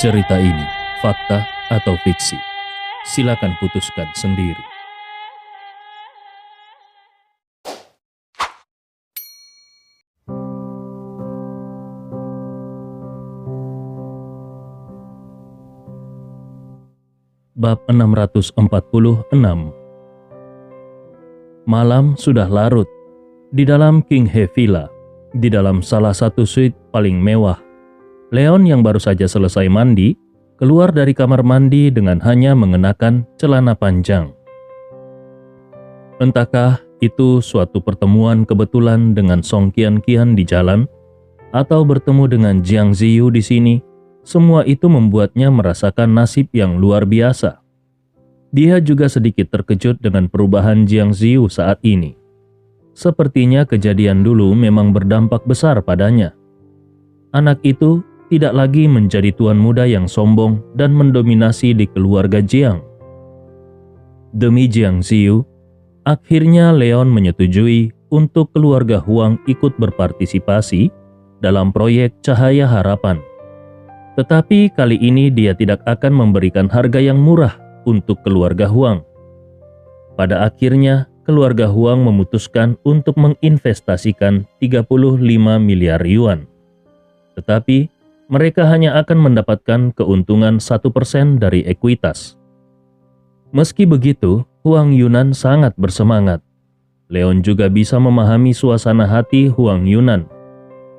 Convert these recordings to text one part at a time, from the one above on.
Cerita ini fakta atau fiksi? Silakan putuskan sendiri. Bab 646. Malam sudah larut. Di dalam King He Villa, di dalam salah satu suite paling mewah, Leon yang baru saja selesai mandi, keluar dari kamar mandi dengan hanya mengenakan celana panjang. Entahkah itu suatu pertemuan kebetulan dengan Song Qian-Qian di jalan, atau bertemu dengan Jiang Ziyu di sini, semua itu membuatnya merasakan nasib yang luar biasa. Dia juga sedikit terkejut dengan perubahan Jiang Ziyu saat ini. Sepertinya kejadian dulu memang berdampak besar padanya. Anak itu tidak lagi menjadi tuan muda yang sombong dan mendominasi di keluarga Jiang. Demi Jiang Ziyu, akhirnya Leon menyetujui untuk keluarga Huang ikut berpartisipasi dalam proyek Cahaya Harapan. Tetapi kali ini dia tidak akan memberikan harga yang murah untuk keluarga Huang. Pada akhirnya, keluarga Huang memutuskan untuk menginvestasikan 35 miliar yuan. Tetapi, mereka hanya akan mendapatkan keuntungan 1% dari ekuitas. Meski begitu, Huang Yunan sangat bersemangat. Leon juga bisa memahami suasana hati Huang Yunan.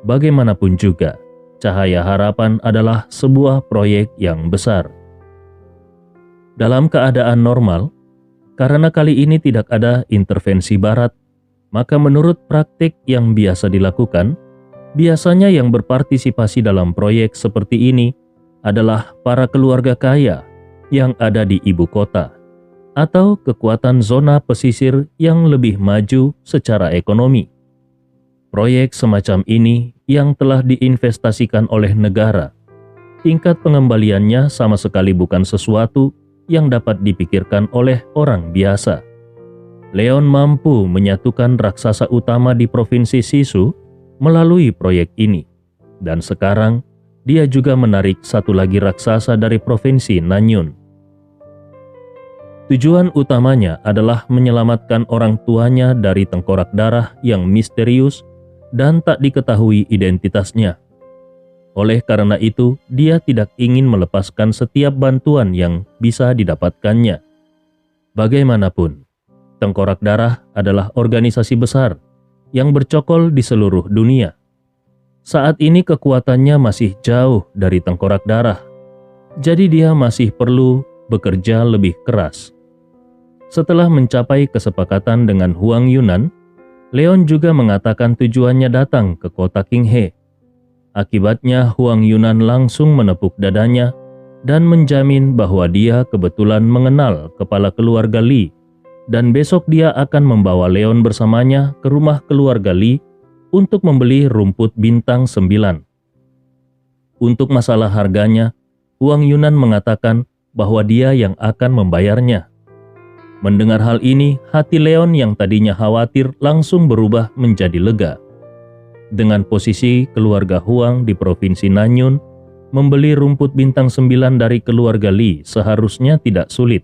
Bagaimanapun juga, Cahaya Harapan adalah sebuah proyek yang besar. Dalam keadaan normal, karena kali ini tidak ada intervensi barat, maka menurut praktik yang biasa dilakukan, biasanya yang berpartisipasi dalam proyek seperti ini adalah para keluarga kaya yang ada di ibu kota, atau kekuatan zona pesisir yang lebih maju secara ekonomi. Proyek semacam ini yang telah diinvestasikan oleh negara, tingkat pengembaliannya sama sekali bukan sesuatu yang dapat dipikirkan oleh orang biasa. Leon mampu menyatukan raksasa utama di provinsi Sisu melalui proyek ini, dan sekarang dia juga menarik satu lagi raksasa dari provinsi Nanyun. Tujuan utamanya adalah menyelamatkan orang tuanya dari tengkorak darah yang misterius dan tak diketahui identitasnya. Oleh karena itu, dia tidak ingin melepaskan setiap bantuan yang bisa didapatkannya. Bagaimanapun, tengkorak darah adalah organisasi besar yang bercokol di seluruh dunia. Saat ini kekuatannya masih jauh dari tengkorak darah, jadi dia masih perlu bekerja lebih keras. Setelah mencapai kesepakatan dengan Huang Yunan, Leon juga mengatakan tujuannya datang ke kota King He. Akibatnya Huang Yunan langsung menepuk dadanya dan menjamin bahwa dia kebetulan mengenal kepala keluarga Li, dan besok dia akan membawa Leon bersamanya ke rumah keluarga Li untuk membeli rumput bintang 9. Untuk masalah harganya, Huang Yunan mengatakan bahwa dia yang akan membayarnya. Mendengar hal ini, hati Leon yang tadinya khawatir langsung berubah menjadi lega. Dengan posisi keluarga Huang di provinsi Nanyun, membeli rumput bintang 9 dari keluarga Li seharusnya tidak sulit.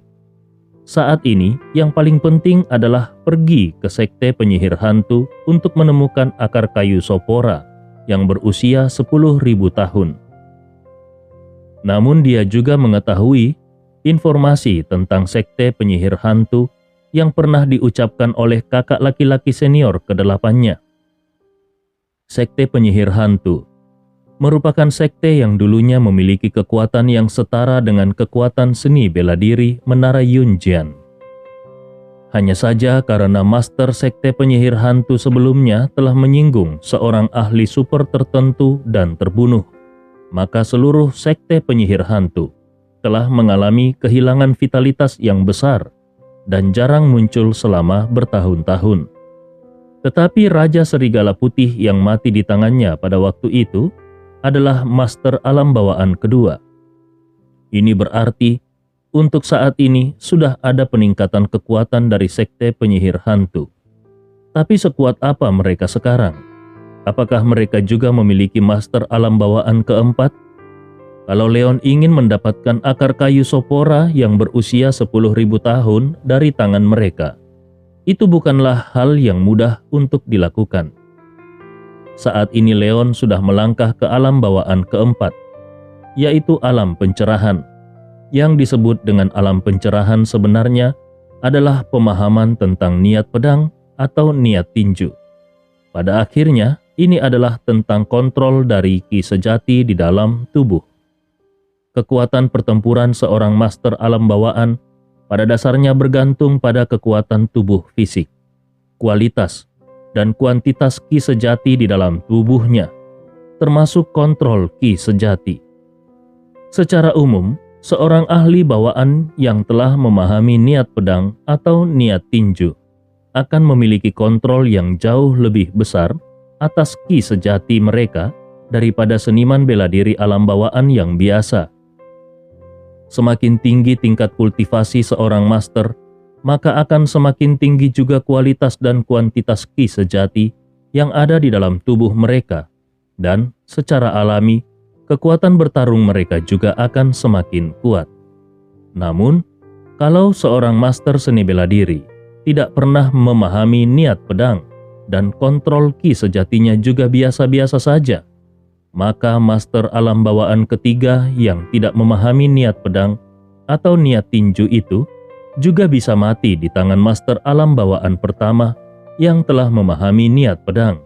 Saat ini, yang paling penting adalah pergi ke sekte penyihir hantu untuk menemukan akar kayu sopora yang berusia 10.000 tahun. Namun dia juga mengetahui informasi tentang sekte penyihir hantu yang pernah diucapkan oleh kakak laki-laki senior ke-8-nya. Sekte penyihir hantu merupakan sekte yang dulunya memiliki kekuatan yang setara dengan kekuatan seni bela diri Menara Yunjian. Hanya saja karena master sekte penyihir hantu sebelumnya telah menyinggung seorang ahli super tertentu dan terbunuh, maka seluruh sekte penyihir hantu telah mengalami kehilangan vitalitas yang besar dan jarang muncul selama bertahun-tahun. Tetapi Raja Serigala Putih yang mati di tangannya pada waktu itu adalah master alam bawaan kedua. Ini berarti untuk saat ini sudah ada peningkatan kekuatan dari sekte penyihir hantu. Tapi sekuat apa mereka sekarang? Apakah mereka juga memiliki master alam bawaan keempat? Kalau Leon ingin mendapatkan akar kayu sopora yang berusia 10.000 tahun dari tangan mereka, itu bukanlah hal yang mudah untuk dilakukan. Saat ini Leon sudah melangkah ke alam bawaan keempat, yaitu alam pencerahan. Yang disebut dengan alam pencerahan sebenarnya adalah pemahaman tentang niat pedang atau niat tinju. Pada akhirnya, ini adalah tentang kontrol dari ki sejati di dalam tubuh. Kekuatan pertempuran seorang master alam bawaan pada dasarnya bergantung pada kekuatan tubuh fisik, kualitas, dan kuantitas ki sejati di dalam tubuhnya, termasuk kontrol ki sejati. Secara umum, seorang ahli bawaan yang telah memahami niat pedang atau niat tinju akan memiliki kontrol yang jauh lebih besar atas ki sejati mereka daripada seniman bela diri alam bawaan yang biasa. Semakin tinggi tingkat kultivasi seorang master, maka akan semakin tinggi juga kualitas dan kuantitas ki sejati yang ada di dalam tubuh mereka, dan secara alami, kekuatan bertarung mereka juga akan semakin kuat. Namun, kalau seorang master seni bela diri tidak pernah memahami niat pedang dan kontrol ki sejatinya juga biasa-biasa saja, maka master alam bawaan ketiga yang tidak memahami niat pedang atau niat tinju itu juga bisa mati di tangan master alam bawaan pertama yang telah memahami niat pedang.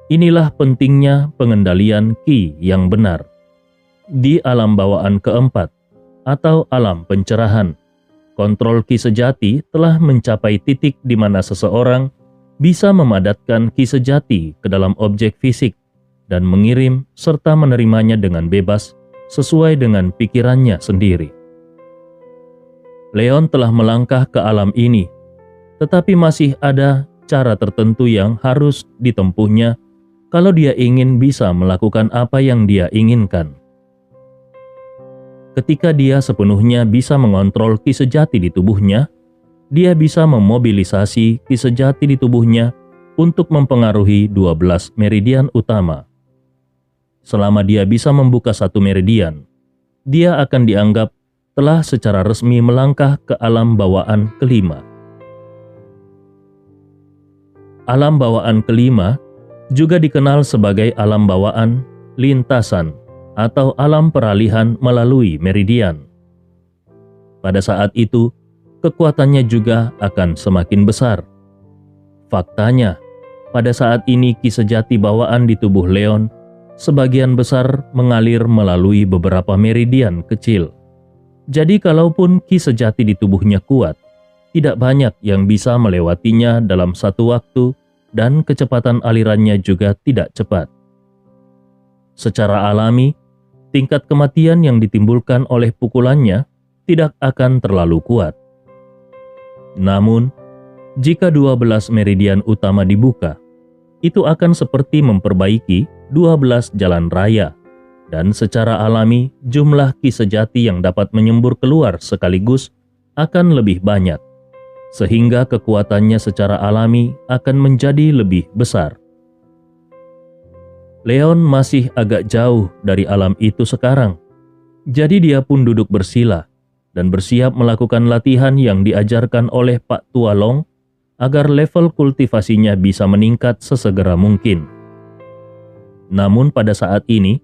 Inilah pentingnya pengendalian ki yang benar. Di alam bawaan keempat atau alam pencerahan, kontrol ki sejati telah mencapai titik di mana seseorang bisa memadatkan ki sejati ke dalam objek fisik dan mengirim serta menerimanya dengan bebas sesuai dengan pikirannya sendiri. Leon telah melangkah ke alam ini, tetapi masih ada cara tertentu yang harus ditempuhnya kalau dia ingin bisa melakukan apa yang dia inginkan. Ketika dia sepenuhnya bisa mengontrol ki sejati di tubuhnya, dia bisa memobilisasi ki sejati di tubuhnya untuk mempengaruhi 12 meridian utama. Selama dia bisa membuka satu meridian, dia akan dianggap telah secara resmi melangkah ke alam bawaan kelima. Alam bawaan kelima juga dikenal sebagai alam bawaan lintasan atau alam peralihan melalui meridian. Pada saat itu, kekuatannya juga akan semakin besar. Faktanya, pada saat ini ki sejati bawaan di tubuh Leon sebagian besar mengalir melalui beberapa meridian kecil. Jadi kalaupun ki sejati di tubuhnya kuat, tidak banyak yang bisa melewatinya dalam satu waktu dan kecepatan alirannya juga tidak cepat. Secara alami, tingkat kematian yang ditimbulkan oleh pukulannya tidak akan terlalu kuat. Namun, jika 12 meridian utama dibuka, itu akan seperti memperbaiki 12 jalan raya, dan secara alami jumlah ki sejati yang dapat menyembur keluar sekaligus akan lebih banyak, sehingga kekuatannya secara alami akan menjadi lebih besar. Leon masih agak jauh dari alam itu sekarang, jadi dia pun duduk bersila dan bersiap melakukan latihan yang diajarkan oleh Pak Tua Long agar level kultivasinya bisa meningkat sesegera mungkin. Namun pada saat ini,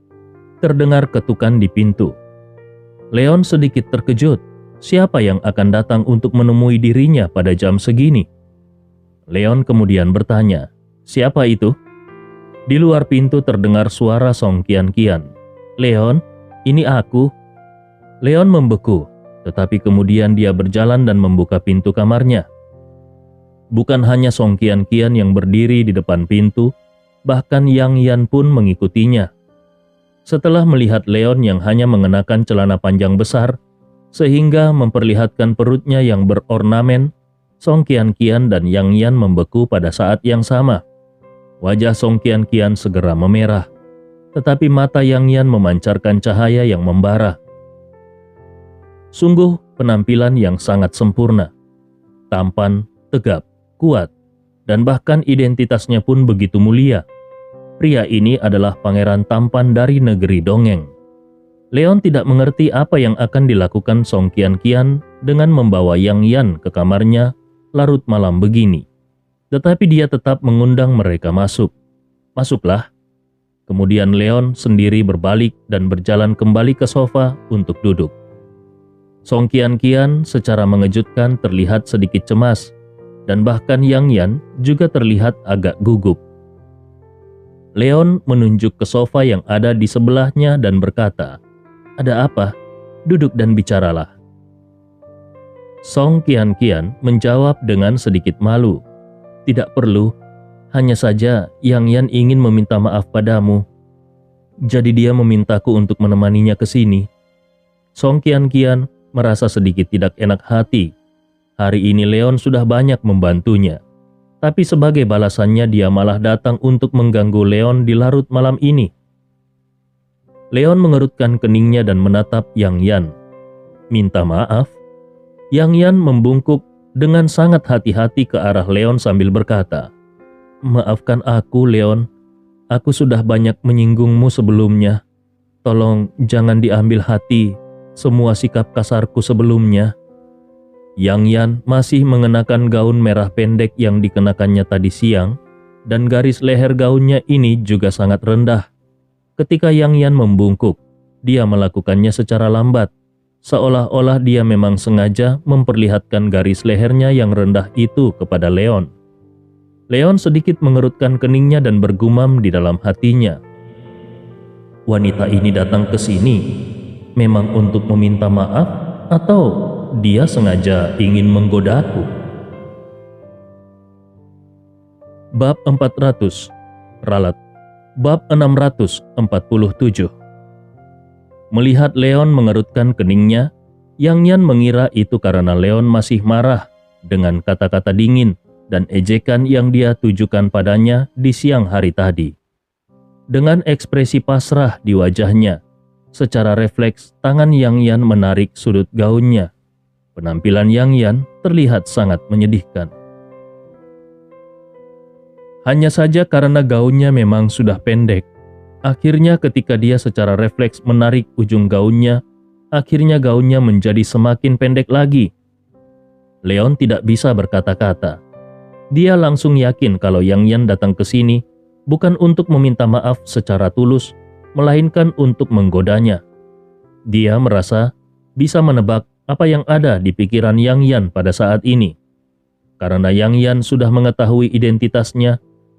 terdengar ketukan di pintu. Leon sedikit terkejut, siapa yang akan datang untuk menemui dirinya pada jam segini? Leon kemudian bertanya, siapa itu? Di luar pintu terdengar suara Song Qian-Qian. Leon, ini aku. Leon membeku, tetapi kemudian dia berjalan dan membuka pintu kamarnya. Bukan hanya Song Qian-Qian yang berdiri di depan pintu, bahkan Yang Yan pun mengikutinya. Setelah melihat Leon yang hanya mengenakan celana panjang besar, sehingga memperlihatkan perutnya yang berornamen, Song Qian-Qian dan Yang Yan membeku pada saat yang sama. Wajah Song Qian-Qian segera memerah, tetapi mata Yang Yan memancarkan cahaya yang membara. Sungguh penampilan yang sangat sempurna, tampan, tegap, kuat, dan bahkan identitasnya pun begitu mulia. Pria ini adalah pangeran tampan dari negeri dongeng. Leon tidak mengerti apa yang akan dilakukan Song Qianqian dengan membawa Yang Yan ke kamarnya larut malam begini. Tetapi dia tetap mengundang mereka masuk. Masuklah. Kemudian Leon sendiri berbalik dan berjalan kembali ke sofa untuk duduk. Song Qianqian secara mengejutkan terlihat sedikit cemas, dan bahkan Yang Yan juga terlihat agak gugup. Leon menunjuk ke sofa yang ada di sebelahnya dan berkata, "Ada apa? Duduk dan bicaralah." Song Qianqian menjawab dengan sedikit malu, "Tidak perlu, hanya saja Yang Yan ingin meminta maaf padamu. Jadi dia memintaku untuk menemaninya ke sini." Song Qianqian merasa sedikit tidak enak hati. Hari ini Leon sudah banyak membantunya. Tapi sebagai balasannya dia malah datang untuk mengganggu Leon di larut malam ini. Leon mengerutkan keningnya dan menatap Yang Yan. Minta maaf? Yang Yan membungkuk dengan sangat hati-hati ke arah Leon sambil berkata, "Maafkan aku, Leon. Aku sudah banyak menyinggungmu sebelumnya. Tolong jangan diambil hati semua sikap kasarku sebelumnya." Yang Yan masih mengenakan gaun merah pendek yang dikenakannya tadi siang, dan garis leher gaunnya ini juga sangat rendah. Ketika Yang Yan membungkuk, dia melakukannya secara lambat, seolah-olah dia memang sengaja memperlihatkan garis lehernya yang rendah itu kepada Leon. Leon sedikit mengerutkan keningnya dan bergumam di dalam hatinya, "Wanita ini datang ke sini memang untuk meminta maaf atau dia sengaja ingin menggodaku?" Bab 400 Ralat. Bab 647. Melihat Leon mengerutkan keningnya, Yang Yan mengira itu karena Leon masih marah dengan kata-kata dingin dan ejekan yang dia tujukan padanya di siang hari tadi. Dengan ekspresi pasrah di wajahnya, secara refleks tangan Yang Yan menarik sudut gaunnya. Penampilan Yang Yan terlihat sangat menyedihkan. Hanya saja karena gaunnya memang sudah pendek, akhirnya ketika dia secara refleks menarik ujung gaunnya, akhirnya gaunnya menjadi semakin pendek lagi. Leon tidak bisa berkata-kata. Dia langsung yakin kalau Yang Yan datang ke sini bukan untuk meminta maaf secara tulus, melainkan untuk menggodanya. Dia merasa bisa menebak apa yang ada di pikiran Yang Yan pada saat ini. Karena Yang Yan sudah mengetahui identitasnya,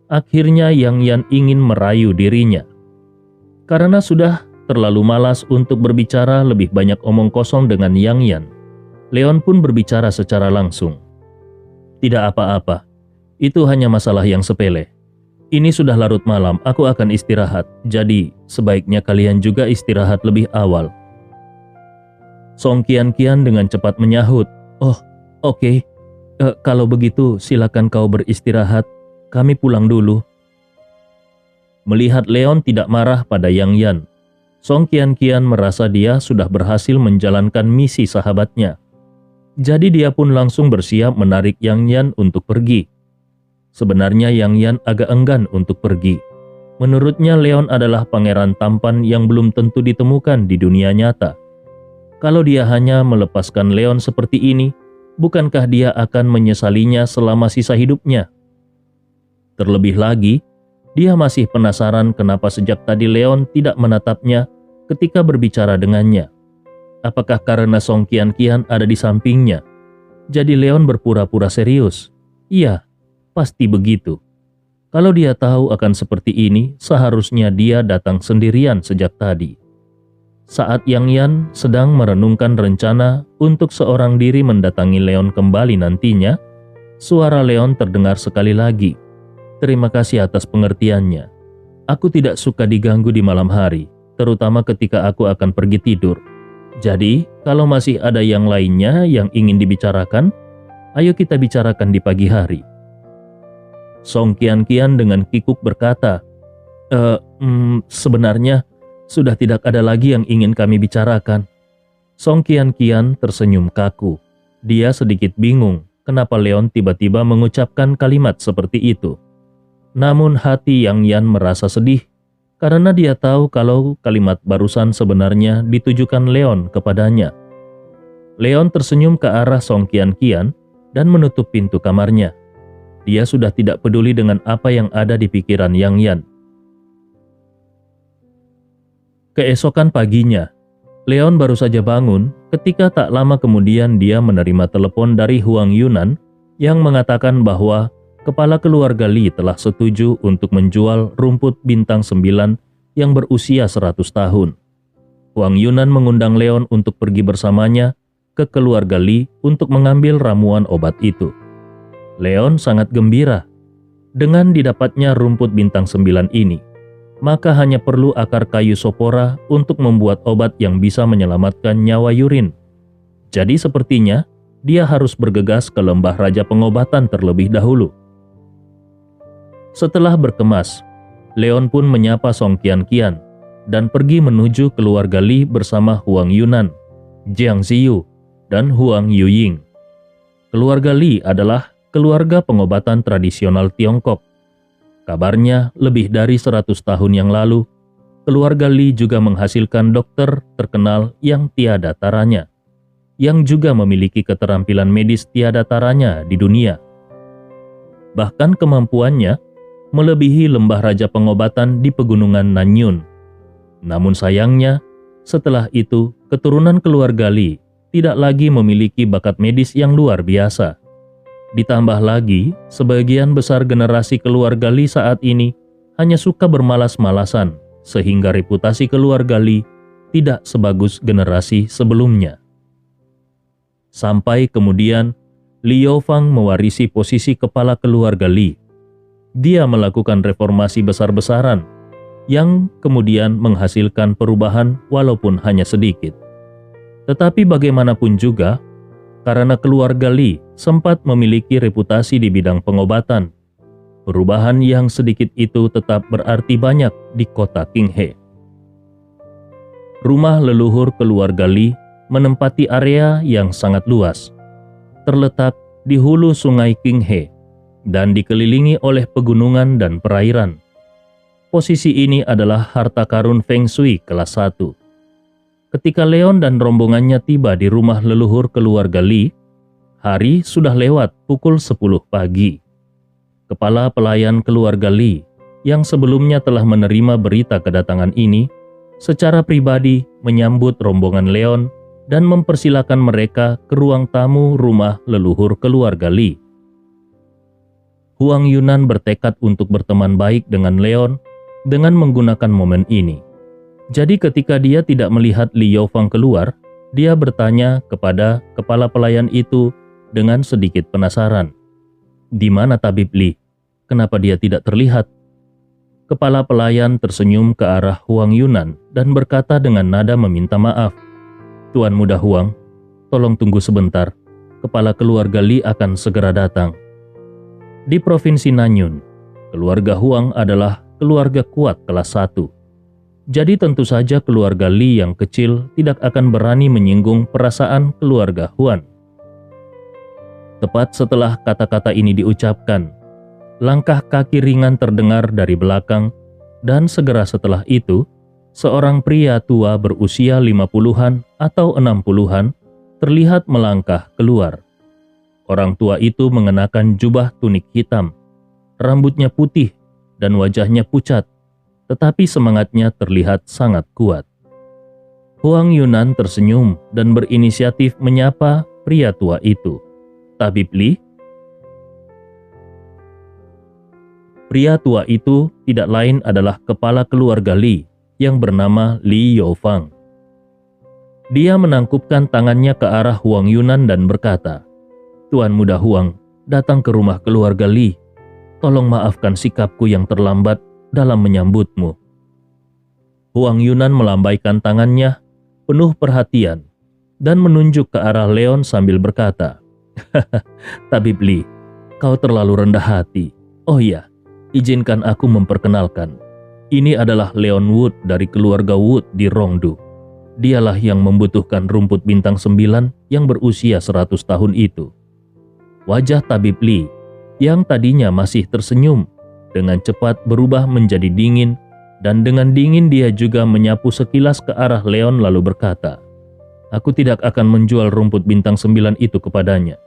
akhirnya Yang Yan ingin merayu dirinya. Karena sudah terlalu malas untuk berbicara lebih banyak omong kosong dengan Yang Yan, Leon pun berbicara secara langsung. "Tidak apa-apa, itu hanya masalah yang sepele. Ini sudah larut malam, aku akan istirahat, jadi sebaiknya kalian juga istirahat lebih awal." Song Qianqian dengan cepat menyahut, "Oh, oke. Kalau begitu silakan kau beristirahat, kami pulang dulu." Melihat Leon tidak marah pada Yang Yan, Song Qianqian merasa dia sudah berhasil menjalankan misi sahabatnya. Jadi dia pun langsung bersiap menarik Yang Yan untuk pergi. Sebenarnya Yang Yan agak enggan untuk pergi. Menurutnya Leon adalah pangeran tampan yang belum tentu ditemukan di dunia nyata. Kalau dia hanya melepaskan Leon seperti ini, bukankah dia akan menyesalinya selama sisa hidupnya? Terlebih lagi, dia masih penasaran kenapa sejak tadi Leon tidak menatapnya ketika berbicara dengannya. Apakah karena Song Qianqian ada di sampingnya? Jadi Leon berpura-pura serius? Iya, pasti begitu. Kalau dia tahu akan seperti ini, seharusnya dia datang sendirian sejak tadi. Saat Yang Yan sedang merenungkan rencana untuk seorang diri mendatangi Leon kembali nantinya, suara Leon terdengar sekali lagi. "Terima kasih atas pengertiannya. Aku tidak suka diganggu di malam hari, terutama ketika aku akan pergi tidur. Jadi, kalau masih ada yang lainnya yang ingin dibicarakan, ayo kita bicarakan di pagi hari." Song Qianqian dengan kikuk berkata, Sebenarnya sudah tidak ada lagi yang ingin kami bicarakan." Song Qianqian tersenyum kaku. Dia sedikit bingung kenapa Leon tiba-tiba mengucapkan kalimat seperti itu. Namun hati Yang Yan merasa sedih karena dia tahu kalau kalimat barusan sebenarnya ditujukan Leon kepadanya. Leon tersenyum ke arah Song Qianqian dan menutup pintu kamarnya. Dia sudah tidak peduli dengan apa yang ada di pikiran Yang Yan. Keesokan paginya, Leon baru saja bangun ketika tak lama kemudian dia menerima telepon dari Huang Yunan yang mengatakan bahwa kepala keluarga Li telah setuju untuk menjual rumput bintang 9 yang berusia 100 tahun. Huang Yunan mengundang Leon untuk pergi bersamanya ke keluarga Li untuk mengambil ramuan obat itu. Leon sangat gembira dengan didapatnya rumput bintang 9 ini. Maka hanya perlu akar kayu sopora untuk membuat obat yang bisa menyelamatkan nyawa Yurin. Jadi sepertinya dia harus bergegas ke lembah raja pengobatan terlebih dahulu. Setelah berkemas, Leon pun menyapa Song Qianqian dan pergi menuju keluarga Li bersama Huang Yunan, Jiang Ziyu, dan Huang Yuying. Keluarga Li adalah keluarga pengobatan tradisional Tiongkok. Kabarnya lebih dari 100 tahun yang lalu, keluarga Li juga menghasilkan dokter terkenal yang tiada taranya, yang juga memiliki keterampilan medis tiada taranya di dunia. Bahkan kemampuannya melebihi lembah raja pengobatan di pegunungan Nanyun. Namun sayangnya, setelah itu keturunan keluarga Li tidak lagi memiliki bakat medis yang luar biasa. Ditambah lagi, sebagian besar generasi keluarga Li saat ini hanya suka bermalas-malasan, sehingga reputasi keluarga Li tidak sebagus generasi sebelumnya. Sampai kemudian, Li Yaofang mewarisi posisi kepala keluarga Li. Dia melakukan reformasi besar-besaran, yang kemudian menghasilkan perubahan walaupun hanya sedikit. Tetapi bagaimanapun juga, karena keluarga Li sempat memiliki reputasi di bidang pengobatan, perubahan yang sedikit itu tetap berarti banyak di kota Qinghe. Rumah leluhur keluarga Li menempati area yang sangat luas, terletak di hulu sungai Qinghe dan dikelilingi oleh pegunungan dan perairan. Posisi ini adalah harta karun Feng Shui kelas 1. Ketika Leon dan rombongannya tiba di rumah leluhur keluarga Li, hari sudah lewat pukul 10 pagi. Kepala pelayan keluarga Li, yang sebelumnya telah menerima berita kedatangan ini, secara pribadi menyambut rombongan Leon dan mempersilakan mereka ke ruang tamu rumah leluhur keluarga Li. Huang Yunan bertekad untuk berteman baik dengan Leon dengan menggunakan momen ini. Jadi ketika dia tidak melihat Li Yaofang keluar, dia bertanya kepada kepala pelayan itu dengan sedikit penasaran. Di mana tabib Li? Kenapa dia tidak terlihat? Kepala pelayan tersenyum ke arah Huang Yunan dan berkata dengan nada meminta maaf. Tuan Muda Huang, tolong tunggu sebentar. Kepala keluarga Li akan segera datang. Di Provinsi Nanyun, keluarga Huang adalah keluarga kuat kelas 1. Jadi tentu saja keluarga Li yang kecil tidak akan berani menyinggung perasaan keluarga Huan. Tepat setelah kata-kata ini diucapkan, langkah kaki ringan terdengar dari belakang dan segera setelah itu, seorang pria tua berusia 50-an atau 60-an terlihat melangkah keluar. Orang tua itu mengenakan jubah tunik hitam, rambutnya putih dan wajahnya pucat, tetapi semangatnya terlihat sangat kuat. Huang Yunan tersenyum dan berinisiatif menyapa pria tua itu. Tabib Li? Pria tua itu tidak lain adalah kepala keluarga Li yang bernama Li Yaofang. Dia menangkupkan tangannya ke arah Huang Yunan dan berkata, Tuan Muda Huang datang ke rumah keluarga Li. Tolong maafkan sikapku yang terlambat dalam menyambutmu. Huang Yunan melambaikan tangannya penuh perhatian dan menunjuk ke arah Leon sambil berkata, Tabib Li, kau terlalu rendah hati. Oh iya, izinkan aku memperkenalkan. Ini adalah Leon Wood dari keluarga Wood di Rongdu. Dialah yang membutuhkan rumput bintang 9 yang berusia 100 tahun itu. Wajah Tabib Li yang tadinya masih tersenyum dengan cepat berubah menjadi dingin Dan dengan dingin dia juga menyapu sekilas ke arah Leon lalu berkata, "Aku tidak akan menjual rumput bintang 9 itu kepadanya."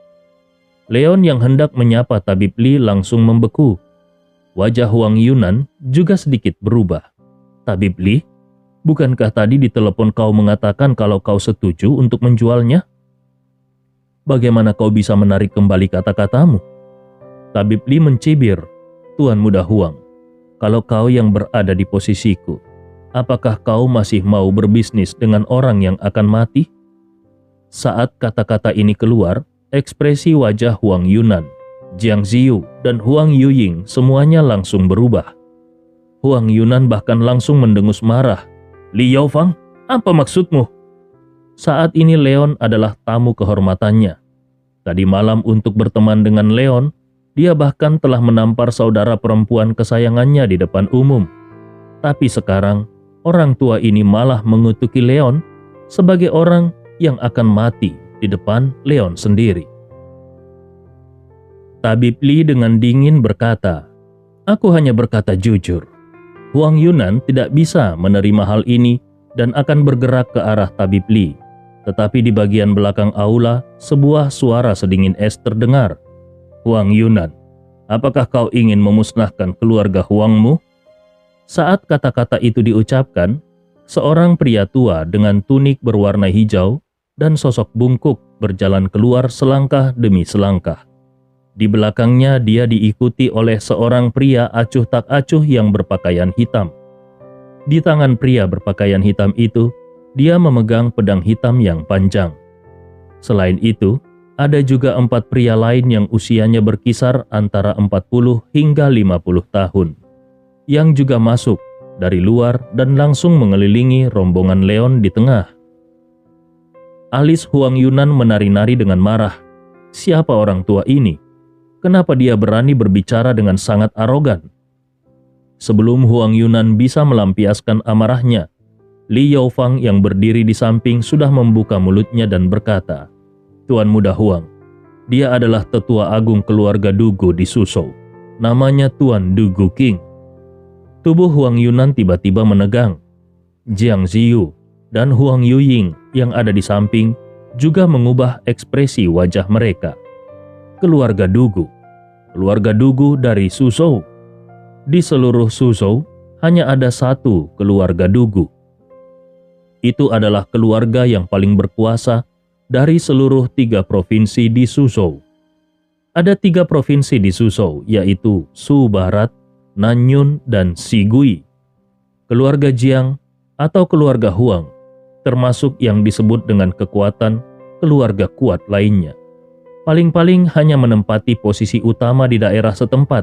Leon yang hendak menyapa Tabib Li langsung membeku. Wajah Huang Yunan juga sedikit berubah. "Tabib Li, bukankah tadi di telepon kau mengatakan kalau kau setuju untuk menjualnya? Bagaimana kau bisa menarik kembali kata-katamu?" Tabib Li mencibir, "Tuan Muda Huang, kalau kau yang berada di posisiku, apakah kau masih mau berbisnis dengan orang yang akan mati?" Saat kata-kata ini keluar, ekspresi wajah Huang Yunan, Jiang Ziyu, dan Huang Yuying semuanya langsung berubah. Huang Yunan bahkan langsung mendengus marah. "Li Yaofang, apa maksudmu?" Saat ini Leon adalah tamu kehormatannya. Tadi malam untuk berteman dengan Leon, dia bahkan telah menampar saudara perempuan kesayangannya di depan umum. Tapi sekarang, orang tua ini malah mengutuki Leon sebagai orang yang akan mati di depan Leon sendiri. Tabib Li dengan dingin berkata, "Aku hanya berkata jujur." Huang Yunan tidak bisa menerima hal ini dan akan bergerak ke arah Tabib Li. Tetapi di bagian belakang aula, sebuah suara sedingin es terdengar. "Huang Yunan, apakah kau ingin memusnahkan keluarga Huangmu?" Saat kata-kata itu diucapkan, seorang pria tua dengan tunik berwarna hijau dan sosok bungkuk berjalan keluar selangkah demi selangkah. Di belakangnya dia diikuti oleh seorang pria acuh tak acuh yang berpakaian hitam. Di tangan pria berpakaian hitam itu, dia memegang pedang hitam yang panjang. Selain itu, ada juga 4 pria lain yang usianya berkisar antara 40 hingga 50 tahun, yang juga masuk dari luar dan langsung mengelilingi rombongan Leon di tengah. Alis Huang Yunan menari-nari dengan marah. Siapa orang tua ini? Kenapa dia berani berbicara dengan sangat arogan? Sebelum Huang Yunan bisa melampiaskan amarahnya, Li Yaofang yang berdiri di samping sudah membuka mulutnya dan berkata, "Tuan Muda Huang, dia adalah tetua agung keluarga Dugu di Suzhou. Namanya Tuan Dugu King." Tubuh Huang Yunan tiba-tiba menegang. Jiang Ziyu dan Huang Yuying yang ada di samping juga mengubah ekspresi wajah mereka. Keluarga Dugu dari Suzhou. Di seluruh Suzhou hanya ada satu keluarga Dugu. Itu adalah keluarga yang paling berkuasa dari seluruh 3 provinsi di Suzhou. Ada 3 provinsi di Suzhou, yaitu Su Barat, Nanyun, dan Sigui. Keluarga Jiang atau keluarga Huang, termasuk yang disebut dengan kekuatan keluarga kuat lainnya, paling-paling hanya menempati posisi utama di daerah setempat.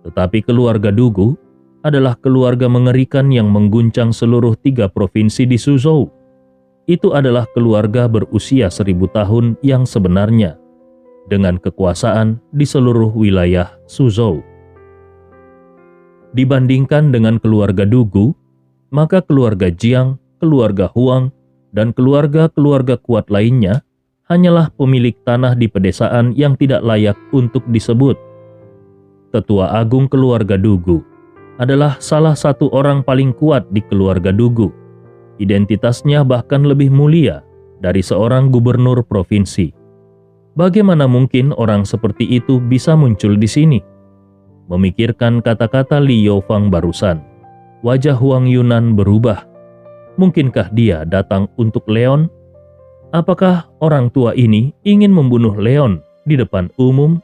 Tetapi keluarga Dugu adalah keluarga mengerikan yang mengguncang seluruh 3 provinsi di Suzhou. Itu adalah keluarga berusia 1000 tahun yang sebenarnya, dengan kekuasaan di seluruh wilayah Suzhou. Dibandingkan dengan keluarga Dugu, maka keluarga Jiang, keluarga Huang, dan keluarga-keluarga kuat lainnya hanyalah pemilik tanah di pedesaan yang tidak layak untuk disebut. Tetua agung keluarga Dugu adalah salah satu orang paling kuat di keluarga Dugu. Identitasnya bahkan lebih mulia dari seorang gubernur provinsi. Bagaimana mungkin orang seperti itu bisa muncul di sini? Memikirkan kata-kata Li Yaofang barusan, wajah Huang Yunan berubah. Mungkinkah dia datang untuk Leon? Apakah orang tua ini ingin membunuh Leon di depan umum?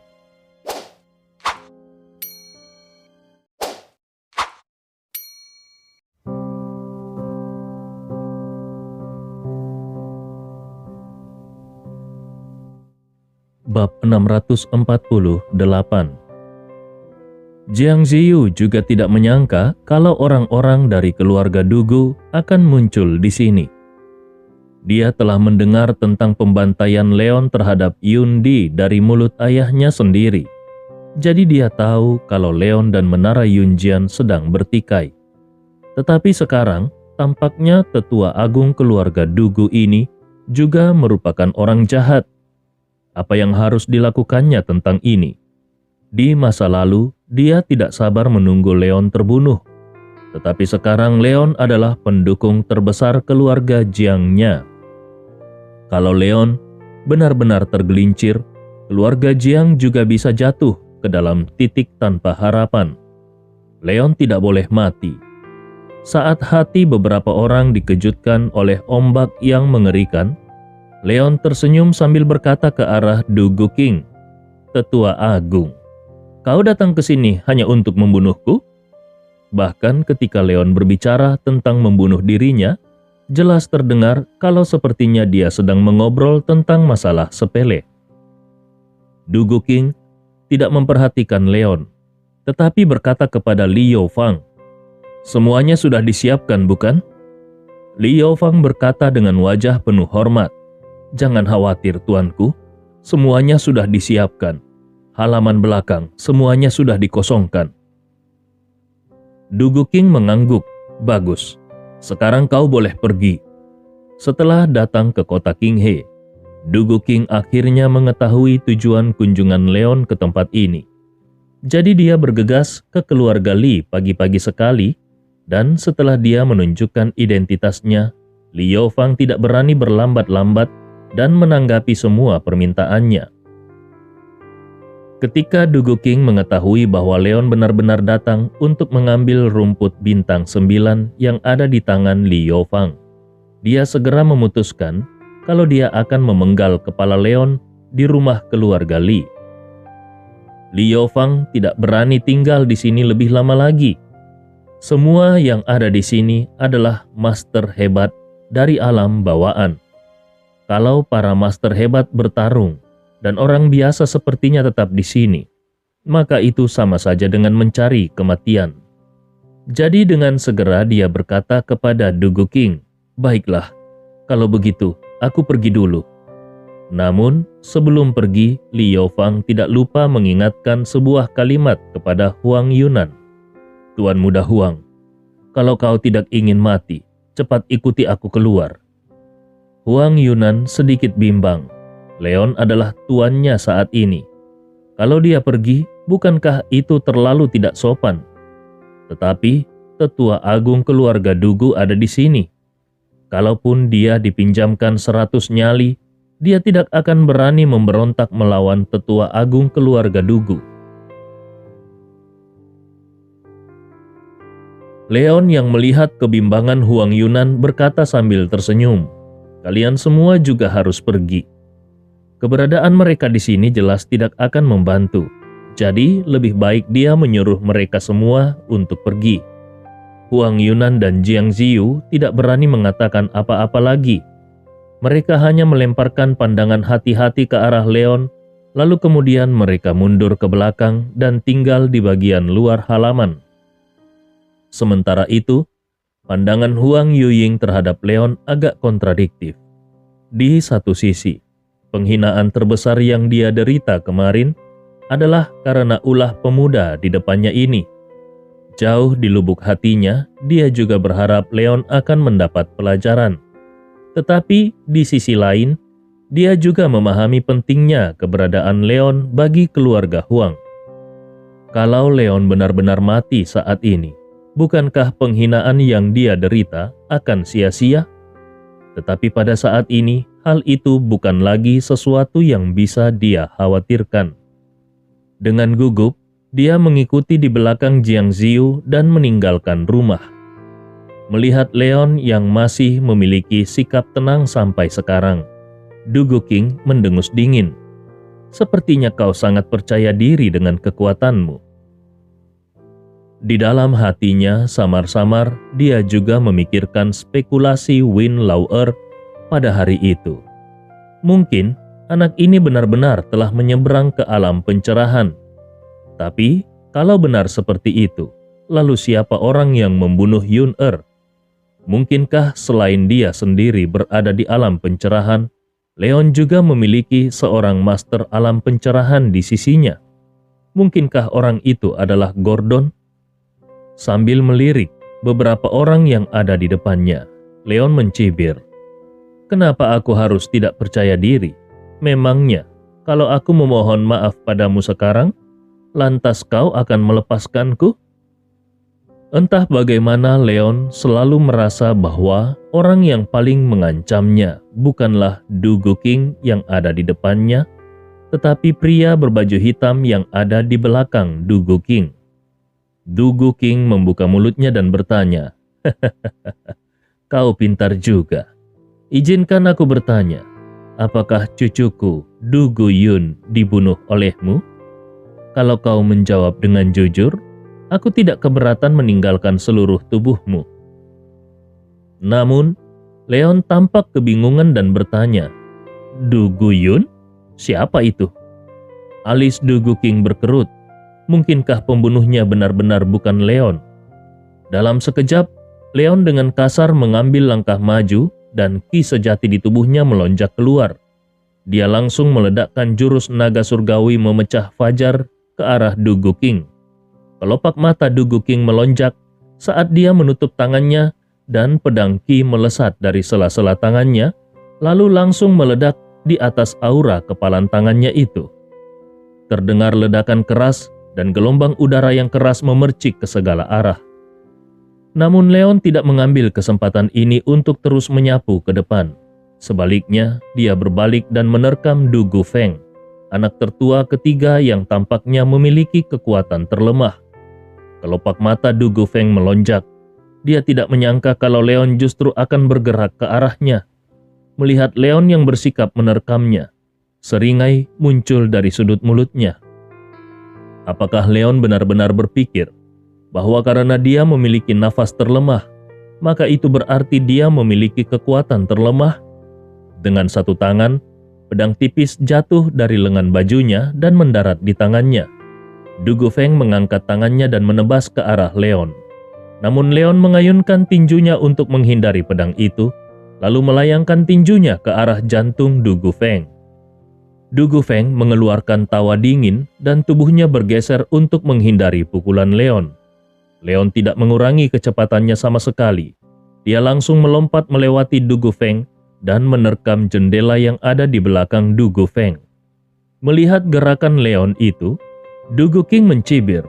Bab 648. Jiang Ziyu juga tidak menyangka kalau orang-orang dari keluarga Dugu akan muncul di sini. Dia telah mendengar tentang pembantaian Leon terhadap Yundi dari mulut ayahnya sendiri. Jadi dia tahu kalau Leon dan Menara Yunjian sedang bertikai. Tetapi sekarang, tampaknya tetua agung keluarga Dugu ini juga merupakan orang jahat. Apa yang harus dilakukannya tentang ini? Di masa lalu, dia tidak sabar menunggu Leon terbunuh. Tetapi sekarang Leon adalah pendukung terbesar keluarga Jiangnya. Kalau Leon benar-benar tergelincir, keluarga Jiang juga bisa jatuh ke dalam titik tanpa harapan. Leon tidak boleh mati. Saat hati beberapa orang dikejutkan oleh ombak yang mengerikan, Leon tersenyum sambil berkata ke arah Du Guqing, "Tetua Agung, kau datang ke sini hanya untuk membunuhku?" Bahkan ketika Leon berbicara tentang membunuh dirinya, jelas terdengar kalau sepertinya dia sedang mengobrol tentang masalah sepele. Du Guqing tidak memperhatikan Leon, tetapi berkata kepada Li Yaofang, "Semuanya sudah disiapkan, bukan?" Li Yaofang berkata dengan wajah penuh hormat, "Jangan khawatir, tuanku, semuanya sudah disiapkan. Halaman belakang semuanya sudah dikosongkan." Du Guqing mengangguk, "Bagus, sekarang kau boleh pergi." Setelah datang ke kota Qinghe, Du Guqing akhirnya mengetahui tujuan kunjungan Leon ke tempat ini. Jadi dia bergegas ke keluarga Li pagi-pagi sekali, dan setelah dia menunjukkan identitasnya, Li Yaofang tidak berani berlambat-lambat dan menanggapi semua permintaannya. Ketika Du Guqing mengetahui bahwa Leon benar-benar datang untuk mengambil rumput bintang 9 yang ada di tangan Li Yaofang, dia segera memutuskan kalau dia akan memenggal kepala Leon di rumah keluarga Li. Li Yaofang tidak berani tinggal di sini lebih lama lagi. Semua yang ada di sini adalah master hebat dari alam bawaan. Kalau para master hebat bertarung, dan orang biasa sepertinya tetap di sini, maka itu sama saja dengan mencari kematian. Jadi dengan segera dia berkata kepada Du Guqing, "Baiklah, kalau begitu aku pergi dulu." Namun sebelum pergi, Li Yaofang tidak lupa mengingatkan sebuah kalimat kepada Huang Yunan. "Tuan muda Huang, kalau kau tidak ingin mati, cepat ikuti aku keluar." Huang Yunan sedikit bimbang. Leon adalah tuannya saat ini. Kalau dia pergi, bukankah itu terlalu tidak sopan? Tetapi tetua agung keluarga Dugu ada di sini. Kalaupun dia dipinjamkan 100 nyali, dia tidak akan berani memberontak melawan tetua agung keluarga Dugu. Leon yang melihat kebimbangan Huang Yunan berkata sambil tersenyum, "Kalian semua juga harus pergi. Keberadaan mereka di sini jelas tidak akan membantu, jadi lebih baik dia menyuruh mereka semua untuk pergi." Huang Yunan dan Jiang Ziyu tidak berani mengatakan apa-apa lagi. Mereka hanya melemparkan pandangan hati-hati ke arah Leon, lalu kemudian mereka mundur ke belakang dan tinggal di bagian luar halaman. Sementara itu, pandangan Huang Yuying terhadap Leon agak kontradiktif. Di satu sisi, penghinaan terbesar yang dia derita kemarin adalah karena ulah pemuda di depannya ini. Jauh di lubuk hatinya, dia juga berharap Leon akan mendapat pelajaran. Tetapi di sisi lain, dia juga memahami pentingnya keberadaan Leon bagi keluarga Huang. Kalau Leon benar-benar mati saat ini, bukankah penghinaan yang dia derita akan sia-sia? Tetapi pada saat ini, hal itu bukan lagi sesuatu yang bisa dia khawatirkan. Dengan gugup, dia mengikuti di belakang Jiang Ziyu dan meninggalkan rumah. Melihat Leon yang masih memiliki sikap tenang sampai sekarang, Du Guqing mendengus dingin. "Sepertinya kau sangat percaya diri dengan kekuatanmu." Di dalam hatinya samar-samar dia juga memikirkan spekulasi Win Lauer pada hari itu. Mungkin anak ini benar-benar telah menyeberang ke alam pencerahan. Tapi kalau benar seperti itu, lalu siapa orang yang membunuh Yun-Er? Mungkinkah selain dia sendiri berada di alam pencerahan, Leon juga memiliki seorang master alam pencerahan di sisinya? Mungkinkah orang itu adalah Gordon? Sambil melirik beberapa orang yang ada di depannya, Leon mencibir. "Kenapa aku harus tidak percaya diri? Memangnya, kalau aku memohon maaf padamu sekarang, lantas kau akan melepaskanku?" Entah bagaimana Leon selalu merasa bahwa orang yang paling mengancamnya bukanlah Dugu King yang ada di depannya, tetapi pria berbaju hitam yang ada di belakang Dugu King. Dugu King membuka mulutnya dan bertanya, "Kau pintar juga. Izinkan aku bertanya, apakah cucuku Dugu Yun dibunuh olehmu? Kalau kau menjawab dengan jujur, aku tidak keberatan meninggalkan seluruh tubuhmu." Namun, Leon tampak kebingungan dan bertanya, "Dugu Yun? Siapa itu?" Alis Dugu King berkerut. Mungkinkah pembunuhnya benar-benar bukan Leon? Dalam sekejap, Leon dengan kasar mengambil langkah maju dan ki sejati di tubuhnya melonjak keluar. Dia langsung meledakkan jurus naga surgawi memecah fajar ke arah Dugu King. Kelopak mata Dugu King melonjak saat dia menutup tangannya dan pedang ki melesat dari sela-sela tangannya, lalu langsung meledak di atas aura kepalan tangannya itu. Terdengar ledakan keras dan gelombang udara yang keras memercik ke segala arah. Namun Leon tidak mengambil kesempatan ini untuk terus menyapu ke depan. Sebaliknya, dia berbalik dan menerkam Dugu Feng, anak tertua ketiga yang tampaknya memiliki kekuatan terlemah. Kelopak mata Dugu Feng melonjak. Dia tidak menyangka kalau Leon justru akan bergerak ke arahnya. Melihat Leon yang bersikap menerkamnya, seringai muncul dari sudut mulutnya. Apakah Leon benar-benar berpikir bahwa karena dia memiliki nafas terlemah, maka itu berarti dia memiliki kekuatan terlemah? Dengan satu tangan, pedang tipis jatuh dari lengan bajunya dan mendarat di tangannya. Dugu Feng mengangkat tangannya dan menebas ke arah Leon. Namun Leon mengayunkan tinjunya untuk menghindari pedang itu, lalu melayangkan tinjunya ke arah jantung Dugu Feng. Dugu Feng mengeluarkan tawa dingin dan tubuhnya bergeser untuk menghindari pukulan Leon. Leon tidak mengurangi kecepatannya sama sekali. Dia langsung melompat melewati Dugu Feng dan menerkam jendela yang ada di belakang Dugu Feng. Melihat gerakan Leon itu, Dugu King mencibir.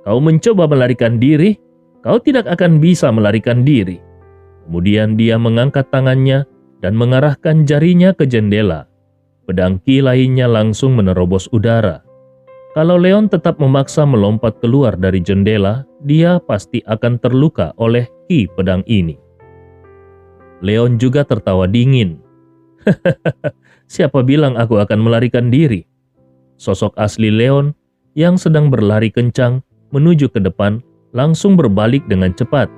Kau mencoba melarikan diri? Kau tidak akan bisa melarikan diri." Kemudian dia mengangkat tangannya dan mengarahkan jarinya ke jendela. Pedang ki lainnya langsung menerobos udara. Kalau Leon tetap memaksa melompat keluar dari jendela, dia pasti akan terluka oleh ki pedang ini. Leon juga tertawa dingin. "Siapa bilang aku akan melarikan diri?" Sosok asli Leon yang sedang berlari kencang menuju ke depan langsung berbalik dengan cepat.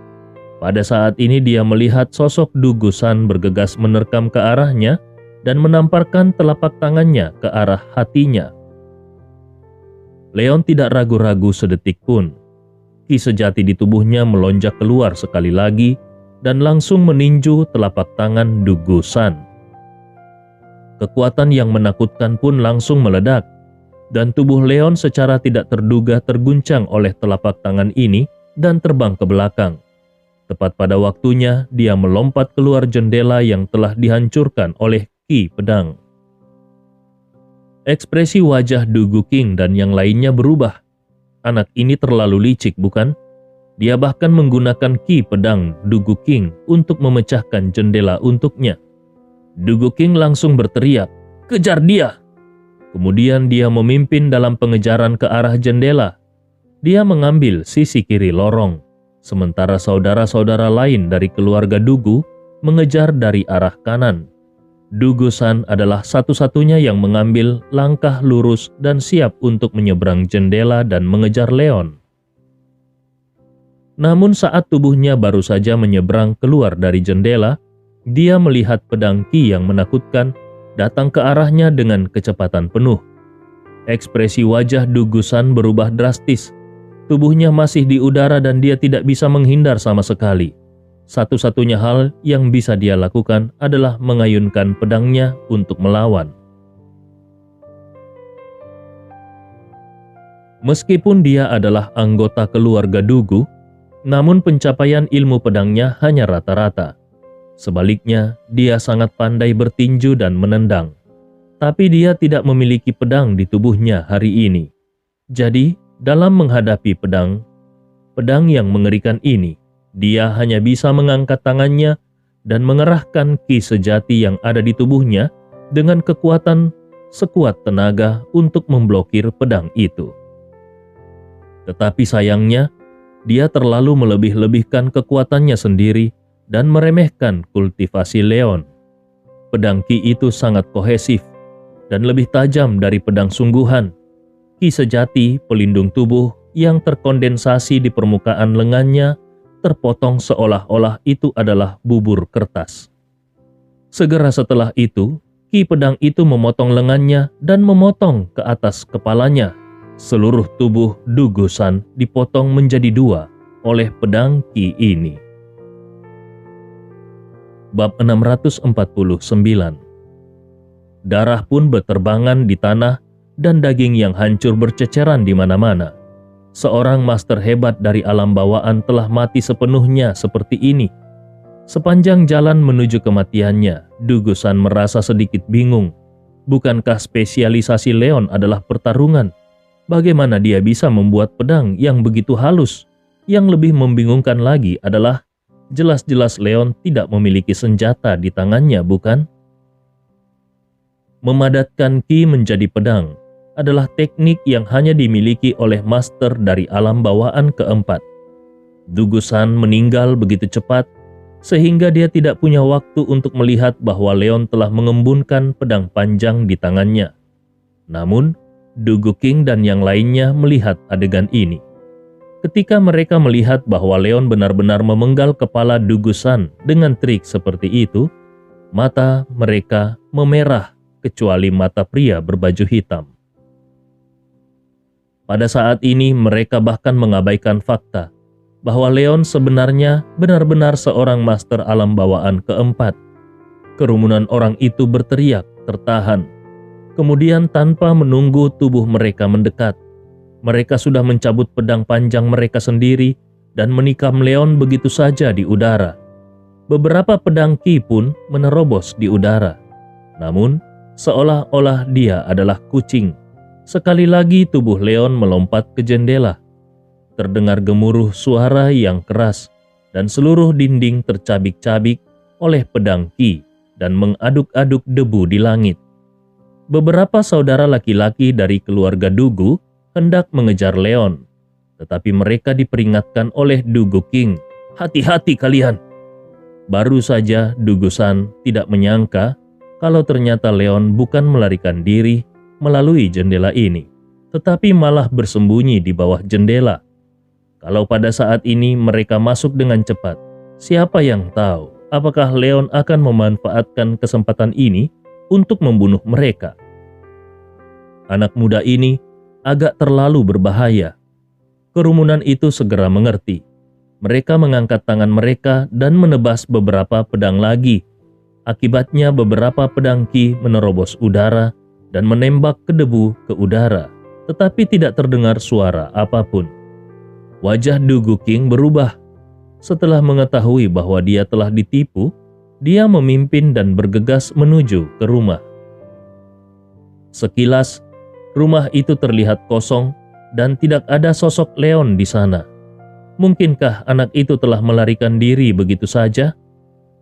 Pada saat ini dia melihat sosok Dugu San bergegas menerkam ke arahnya dan menamparkan telapak tangannya ke arah hatinya. Leon tidak ragu-ragu sedetik pun. Ki sejati di tubuhnya melonjak keluar sekali lagi dan langsung meninju telapak tangan Dugu San. Kekuatan yang menakutkan pun langsung meledak, dan tubuh Leon secara tidak terduga terguncang oleh telapak tangan ini dan terbang ke belakang. Tepat pada waktunya, dia melompat keluar jendela yang telah dihancurkan oleh ki pedang. Ekspresi wajah Dugu King dan yang lainnya berubah. Anak ini terlalu licik, bukan? Dia bahkan menggunakan ki pedang Dugu King untuk memecahkan jendela untuknya. Dugu King langsung berteriak, "Kejar dia!" Kemudian dia memimpin dalam pengejaran ke arah jendela. Dia mengambil sisi kiri lorong, sementara saudara-saudara lain dari keluarga Dugu mengejar dari arah kanan. Dugu San adalah satu-satunya yang mengambil langkah lurus dan siap untuk menyeberang jendela dan mengejar Leon. Namun saat tubuhnya baru saja menyeberang keluar dari jendela, dia melihat pedang ki yang menakutkan datang ke arahnya dengan kecepatan penuh. Ekspresi wajah Dugu San berubah drastis. Tubuhnya masih di udara dan dia tidak bisa menghindar sama sekali. Satu-satunya hal yang bisa dia lakukan adalah mengayunkan pedangnya untuk melawan. Meskipun dia adalah anggota keluarga Dugu, namun pencapaian ilmu pedangnya hanya rata-rata. Sebaliknya, dia sangat pandai bertinju dan menendang. Tapi dia tidak memiliki pedang di tubuhnya hari ini. Jadi, dalam menghadapi pedang, pedang yang mengerikan ini, dia hanya bisa mengangkat tangannya dan mengerahkan ki sejati yang ada di tubuhnya dengan kekuatan sekuat tenaga untuk memblokir pedang itu. Tetapi sayangnya, dia terlalu melebih-lebihkan kekuatannya sendiri dan meremehkan kultivasi Leon. Pedang ki itu sangat kohesif dan lebih tajam dari pedang sungguhan. Ki sejati pelindung tubuh yang terkondensasi di permukaan lengannya terpotong seolah-olah itu adalah bubur kertas. Segera setelah itu, ki pedang itu memotong lengannya dan memotong ke atas kepalanya. Seluruh tubuh Dugusan dipotong menjadi dua oleh pedang ki ini. Bab 649. Darah pun berterbangan di tanah dan daging yang hancur berceceran di mana-mana. Seorang master hebat dari alam bawaan telah mati sepenuhnya seperti ini. Sepanjang jalan menuju kematiannya, Dugusan merasa sedikit bingung. Bukankah spesialisasi Leon adalah pertarungan? Bagaimana dia bisa membuat pedang yang begitu halus? Yang lebih membingungkan lagi adalah jelas-jelas Leon tidak memiliki senjata di tangannya, bukan? Memadatkan ki menjadi pedang adalah teknik yang hanya dimiliki oleh master dari alam bawaan keempat. Dugusan meninggal begitu cepat sehingga dia tidak punya waktu untuk melihat bahwa Leon telah mengembunkan pedang panjang di tangannya. Namun, Dugu King dan yang lainnya melihat adegan ini. Ketika mereka melihat bahwa Leon benar-benar memenggal kepala Dugusan dengan trik seperti itu, mata mereka memerah kecuali mata pria berbaju hitam. Pada saat ini mereka bahkan mengabaikan fakta bahwa Leon sebenarnya benar-benar seorang master alam bawaan keempat. Kerumunan orang itu berteriak tertahan. Kemudian tanpa menunggu tubuh mereka mendekat, mereka sudah mencabut pedang panjang mereka sendiri dan menikam Leon begitu saja di udara. Beberapa pedang ki pun menerobos di udara. Namun, seolah-olah dia adalah kucing. Sekali lagi tubuh Leon melompat ke jendela. Terdengar gemuruh suara yang keras dan seluruh dinding tercabik-cabik oleh pedang ki dan mengaduk-aduk debu di langit. Beberapa saudara laki-laki dari keluarga Dugu hendak mengejar Leon, tetapi mereka diperingatkan oleh Dugu King, "Hati-hati kalian!" Baru saja Dugusan tidak menyangka kalau ternyata Leon bukan melarikan diri melalui jendela ini, tetapi malah bersembunyi di bawah jendela. Kalau pada saat ini mereka masuk dengan cepat, siapa yang tahu apakah Leon akan memanfaatkan kesempatan ini untuk membunuh mereka. Anak muda ini agak terlalu berbahaya. Kerumunan itu segera mengerti. Mereka mengangkat tangan mereka dan menebas beberapa pedang lagi. Akibatnya beberapa pedang ki menerobos udara dan menembak ke debu ke udara, tetapi tidak terdengar suara apapun. Wajah Dugu King berubah. Setelah mengetahui bahwa dia telah ditipu, dia memimpin dan bergegas menuju ke rumah. Sekilas, rumah itu terlihat kosong dan tidak ada sosok Leon di sana. Mungkinkah anak itu telah melarikan diri begitu saja?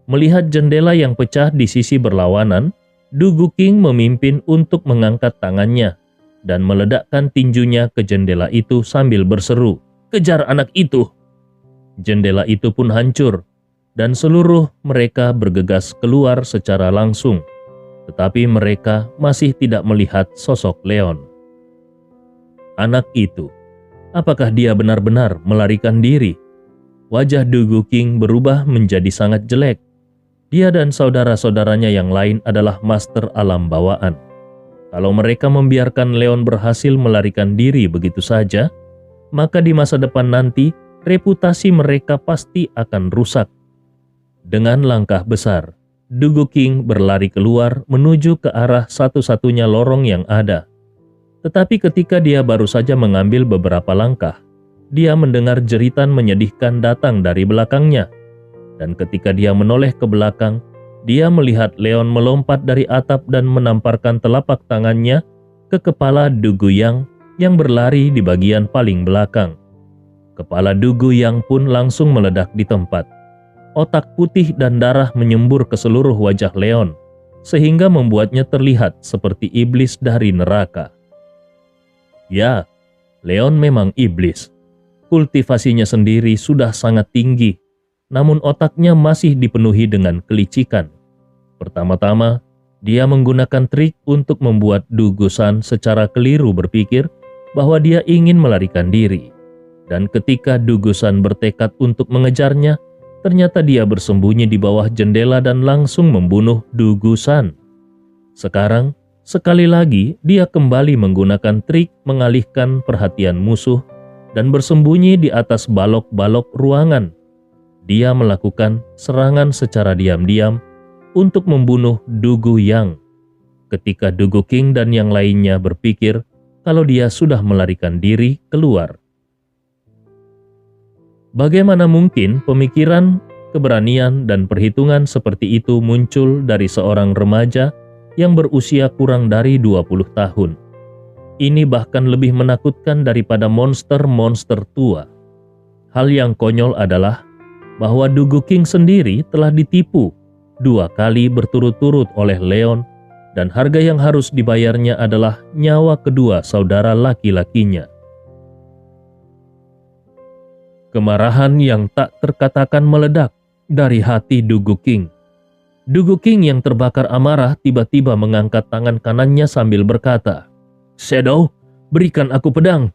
Melihat jendela yang pecah di sisi berlawanan, Dugu King memimpin untuk mengangkat tangannya dan meledakkan tinjunya ke jendela itu sambil berseru, "Kejar anak itu!" Jendela itu pun hancur, dan seluruh mereka bergegas keluar secara langsung. Tetapi mereka masih tidak melihat sosok Leon. Anak itu, apakah dia benar-benar melarikan diri? Wajah Dugu King berubah menjadi sangat jelek. Dia dan saudara-saudaranya yang lain adalah master alam bawaan. Kalau mereka membiarkan Leon berhasil melarikan diri begitu saja, maka di masa depan nanti reputasi mereka pasti akan rusak. Dengan langkah besar, Dugu King berlari keluar menuju ke arah satu-satunya lorong yang ada. Tetapi ketika dia baru saja mengambil beberapa langkah, dia mendengar jeritan menyedihkan datang dari belakangnya. Dan ketika dia menoleh ke belakang, dia melihat Leon melompat dari atap dan menamparkan telapak tangannya ke kepala Dugu yang berlari di bagian paling belakang. Kepala Dugu Yang pun langsung meledak di tempat. Otak putih dan darah menyembur ke seluruh wajah Leon, sehingga membuatnya terlihat seperti iblis dari neraka. Ya, Leon memang iblis. Kultivasinya sendiri sudah sangat tinggi, namun otaknya masih dipenuhi dengan kelicikan. Pertama-tama, dia menggunakan trik untuk membuat Dugu-san secara keliru berpikir bahwa dia ingin melarikan diri. Dan ketika Dugu-san bertekad untuk mengejarnya, ternyata dia bersembunyi di bawah jendela dan langsung membunuh Dugu-san. Sekarang, sekali lagi dia kembali menggunakan trik mengalihkan perhatian musuh dan bersembunyi di atas balok-balok ruangan. Dia melakukan serangan secara diam-diam untuk membunuh Dugu Yang. Ketika Dugu King dan yang lainnya berpikir kalau dia sudah melarikan diri keluar. Bagaimana mungkin pemikiran, keberanian, dan perhitungan seperti itu muncul dari seorang remaja yang berusia kurang dari 20 tahun? Ini bahkan lebih menakutkan daripada monster-monster tua. Hal yang konyol adalah bahwa Dugu King sendiri telah ditipu 2 kali berturut-turut oleh Leon, dan harga yang harus dibayarnya adalah nyawa kedua saudara laki-lakinya. Kemarahan yang tak terkatakan meledak dari hati Dugu King. Dugu King yang terbakar amarah tiba-tiba mengangkat tangan kanannya sambil berkata, "Shadow, berikan aku pedang."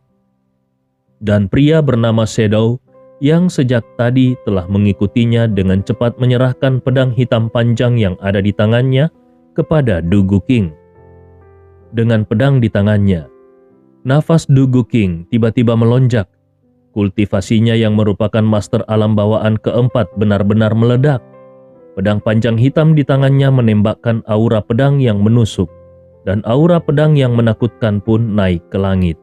Dan pria bernama Shadow yang sejak tadi telah mengikutinya dengan cepat menyerahkan pedang hitam panjang yang ada di tangannya kepada Dugu King. Dengan pedang di tangannya, nafas Dugu King tiba-tiba melonjak. Kultivasinya yang merupakan master alam bawaan keempat benar-benar meledak. Pedang panjang hitam di tangannya menembakkan aura pedang yang menusuk, dan aura pedang yang menakutkan pun naik ke langit.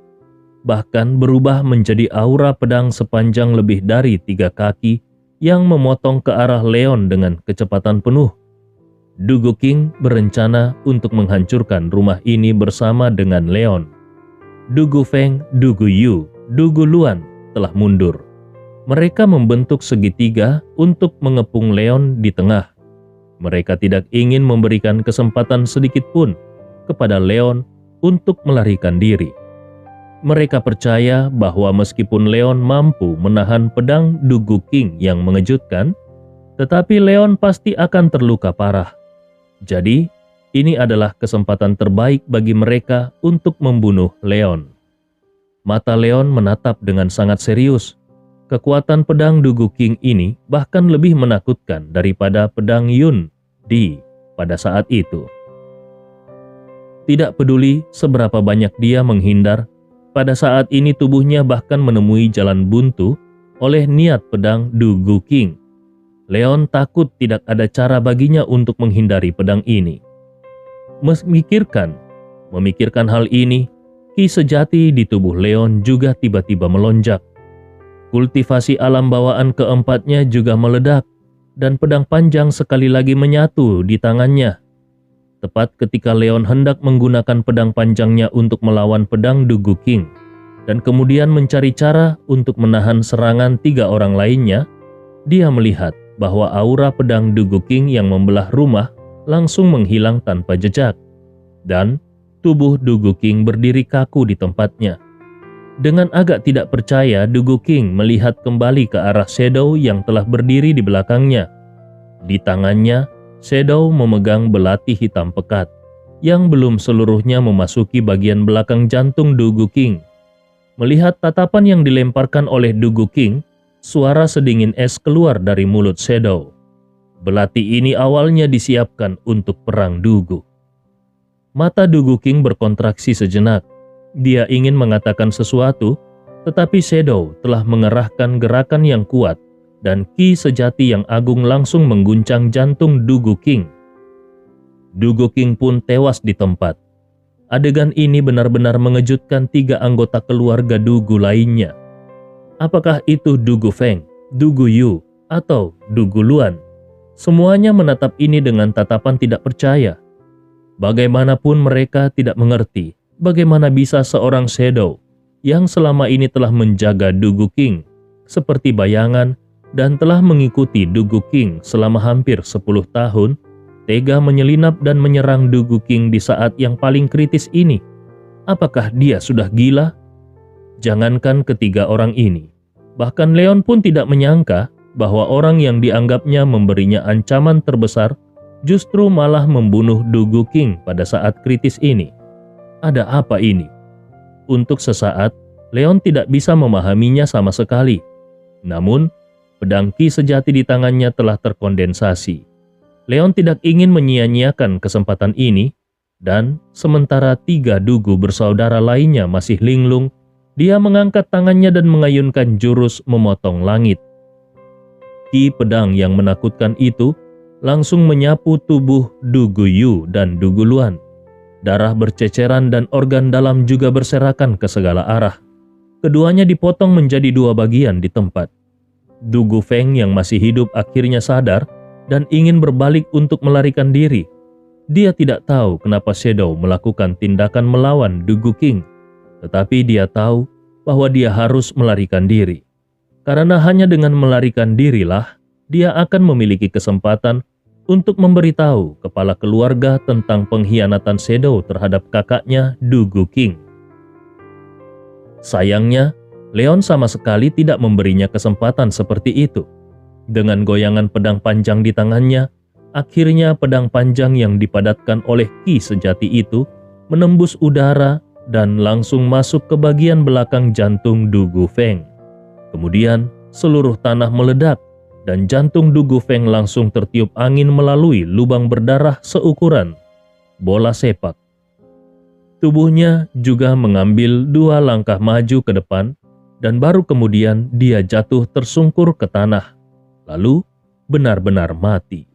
Bahkan berubah menjadi aura pedang sepanjang lebih dari 3 kaki yang memotong ke arah Leon dengan kecepatan penuh. Dugu King berencana untuk menghancurkan rumah ini bersama dengan Leon. Dugu Feng, Dugu Yu, Dugu Luan telah mundur. Mereka membentuk segitiga untuk mengepung Leon di tengah. Mereka tidak ingin memberikan kesempatan sedikit pun kepada Leon untuk melarikan diri. Mereka percaya bahwa meskipun Leon mampu menahan pedang Dugu King yang mengejutkan, tetapi Leon pasti akan terluka parah. Jadi, ini adalah kesempatan terbaik bagi mereka untuk membunuh Leon. Mata Leon menatap dengan sangat serius. Kekuatan pedang Dugu King ini bahkan lebih menakutkan daripada pedang Yun Di pada saat itu. Tidak peduli seberapa banyak dia menghindar, pada saat ini tubuhnya bahkan menemui jalan buntu oleh niat pedang Dugu King. Leon takut tidak ada cara baginya untuk menghindari pedang ini. Memikirkan hal ini, ki sejati di tubuh Leon juga tiba-tiba melonjak. Kultivasi alam bawaan keempatnya juga meledak, dan pedang panjang sekali lagi menyatu di tangannya. Tepat ketika Leon hendak menggunakan pedang panjangnya untuk melawan pedang Dugu King, dan kemudian mencari cara untuk menahan serangan 3 orang lainnya, dia melihat bahwa aura pedang Dugu King yang membelah rumah langsung menghilang tanpa jejak, dan tubuh Dugu King berdiri kaku di tempatnya. Dengan agak tidak percaya, Dugu King melihat kembali ke arah Shadow yang telah berdiri di belakangnya. Di tangannya, Shadow memegang belati hitam pekat, yang belum seluruhnya memasuki bagian belakang jantung Dugu King. Melihat tatapan yang dilemparkan oleh Dugu King, suara sedingin es keluar dari mulut Shadow. Belati ini awalnya disiapkan untuk perang Dugu. Mata Dugu King berkontraksi sejenak. Dia ingin mengatakan sesuatu, tetapi Shadow telah mengerahkan gerakan yang kuat, dan ki sejati yang agung langsung mengguncang jantung Dugu King. Dugu King pun tewas di tempat. Adegan ini benar-benar mengejutkan 3 anggota keluarga Dugu lainnya. Apakah itu Dugu Feng, Dugu Yu, atau Dugu Luan? Semuanya menatap ini dengan tatapan tidak percaya. Bagaimanapun mereka tidak mengerti bagaimana bisa seorang Shadow yang selama ini telah menjaga Dugu King seperti bayangan dan telah mengikuti Dugu King selama hampir 10 tahun, tega menyelinap dan menyerang Dugu King di saat yang paling kritis ini? Apakah dia sudah gila? Jangankan ketiga orang ini, bahkan Leon pun tidak menyangka bahwa orang yang dianggapnya memberinya ancaman terbesar justru malah membunuh Dugu King pada saat kritis ini. Ada apa ini? Untuk sesaat, Leon tidak bisa memahaminya sama sekali. Namun, pedang Ki sejati di tangannya telah terkondensasi. Leon tidak ingin menyia-nyiakan kesempatan ini, dan sementara 3 Dugu bersaudara lainnya masih linglung, dia mengangkat tangannya dan mengayunkan jurus memotong langit. Ki pedang yang menakutkan itu langsung menyapu tubuh Dugu Yu dan Dugu Luan. Darah berceceran dan organ dalam juga berserakan ke segala arah. Keduanya dipotong menjadi 2 bagian di tempat. Dugu Feng yang masih hidup akhirnya sadar dan ingin berbalik untuk melarikan diri. Dia tidak tahu kenapa Shadow melakukan tindakan melawan Dugu King, tetapi dia tahu bahwa dia harus melarikan diri. Karena hanya dengan melarikan dirilah, dia akan memiliki kesempatan untuk memberitahu kepala keluarga tentang pengkhianatan Shadow terhadap kakaknya Dugu King. Sayangnya, Leon sama sekali tidak memberinya kesempatan seperti itu. Dengan goyangan pedang panjang di tangannya, akhirnya pedang panjang yang dipadatkan oleh Ki sejati itu menembus udara dan langsung masuk ke bagian belakang jantung Dugu Feng. Kemudian, seluruh tanah meledak dan jantung Dugu Feng langsung tertiup angin melalui lubang berdarah seukuran bola sepak. Tubuhnya juga mengambil 2 langkah maju ke depan dan baru kemudian dia jatuh tersungkur ke tanah, lalu benar-benar mati.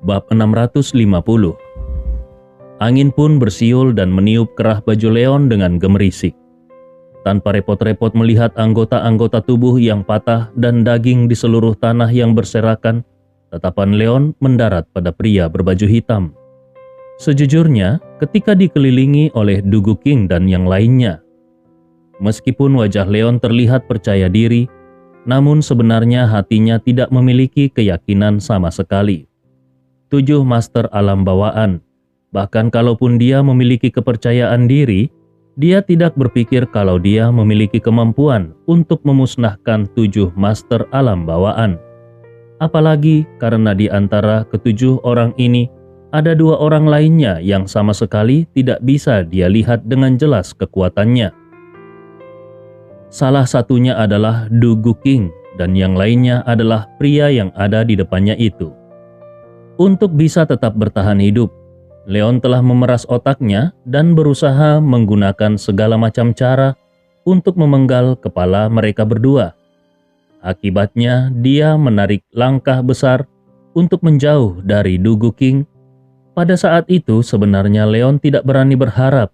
Bab 650. Angin pun bersiul dan meniup kerah baju Leon dengan gemerisik. Tanpa repot-repot melihat anggota-anggota tubuh yang patah dan daging di seluruh tanah yang berserakan, tatapan Leon mendarat pada pria berbaju hitam. Sejujurnya, ketika dikelilingi oleh Dugu King dan yang lainnya, meskipun wajah Leon terlihat percaya diri, namun sebenarnya hatinya tidak memiliki keyakinan sama sekali. 7 master alam bawaan. Bahkan kalaupun dia memiliki kepercayaan diri, dia tidak berpikir kalau dia memiliki kemampuan untuk memusnahkan 7 master alam bawaan. Apalagi karena di antara ke-7 orang ini, ada 2 orang lainnya yang sama sekali tidak bisa dia lihat dengan jelas kekuatannya. Salah satunya adalah Dugu King dan yang lainnya adalah pria yang ada di depannya itu. Untuk bisa tetap bertahan hidup, Leon telah memeras otaknya dan berusaha menggunakan segala macam cara untuk memenggal kepala mereka berdua. Akibatnya, dia menarik langkah besar untuk menjauh dari Dugu King. Pada saat itu sebenarnya Leon tidak berani berharap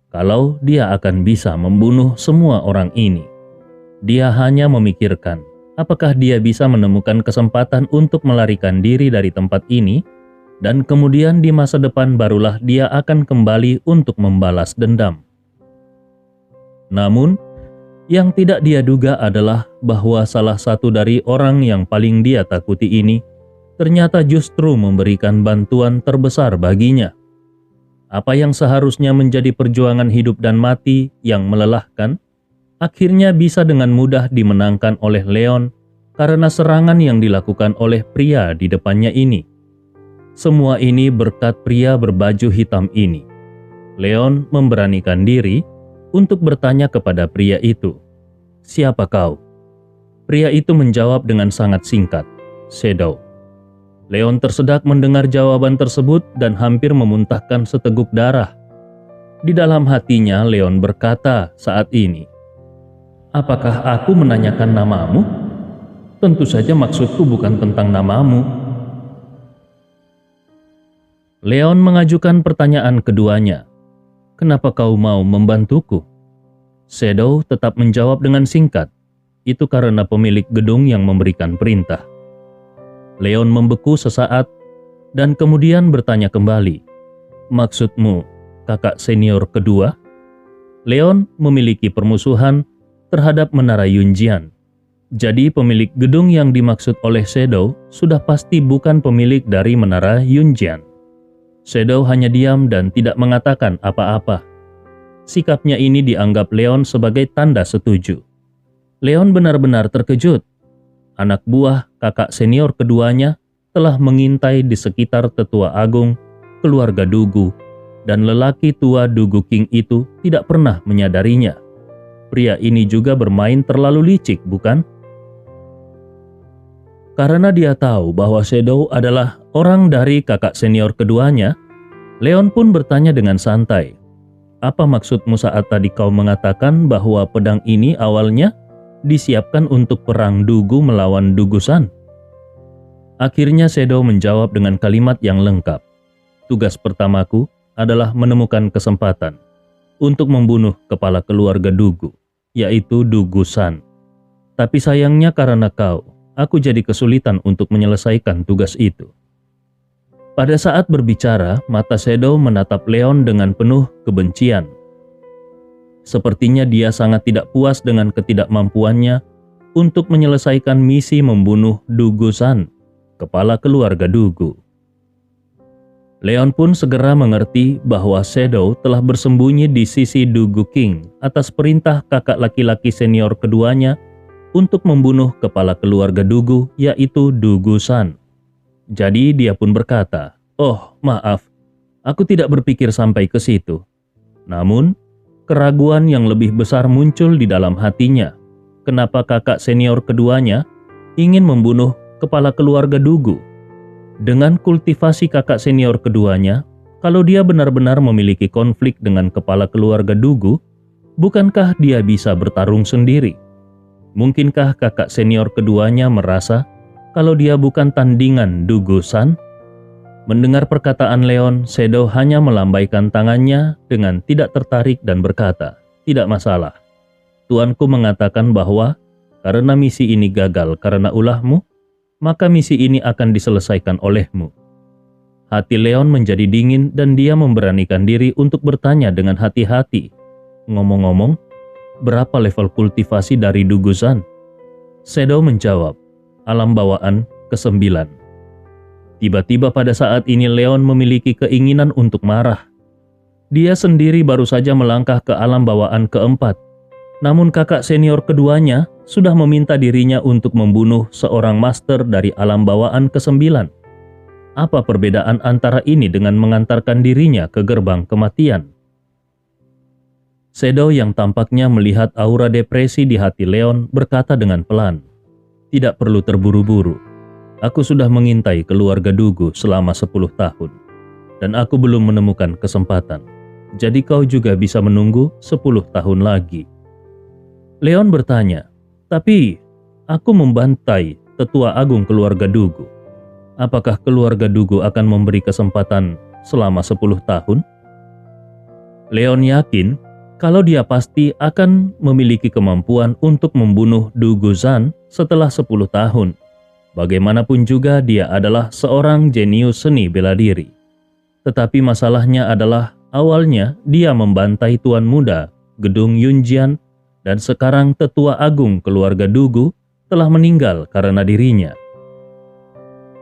kalau dia akan bisa membunuh semua orang ini. Dia hanya memikirkan apakah dia bisa menemukan kesempatan untuk melarikan diri dari tempat ini, dan kemudian di masa depan barulah dia akan kembali untuk membalas dendam. Namun, yang tidak dia duga adalah bahwa salah satu dari orang yang paling dia takuti ini ternyata justru memberikan bantuan terbesar baginya. Apa yang seharusnya menjadi perjuangan hidup dan mati yang melelahkan, akhirnya bisa dengan mudah dimenangkan oleh Leon karena serangan yang dilakukan oleh pria di depannya ini. Semua ini berkat pria berbaju hitam ini. Leon memberanikan diri untuk bertanya kepada pria itu, "Siapa kau?" Pria itu menjawab dengan sangat singkat, "Shadow." Leon tersedak mendengar jawaban tersebut dan hampir memuntahkan seteguk darah. Di dalam hatinya Leon berkata saat ini, "Apakah aku menanyakan namamu? Tentu saja maksudku bukan tentang namamu." Leon mengajukan pertanyaan keduanya, "Kenapa kau mau membantuku?" Shadow tetap menjawab dengan singkat, itu karena pemilik gedung yang memberikan perintah. Leon membeku sesaat dan kemudian bertanya kembali, "Maksudmu kakak senior kedua?" Leon memiliki permusuhan terhadap Menara Yunjian. Jadi pemilik gedung yang dimaksud oleh Shadow sudah pasti bukan pemilik dari Menara Yunjian. Shadow hanya diam dan tidak mengatakan apa-apa. Sikapnya ini dianggap Leon sebagai tanda setuju. Leon benar-benar terkejut. Anak buah kakak senior keduanya telah mengintai di sekitar tetua agung, keluarga Dugu, dan lelaki tua Dugu King itu tidak pernah menyadarinya. Pria ini juga bermain terlalu licik, bukan? Karena dia tahu bahwa Shadow adalah orang dari kakak senior keduanya, Leon pun bertanya dengan santai, "Apa maksudmu saat tadi kau mengatakan bahwa pedang ini awalnya disiapkan untuk perang Dugu melawan Dugusan?" Akhirnya Shadow menjawab dengan kalimat yang lengkap. "Tugas pertamaku adalah menemukan kesempatan untuk membunuh kepala keluarga Dugu, yaitu Dugusan. Tapi sayangnya karena kau, aku jadi kesulitan untuk menyelesaikan tugas itu." Pada saat berbicara, mata Shadow menatap Leon dengan penuh kebencian. Sepertinya dia sangat tidak puas dengan ketidakmampuannya untuk menyelesaikan misi membunuh Dugusan, kepala keluarga Dugu. Leon pun segera mengerti bahwa Shadow telah bersembunyi di sisi Dugu King atas perintah kakak laki-laki senior keduanya untuk membunuh kepala keluarga Dugu, yaitu Dugusan. Jadi dia pun berkata, "Oh, maaf, aku tidak berpikir sampai ke situ." Namun, keraguan yang lebih besar muncul di dalam hatinya. Kenapa kakak senior keduanya ingin membunuh kepala keluarga Dugu? Dengan kultivasi kakak senior keduanya, kalau dia benar-benar memiliki konflik dengan kepala keluarga Dugu, bukankah dia bisa bertarung sendiri? Mungkinkah kakak senior keduanya merasa kalau dia bukan tandingan Dugusan? Mendengar perkataan Leon, Shadow hanya melambaikan tangannya dengan tidak tertarik dan berkata, "Tidak masalah. Tuanku mengatakan bahwa karena misi ini gagal karena ulahmu, maka misi ini akan diselesaikan olehmu." Hati Leon menjadi dingin dan dia memberanikan diri untuk bertanya dengan hati-hati, "Ngomong-ngomong, berapa level kultivasi dari Dugusan?" Shadow menjawab, "Alam bawaan ke-9. Tiba-tiba pada saat ini Leon memiliki keinginan untuk marah. Dia sendiri baru saja melangkah ke alam bawaan ke-4. Namun kakak senior keduanya sudah meminta dirinya untuk membunuh seorang master dari alam bawaan ke-9. Apa perbedaan antara ini dengan mengantarkan dirinya ke gerbang kematian? Shadow yang tampaknya melihat aura depresi di hati Leon berkata dengan pelan, "Tidak perlu terburu-buru. Aku sudah mengintai keluarga Dugu selama 10 tahun, dan aku belum menemukan kesempatan. Jadi kau juga bisa menunggu 10 tahun lagi." Leon bertanya, "Tapi aku membantai tetua agung keluarga Dugu. Apakah keluarga Dugu akan memberi kesempatan selama 10 tahun?" Leon yakin kalau dia pasti akan memiliki kemampuan untuk membunuh Dugusan setelah 10 tahun. Bagaimanapun juga dia adalah seorang jenius seni bela diri. Tetapi masalahnya adalah awalnya dia membantai tuan muda gedung Yunjian dan sekarang tetua agung keluarga Dugu telah meninggal karena dirinya.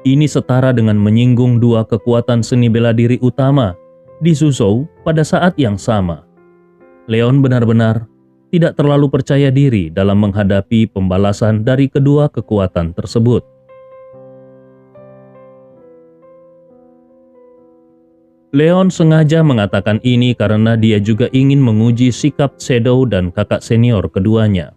Ini setara dengan menyinggung dua kekuatan seni bela diri utama di Suzhou pada saat yang sama. Leon benar-benar tidak terlalu percaya diri dalam menghadapi pembalasan dari kedua kekuatan tersebut. Leon sengaja mengatakan ini karena dia juga ingin menguji sikap Shadow dan kakak senior keduanya.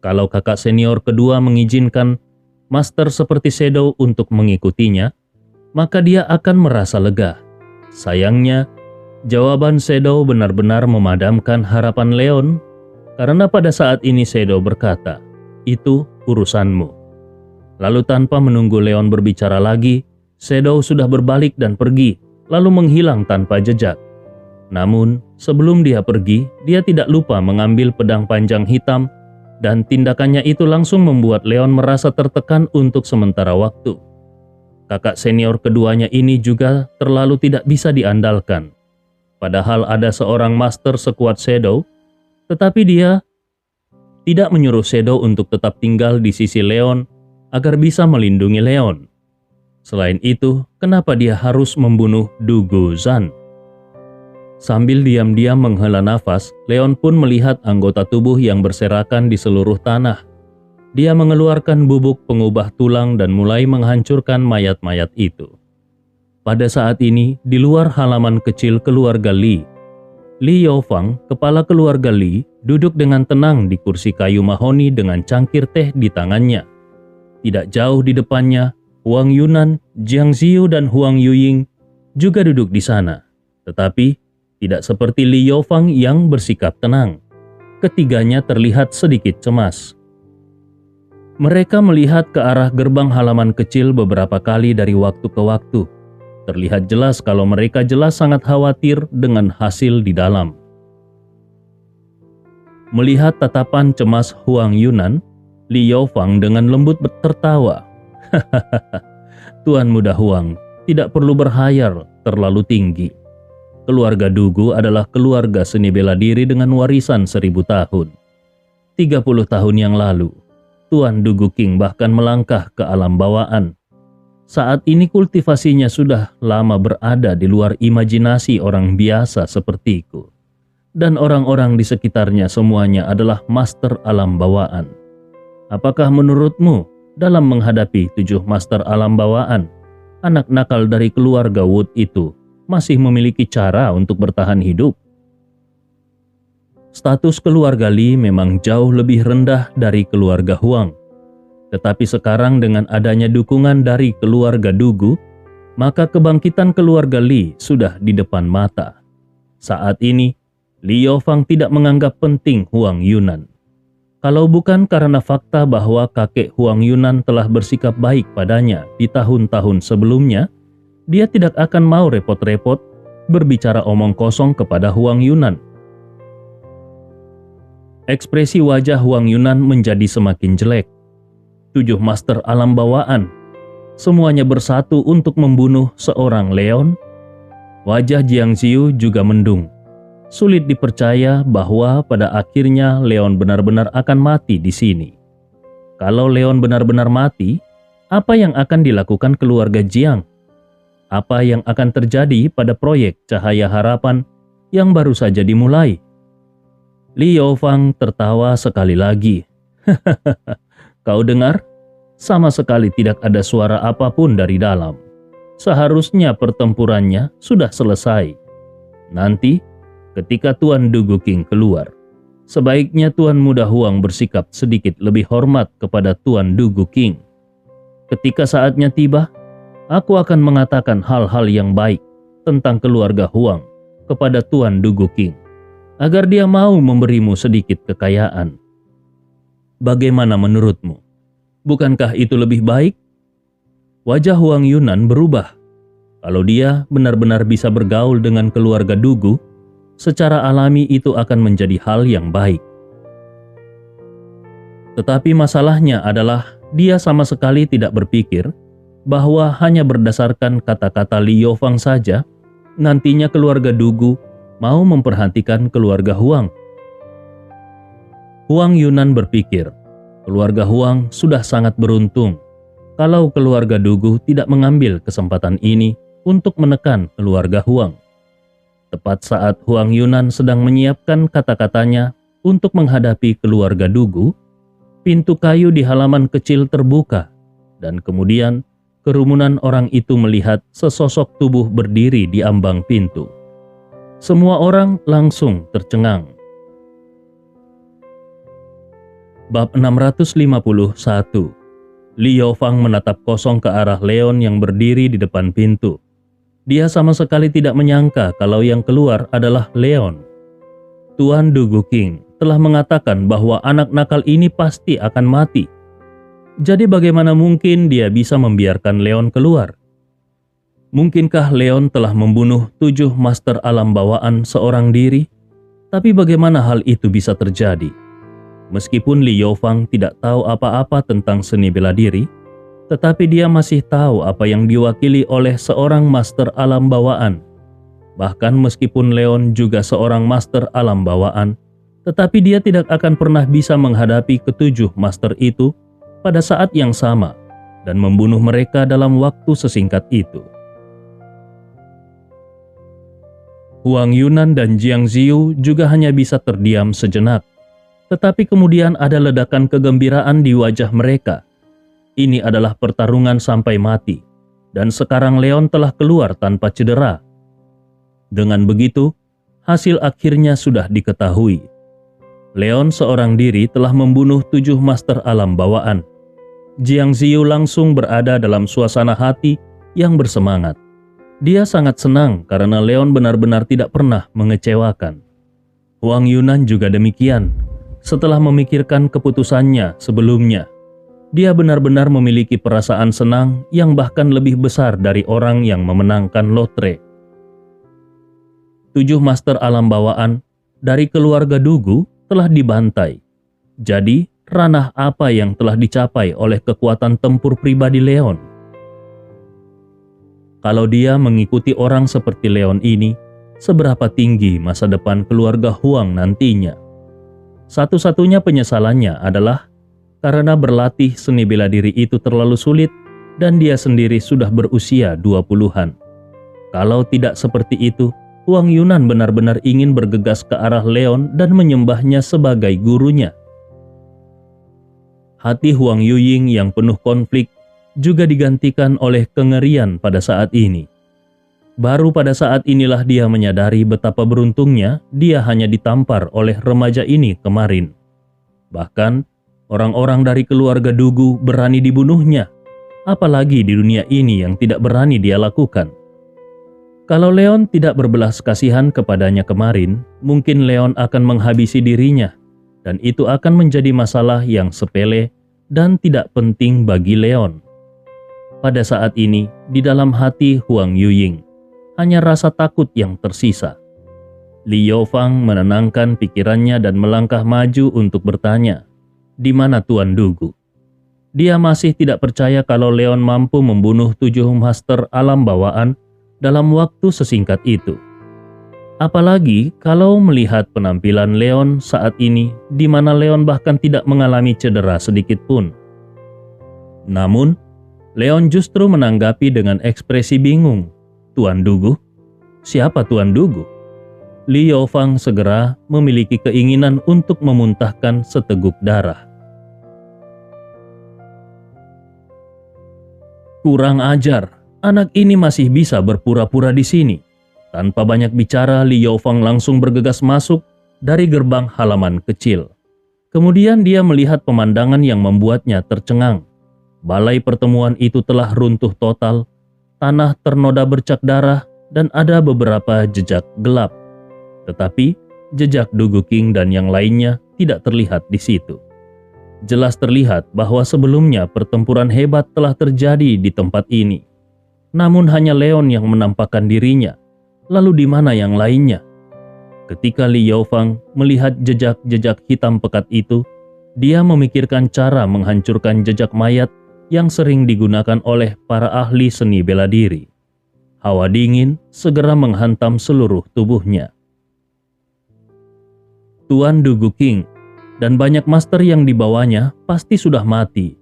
Kalau kakak senior kedua mengizinkan master seperti Shadow untuk mengikutinya, maka dia akan merasa lega. Sayangnya, jawaban Shadow benar-benar memadamkan harapan Leon, karena pada saat ini Shadow berkata, "Itu urusanmu." Lalu tanpa menunggu Leon berbicara lagi, Shadow sudah berbalik dan pergi, lalu menghilang tanpa jejak. Namun, sebelum dia pergi, dia tidak lupa mengambil pedang panjang hitam dan tindakannya itu langsung membuat Leon merasa tertekan untuk sementara waktu. Kakak senior keduanya ini juga terlalu tidak bisa diandalkan. Padahal ada seorang master sekuat Shadow, tetapi dia tidak menyuruh Shadow untuk tetap tinggal di sisi Leon agar bisa melindungi Leon. Selain itu, kenapa dia harus membunuh Dugu Zan? Sambil diam-diam menghela nafas, Leon pun melihat anggota tubuh yang berserakan di seluruh tanah. Dia mengeluarkan bubuk pengubah tulang dan mulai menghancurkan mayat-mayat itu. Pada saat ini, di luar halaman kecil keluarga Li, Li Yaofang, kepala keluarga Li, duduk dengan tenang di kursi kayu mahoni dengan cangkir teh di tangannya. Tidak jauh di depannya, Huang Yunan, Jiang Ziyu, dan Huang Yuying juga duduk di sana. Tetapi, tidak seperti Li Yaofang yang bersikap tenang. Ketiganya terlihat sedikit cemas. Mereka melihat ke arah gerbang halaman kecil beberapa kali dari waktu ke waktu. Terlihat jelas kalau mereka jelas sangat khawatir dengan hasil di dalam. Melihat tatapan cemas Huang Yunan, Li Yaofang dengan lembut tertawa. Tuan muda Huang, tidak perlu berhayal terlalu tinggi. Keluarga Dugu adalah keluarga seni bela diri dengan warisan 1000 tahun. 30 tahun yang lalu, Tuan Dugu King bahkan melangkah ke alam bawaan. Saat ini kultivasinya sudah lama berada di luar imajinasi orang biasa sepertiku. Dan orang-orang di sekitarnya semuanya adalah master alam bawaan. Apakah menurutmu dalam menghadapi 7 master alam bawaan, anak nakal dari keluarga Wood itu masih memiliki cara untuk bertahan hidup? Status keluarga Li memang jauh lebih rendah dari keluarga Huang. Tetapi sekarang dengan adanya dukungan dari keluarga Dugu, maka kebangkitan keluarga Li sudah di depan mata. Saat ini, Li Yaofang tidak menganggap penting Huang Yunan. Kalau bukan karena fakta bahwa kakek Huang Yunan telah bersikap baik padanya di tahun-tahun sebelumnya, dia tidak akan mau repot-repot berbicara omong kosong kepada Huang Yunan. Ekspresi wajah Huang Yunan menjadi semakin jelek. 7 master alam bawaan, semuanya bersatu untuk membunuh seorang Leon. Wajah Jiang Ziyu juga mendung. Sulit dipercaya bahwa pada akhirnya Leon benar-benar akan mati di sini. Kalau Leon benar-benar mati, apa yang akan dilakukan keluarga Jiang? Apa yang akan terjadi pada proyek Cahaya Harapan yang baru saja dimulai? Li Yaofang tertawa sekali lagi. Kau dengar? Sama sekali tidak ada suara apapun dari dalam. Seharusnya pertempurannya sudah selesai. Nanti, ketika Tuan Dugu King keluar, sebaiknya Tuan Muda Huang bersikap sedikit lebih hormat kepada Tuan Dugu King. Ketika saatnya tiba, aku akan mengatakan hal-hal yang baik tentang keluarga Huang kepada Tuan Dugu King, agar dia mau memberimu sedikit kekayaan. Bagaimana menurutmu? Bukankah itu lebih baik? Wajah Huang Yunan berubah. Kalau dia benar-benar bisa bergaul dengan keluarga Dugu, secara alami itu akan menjadi hal yang baik. Tetapi masalahnya adalah dia sama sekali tidak berpikir bahwa hanya berdasarkan kata-kata Li Yaofang saja, nantinya keluarga Dugu mau memperhatikan keluarga Huang. Huang Yunan berpikir, keluarga Huang sudah sangat beruntung kalau keluarga Dugu tidak mengambil kesempatan ini untuk menekan keluarga Huang. Tepat saat Huang Yunan sedang menyiapkan kata-katanya untuk menghadapi keluarga Dugu, pintu kayu di halaman kecil terbuka dan kemudian kerumunan orang itu melihat sesosok tubuh berdiri di ambang pintu. Semua orang langsung tercengang. Bab 651. Li Yaofang menatap kosong ke arah Leon yang berdiri di depan pintu. Dia sama sekali tidak menyangka kalau yang keluar adalah Leon. Tuan Dugu King telah mengatakan bahwa anak nakal ini pasti akan mati. Jadi bagaimana mungkin dia bisa membiarkan Leon keluar? Mungkinkah Leon telah membunuh 7 master alam bawaan seorang diri? Tapi bagaimana hal itu bisa terjadi? Meskipun Li Yaofang tidak tahu apa-apa tentang seni bela diri, tetapi dia masih tahu apa yang diwakili oleh seorang master alam bawaan. Bahkan meskipun Leon juga seorang master alam bawaan, tetapi dia tidak akan pernah bisa menghadapi ketujuh master itu pada saat yang sama dan membunuh mereka dalam waktu sesingkat itu. Huang Yunan dan Jiang Ziyu juga hanya bisa terdiam sejenak, tetapi kemudian ada ledakan kegembiraan di wajah mereka. Ini adalah pertarungan sampai mati, dan sekarang Leon telah keluar tanpa cedera. Dengan begitu, hasil akhirnya sudah diketahui. Leon seorang diri telah membunuh 7 master alam bawaan. Jiang Ziyu langsung berada dalam suasana hati yang bersemangat. Dia sangat senang karena Leon benar-benar tidak pernah mengecewakan. Huang Yunan juga demikian. Setelah memikirkan keputusannya sebelumnya, dia benar-benar memiliki perasaan senang yang bahkan lebih besar dari orang yang memenangkan lotre. 7 master alam bawaan dari keluarga Dugu telah dibantai. Jadi, ranah apa yang telah dicapai oleh kekuatan tempur pribadi Leon? Kalau dia mengikuti orang seperti Leon ini, seberapa tinggi masa depan keluarga Huang nantinya? Satu-satunya penyesalannya adalah karena berlatih seni bela diri itu terlalu sulit dan dia sendiri sudah berusia 20-an. Kalau tidak seperti itu, Huang Yunan benar-benar ingin bergegas ke arah Leon dan menyembahnya sebagai gurunya. Hati Huang Yuying yang penuh konflik juga digantikan oleh kengerian pada saat ini. Baru pada saat inilah dia menyadari betapa beruntungnya dia hanya ditampar oleh remaja ini kemarin. Bahkan, orang-orang dari keluarga Dugu berani dibunuhnya, apalagi di dunia ini yang tidak berani dia lakukan. Kalau Leon tidak berbelas kasihan kepadanya kemarin, mungkin Leon akan menghabisi dirinya, dan itu akan menjadi masalah yang sepele dan tidak penting bagi Leon. Pada saat ini, di dalam hati Huang Yuying, hanya rasa takut yang tersisa. Li Yaofang menenangkan pikirannya dan melangkah maju untuk bertanya, "Di mana Tuan Dugu?" Dia masih tidak percaya kalau Leon mampu membunuh 7 master alam bawaan dalam waktu sesingkat itu. Apalagi kalau melihat penampilan Leon saat ini, di mana Leon bahkan tidak mengalami cedera sedikit pun. Namun, Leon justru menanggapi dengan ekspresi bingung. "Tuan Dugu? Siapa Tuan Dugu?" Li Yaofang segera memiliki keinginan untuk memuntahkan seteguk darah. Kurang ajar, anak ini masih bisa berpura-pura di sini. Tanpa banyak bicara, Li Yaofang langsung bergegas masuk dari gerbang halaman kecil. Kemudian dia melihat pemandangan yang membuatnya tercengang. Balai pertemuan itu telah runtuh total, tanah ternoda bercak darah, dan ada beberapa jejak gelap. Tetapi, jejak Dugu King dan yang lainnya tidak terlihat di situ. Jelas terlihat bahwa sebelumnya pertempuran hebat telah terjadi di tempat ini. Namun hanya Leon yang menampakkan dirinya. Lalu di mana yang lainnya? Ketika Li Yaofang melihat jejak-jejak hitam pekat itu, dia memikirkan cara menghancurkan jejak mayat yang sering digunakan oleh para ahli seni bela diri. Hawa dingin segera menghantam seluruh tubuhnya. Tuan Dugu King dan banyak master yang dibawanya pasti sudah mati,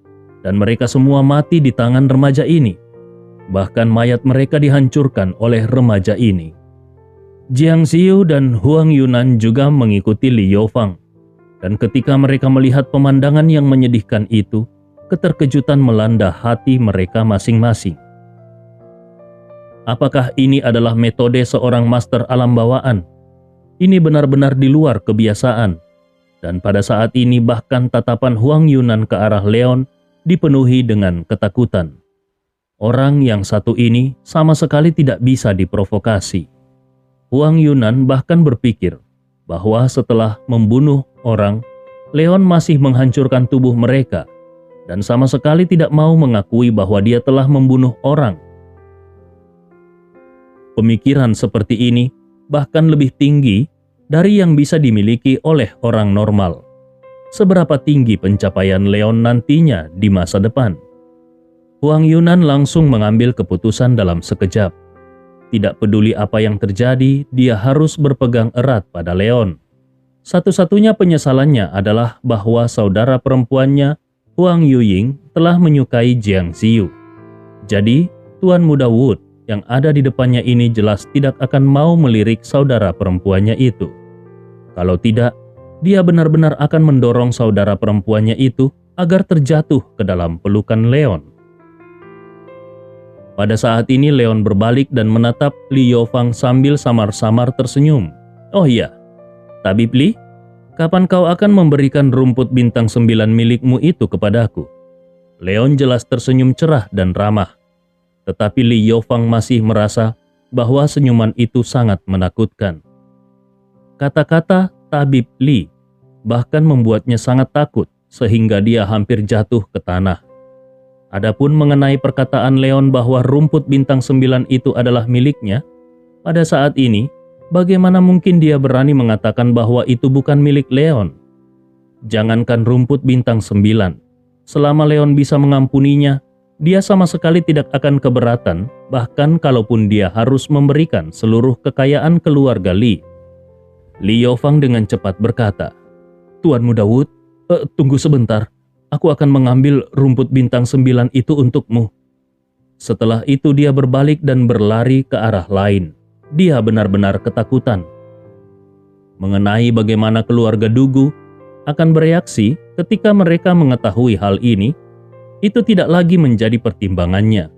dan mereka semua mati di tangan remaja ini. Bahkan mayat mereka dihancurkan oleh remaja ini. Jiang Ziyu dan Huang Yunan juga mengikuti Li Yaofang, dan ketika mereka melihat pemandangan yang menyedihkan itu, keterkejutan melanda hati mereka masing-masing. Apakah ini adalah metode seorang master alam bawaan? Ini benar-benar di luar kebiasaan. Dan pada saat ini bahkan tatapan Huang Yunan ke arah Leon dipenuhi dengan ketakutan. Orang yang satu ini sama sekali tidak bisa diprovokasi. Huang Yunan bahkan berpikir bahwa setelah membunuh orang, Leon masih menghancurkan tubuh mereka dan sama sekali tidak mau mengakui bahwa dia telah membunuh orang. Pemikiran seperti ini bahkan lebih tinggi dari yang bisa dimiliki oleh orang normal. seberapa tinggi pencapaian Leon nantinya di masa depan. Huang Yunan langsung mengambil keputusan dalam sekejap. Tidak peduli apa yang terjadi, dia harus berpegang erat pada Leon. Satu-satunya penyesalannya adalah bahwa saudara perempuannya, Huang Yuying, telah menyukai Jiang Ziyu. Jadi, Tuan Muda Wood yang ada di depannya ini jelas tidak akan mau melirik saudara perempuannya itu. Kalau tidak, dia benar-benar akan mendorong saudara perempuannya itu agar terjatuh ke dalam pelukan Leon. Pada saat ini Leon berbalik dan menatap Li Yofang sambil samar-samar tersenyum. "Oh iya, Tabib Li, kapan kau akan memberikan rumput bintang 9 milikmu itu kepadaku?" Leon jelas tersenyum cerah dan ramah. Tetapi Li Yofang masih merasa bahwa senyuman itu sangat menakutkan. Kata-kata Tabib Li bahkan membuatnya sangat takut sehingga dia hampir jatuh ke tanah. Adapun mengenai perkataan Leon bahwa rumput bintang 9 itu adalah miliknya, pada saat ini bagaimana mungkin dia berani mengatakan bahwa itu bukan milik Leon? Jangankan rumput bintang 9, selama Leon bisa mengampuninya, dia sama sekali tidak akan keberatan, bahkan kalaupun dia harus memberikan seluruh kekayaan keluarga Li. Li Yofang dengan cepat berkata, "Tuan Muda Wood, tunggu sebentar, aku akan mengambil rumput bintang 9 itu untukmu." Setelah itu dia berbalik dan berlari ke arah lain. Dia benar-benar ketakutan. Mengenai bagaimana keluarga Dugu akan bereaksi ketika mereka mengetahui hal ini, itu tidak lagi menjadi pertimbangannya.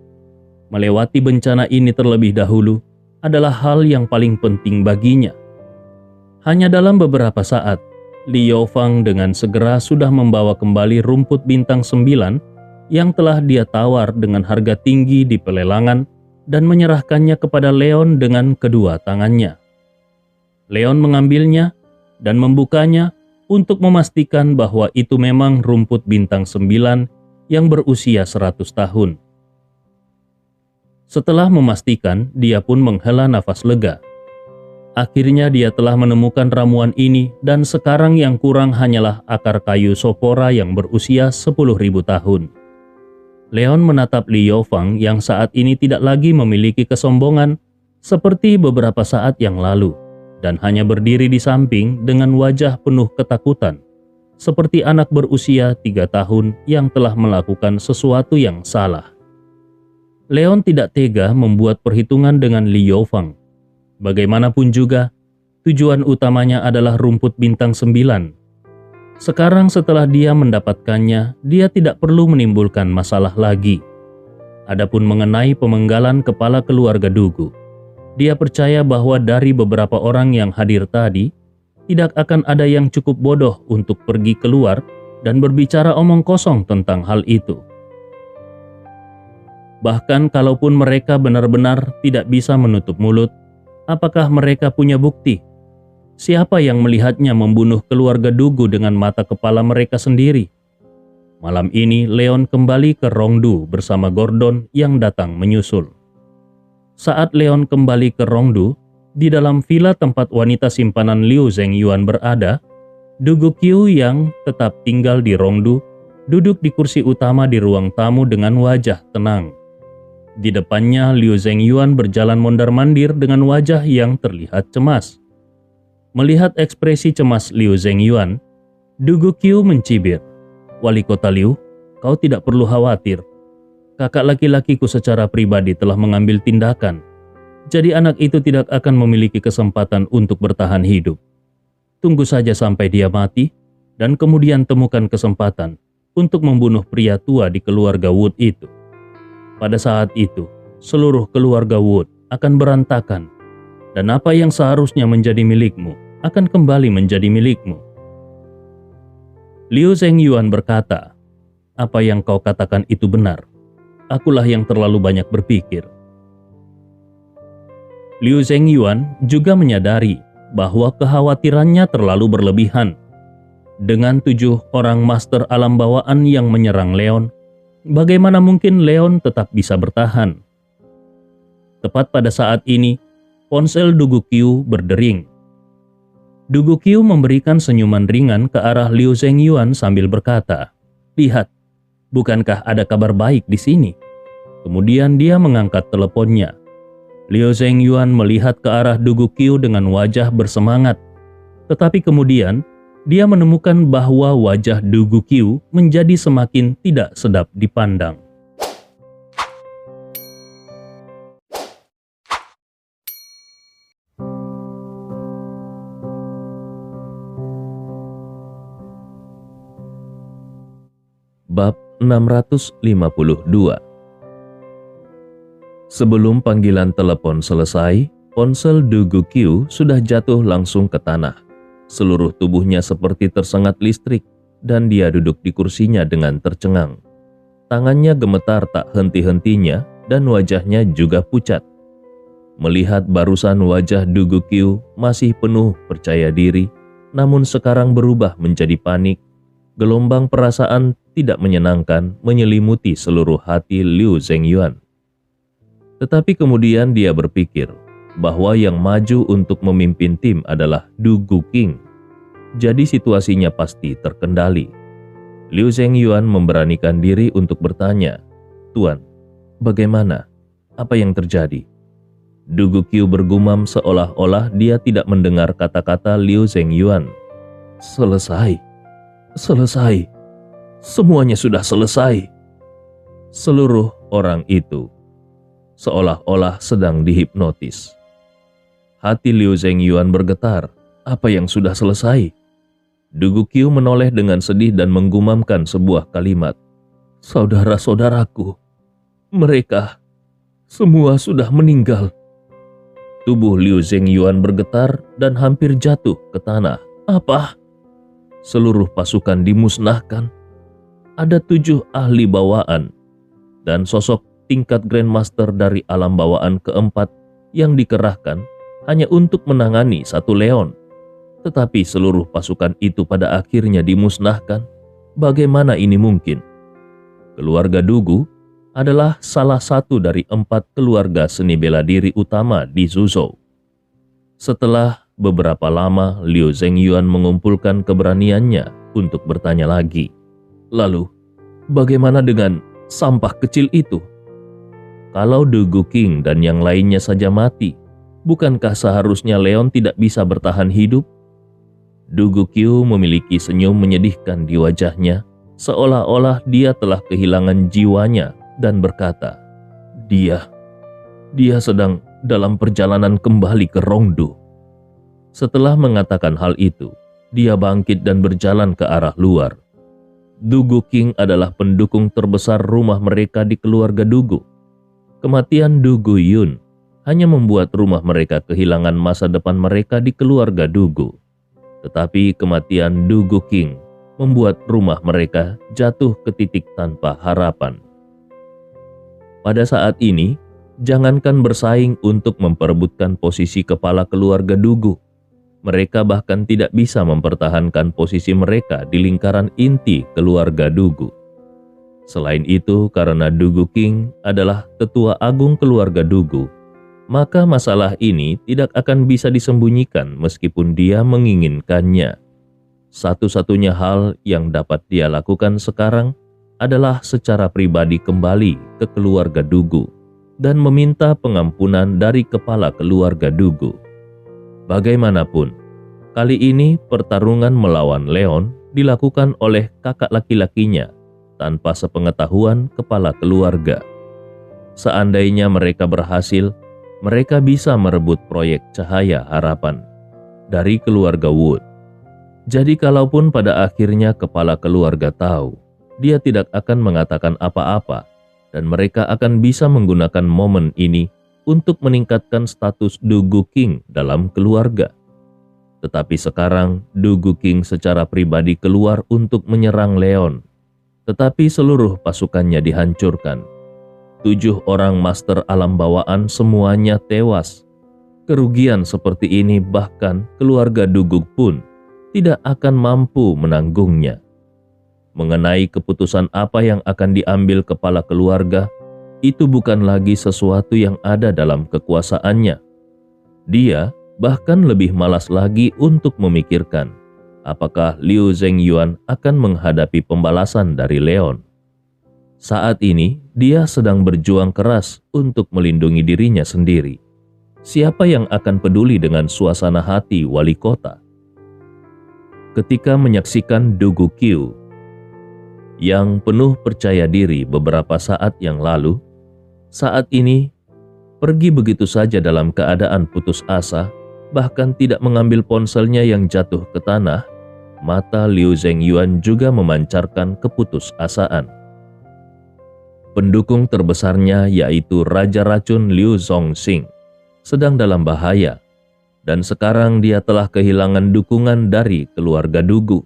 Melewati bencana ini terlebih dahulu adalah hal yang paling penting baginya. Hanya dalam beberapa saat, Li Yofang dengan segera sudah membawa kembali rumput bintang 9 yang telah dia tawar dengan harga tinggi di pelelangan dan menyerahkannya kepada Leon dengan kedua tangannya. Leon mengambilnya dan membukanya untuk memastikan bahwa itu memang rumput bintang 9 yang berusia 100 tahun. Setelah memastikan, dia pun menghela nafas lega. Akhirnya dia telah menemukan ramuan ini dan sekarang yang kurang hanyalah akar kayu sopora yang berusia 10.000 tahun. Leon menatap Li Yofang yang saat ini tidak lagi memiliki kesombongan seperti beberapa saat yang lalu dan hanya berdiri di samping dengan wajah penuh ketakutan, seperti anak berusia 3 tahun yang telah melakukan sesuatu yang salah. Leon tidak tega membuat perhitungan dengan Li Yofang. Bagaimanapun juga, tujuan utamanya adalah rumput bintang 9. Sekarang setelah dia mendapatkannya, dia tidak perlu menimbulkan masalah lagi. Adapun mengenai pemenggalan kepala keluarga Dugu, dia percaya bahwa dari beberapa orang yang hadir tadi, tidak akan ada yang cukup bodoh untuk pergi keluar dan berbicara omong kosong tentang hal itu. Bahkan kalaupun mereka benar-benar tidak bisa menutup mulut, apakah mereka punya bukti? Siapa yang melihatnya membunuh keluarga Dugu dengan mata kepala mereka sendiri? Malam ini Leon kembali ke Rongdu bersama Gordon yang datang menyusul. Saat Leon kembali ke Rongdu, di dalam villa tempat wanita simpanan Liu Zhengyuan berada, Dugu Qiu yang tetap tinggal di Rongdu duduk di kursi utama di ruang tamu dengan wajah tenang. Di depannya Liu Zhengyuan berjalan mondar-mandir dengan wajah yang terlihat cemas. Melihat ekspresi cemas Liu Zhengyuan, Dugu Qiu mencibir, "Wali kota Liu, kau tidak perlu khawatir. Kakak laki-lakiku secara pribadi telah mengambil tindakan. Jadi anak itu tidak akan memiliki kesempatan untuk bertahan hidup. Tunggu saja sampai dia mati, dan kemudian temukan kesempatan untuk membunuh pria tua di keluarga Wood itu. Pada saat itu, seluruh keluarga Wood akan berantakan, dan apa yang seharusnya menjadi milikmu akan kembali menjadi milikmu." Liu Zhengyuan berkata, "Apa yang kau katakan itu benar. Akulah yang terlalu banyak berpikir." Liu Zhengyuan juga menyadari bahwa kekhawatirannya terlalu berlebihan. Dengan 7 orang master alam bawaan yang menyerang Leon, bagaimana mungkin Leon tetap bisa bertahan? Tepat pada saat ini, ponsel Dugu Qiu berdering. Dugu Qiu memberikan senyuman ringan ke arah Liu Zhengyuan sambil berkata, "Lihat, bukankah ada kabar baik di sini?" Kemudian dia mengangkat teleponnya. Liu Zhengyuan melihat ke arah Dugu Qiu dengan wajah bersemangat. Tetapi kemudian, dia menemukan bahwa wajah Dugu Qiu menjadi semakin tidak sedap dipandang. Bab 652. Sebelum panggilan telepon selesai, ponsel Dugu Qiu sudah jatuh langsung ke tanah. Seluruh tubuhnya seperti tersengat listrik dan dia duduk di kursinya dengan tercengang. Tangannya gemetar tak henti-hentinya dan wajahnya juga pucat. Melihat barusan wajah Dugu Qiu masih penuh percaya diri, namun sekarang berubah menjadi panik. Gelombang perasaan tidak menyenangkan menyelimuti seluruh hati Liu Zhengyuan. Tetapi kemudian dia berpikir bahwa yang maju untuk memimpin tim adalah Dugu King. Jadi situasinya pasti terkendali. Liu Zhengyuan memberanikan diri untuk bertanya, "Tuan, bagaimana? Apa yang terjadi?" Dugu Qiu bergumam seolah-olah dia tidak mendengar kata-kata Liu Zhengyuan. Selesai. Semuanya sudah selesai." Seluruh orang itu seolah-olah sedang dihipnotis. Hati Liu Zhengyuan bergetar. Apa yang sudah selesai? Dugu Qiu menoleh dengan sedih dan menggumamkan sebuah kalimat. "Saudara-saudaraku, mereka semua sudah meninggal." Tubuh Liu Zhengyuan bergetar dan hampir jatuh ke tanah. "Apa? Seluruh pasukan dimusnahkan? Ada 7 ahli bawaan dan sosok tingkat Grandmaster dari alam bawaan keempat yang dikerahkan hanya untuk menangani satu Leon. Tetapi seluruh pasukan itu pada akhirnya dimusnahkan. Bagaimana ini mungkin?" Keluarga Dugu adalah salah satu dari 4 keluarga seni bela diri utama di Zhuzhou. Setelah beberapa lama, Liu Zhengyuan mengumpulkan keberaniannya untuk bertanya lagi. "Lalu, bagaimana dengan sampah kecil itu? Kalau Dugu King dan yang lainnya saja mati, bukankah seharusnya Leon tidak bisa bertahan hidup?" Dugu Qiu memiliki senyum menyedihkan di wajahnya, seolah-olah dia telah kehilangan jiwanya dan berkata, Dia sedang dalam perjalanan kembali ke Rongdu." Setelah mengatakan hal itu, dia bangkit dan berjalan ke arah luar. Dugu King adalah pendukung terbesar rumah mereka di keluarga Dugu. Kematian Dugu Yun hanya membuat rumah mereka kehilangan masa depan mereka di keluarga Dugu. Tetapi kematian Dugu King membuat rumah mereka jatuh ke titik tanpa harapan. Pada saat ini, jangankan bersaing untuk memperebutkan posisi kepala keluarga Dugu, mereka bahkan tidak bisa mempertahankan posisi mereka di lingkaran inti keluarga Dugu. Selain itu, karena Dugu King adalah tetua agung keluarga Dugu, maka masalah ini tidak akan bisa disembunyikan meskipun dia menginginkannya. Satu-satunya hal yang dapat dia lakukan sekarang adalah secara pribadi kembali ke keluarga Dugu dan meminta pengampunan dari kepala keluarga Dugu. Bagaimanapun, kali ini pertarungan melawan Leon dilakukan oleh kakak laki-lakinya tanpa sepengetahuan kepala keluarga. Seandainya mereka berhasil, mereka bisa merebut proyek Cahaya Harapan dari keluarga Wood. Jadi kalaupun pada akhirnya kepala keluarga tahu, dia tidak akan mengatakan apa-apa dan mereka akan bisa menggunakan momen ini untuk meningkatkan status Dugu King dalam keluarga. Tetapi sekarang Dugu King secara pribadi keluar untuk menyerang Leon. Tetapi seluruh pasukannya dihancurkan. 7 orang master alam bawaan semuanya tewas. Kerugian seperti ini bahkan keluarga Dugu pun tidak akan mampu menanggungnya. Mengenai keputusan apa yang akan diambil kepala keluarga, itu bukan lagi sesuatu yang ada dalam kekuasaannya. Dia bahkan lebih malas lagi untuk memikirkan apakah Liu Zhengyuan akan menghadapi pembalasan dari Leon. Saat ini, dia sedang berjuang keras untuk melindungi dirinya sendiri. Siapa yang akan peduli dengan suasana hati wali kota? Ketika menyaksikan Du Guqiu yang penuh percaya diri beberapa saat yang lalu, saat ini pergi begitu saja dalam keadaan putus asa, bahkan tidak mengambil ponselnya yang jatuh ke tanah, mata Liu Zhengyuan juga memancarkan keputusasaan. Pendukung terbesarnya yaitu Raja Racun Liu Zongxing sedang dalam bahaya, dan sekarang dia telah kehilangan dukungan dari keluarga Dugu.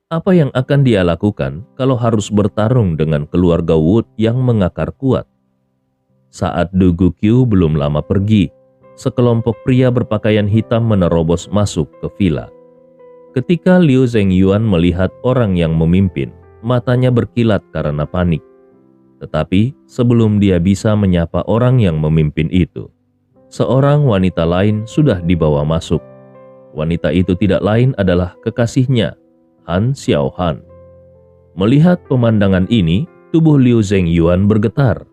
Apa yang akan dia lakukan kalau harus bertarung dengan keluarga Wood yang mengakar kuat? Saat Du Guqiu belum lama pergi, sekelompok pria berpakaian hitam menerobos masuk ke villa. Ketika Liu Zhengyuan melihat orang yang memimpin, matanya berkilat karena panik. Tetapi sebelum dia bisa menyapa orang yang memimpin itu, seorang wanita lain sudah dibawa masuk. Wanita itu tidak lain adalah kekasihnya, Han Xiaohan. Melihat pemandangan ini, tubuh Liu Zhengyuan bergetar.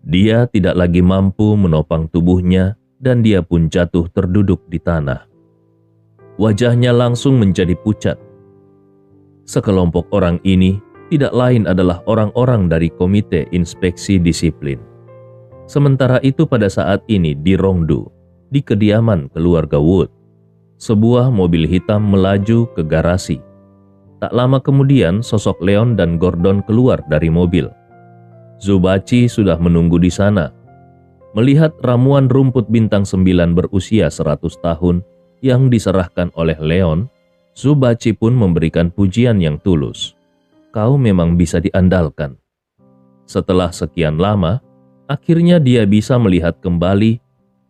Dia tidak lagi mampu menopang tubuhnya dan dia pun jatuh terduduk di tanah. Wajahnya langsung menjadi pucat. Sekelompok orang ini tidak lain adalah orang-orang dari Komite Inspeksi Disiplin. Sementara itu pada saat ini di Rongdu, di kediaman keluarga Wood, sebuah mobil hitam melaju ke garasi. Tak lama kemudian sosok Leon dan Gordon keluar dari mobil. Zubachi sudah menunggu di sana. Melihat ramuan rumput bintang 9 berusia 100 tahun yang diserahkan oleh Leon, Zubachi pun memberikan pujian yang tulus. Kau memang bisa diandalkan. Setelah sekian lama, akhirnya dia bisa melihat kembali,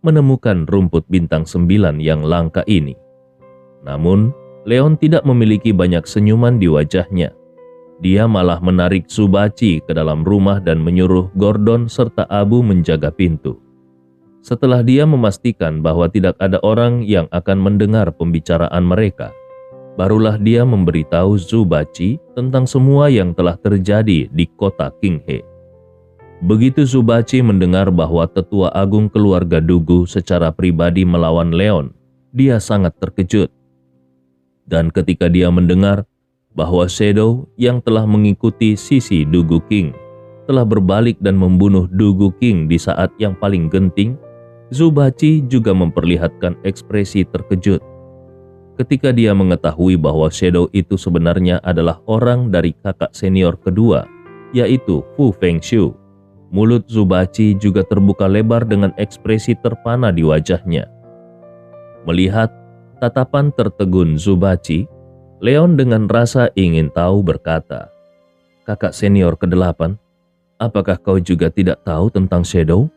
menemukan rumput bintang 9 yang langka ini. Namun, Leon tidak memiliki banyak senyuman di wajahnya. Dia malah menarik Zubachi ke dalam rumah dan menyuruh Gordon serta Abu menjaga pintu. Setelah dia memastikan bahwa tidak ada orang yang akan mendengar pembicaraan mereka, barulah dia memberitahu Zubachi tentang semua yang telah terjadi di kota Qinghe. Begitu Zubachi mendengar bahwa tetua agung keluarga Dugu secara pribadi melawan Leon, dia sangat terkejut. Dan ketika dia mendengar bahwa Shadow yang telah mengikuti sisi Dugu King telah berbalik dan membunuh Dugu King di saat yang paling genting, Zubachi juga memperlihatkan ekspresi terkejut. Ketika dia mengetahui bahwa Shadow itu sebenarnya adalah orang dari kakak senior kedua, yaitu Fu Fengxiu, mulut Zubachi juga terbuka lebar dengan ekspresi terpana di wajahnya. Melihat tatapan tertegun Zubachi, Leon dengan rasa ingin tahu berkata, "Kakak senior ke-8, apakah kau juga tidak tahu tentang Shadow?"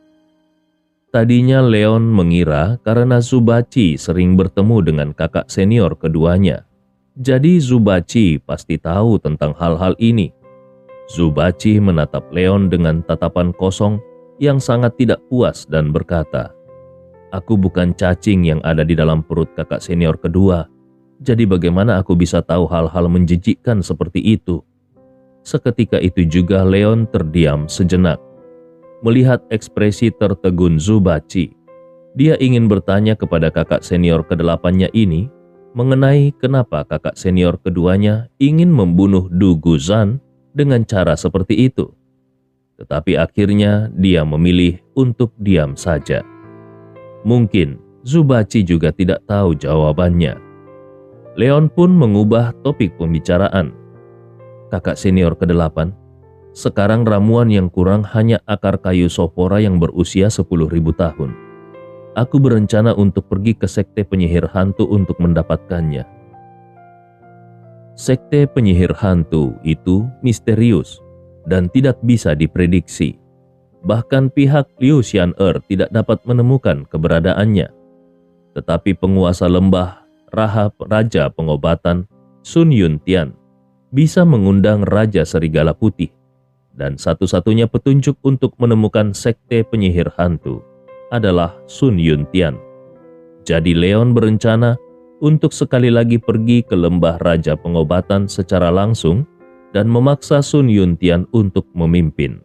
Tadinya Leon mengira karena Zubachi sering bertemu dengan kakak senior keduanya, jadi Zubachi pasti tahu tentang hal-hal ini. Zubachi menatap Leon dengan tatapan kosong yang sangat tidak puas dan berkata, "Aku bukan cacing yang ada di dalam perut kakak senior kedua. Jadi bagaimana aku bisa tahu hal-hal menjijikkan seperti itu?" Seketika itu juga Leon terdiam sejenak. Melihat ekspresi tertegun Zubachi, dia ingin bertanya kepada kakak senior ke-8-nya ini mengenai kenapa kakak senior keduanya ingin membunuh Du Guzan dengan cara seperti itu. Tetapi akhirnya dia memilih untuk diam saja. Mungkin Zubachi juga tidak tahu jawabannya. Leon pun mengubah topik pembicaraan. "Kakak senior ke-8, sekarang ramuan yang kurang hanya akar kayu sopora yang berusia 10.000 tahun. Aku berencana untuk pergi ke sekte penyihir hantu untuk mendapatkannya." Sekte penyihir hantu itu misterius dan tidak bisa diprediksi. Bahkan pihak Liu Xian'er tidak dapat menemukan keberadaannya. Tetapi penguasa lembah Rahab Raja Pengobatan Sun Yuntian bisa mengundang Raja Serigala Putih. Dan satu-satunya petunjuk untuk menemukan sekte penyihir hantu adalah Sun Yuntian. Jadi Leon berencana untuk sekali lagi pergi ke lembah Raja Pengobatan secara langsung dan memaksa Sun Yuntian untuk memimpin.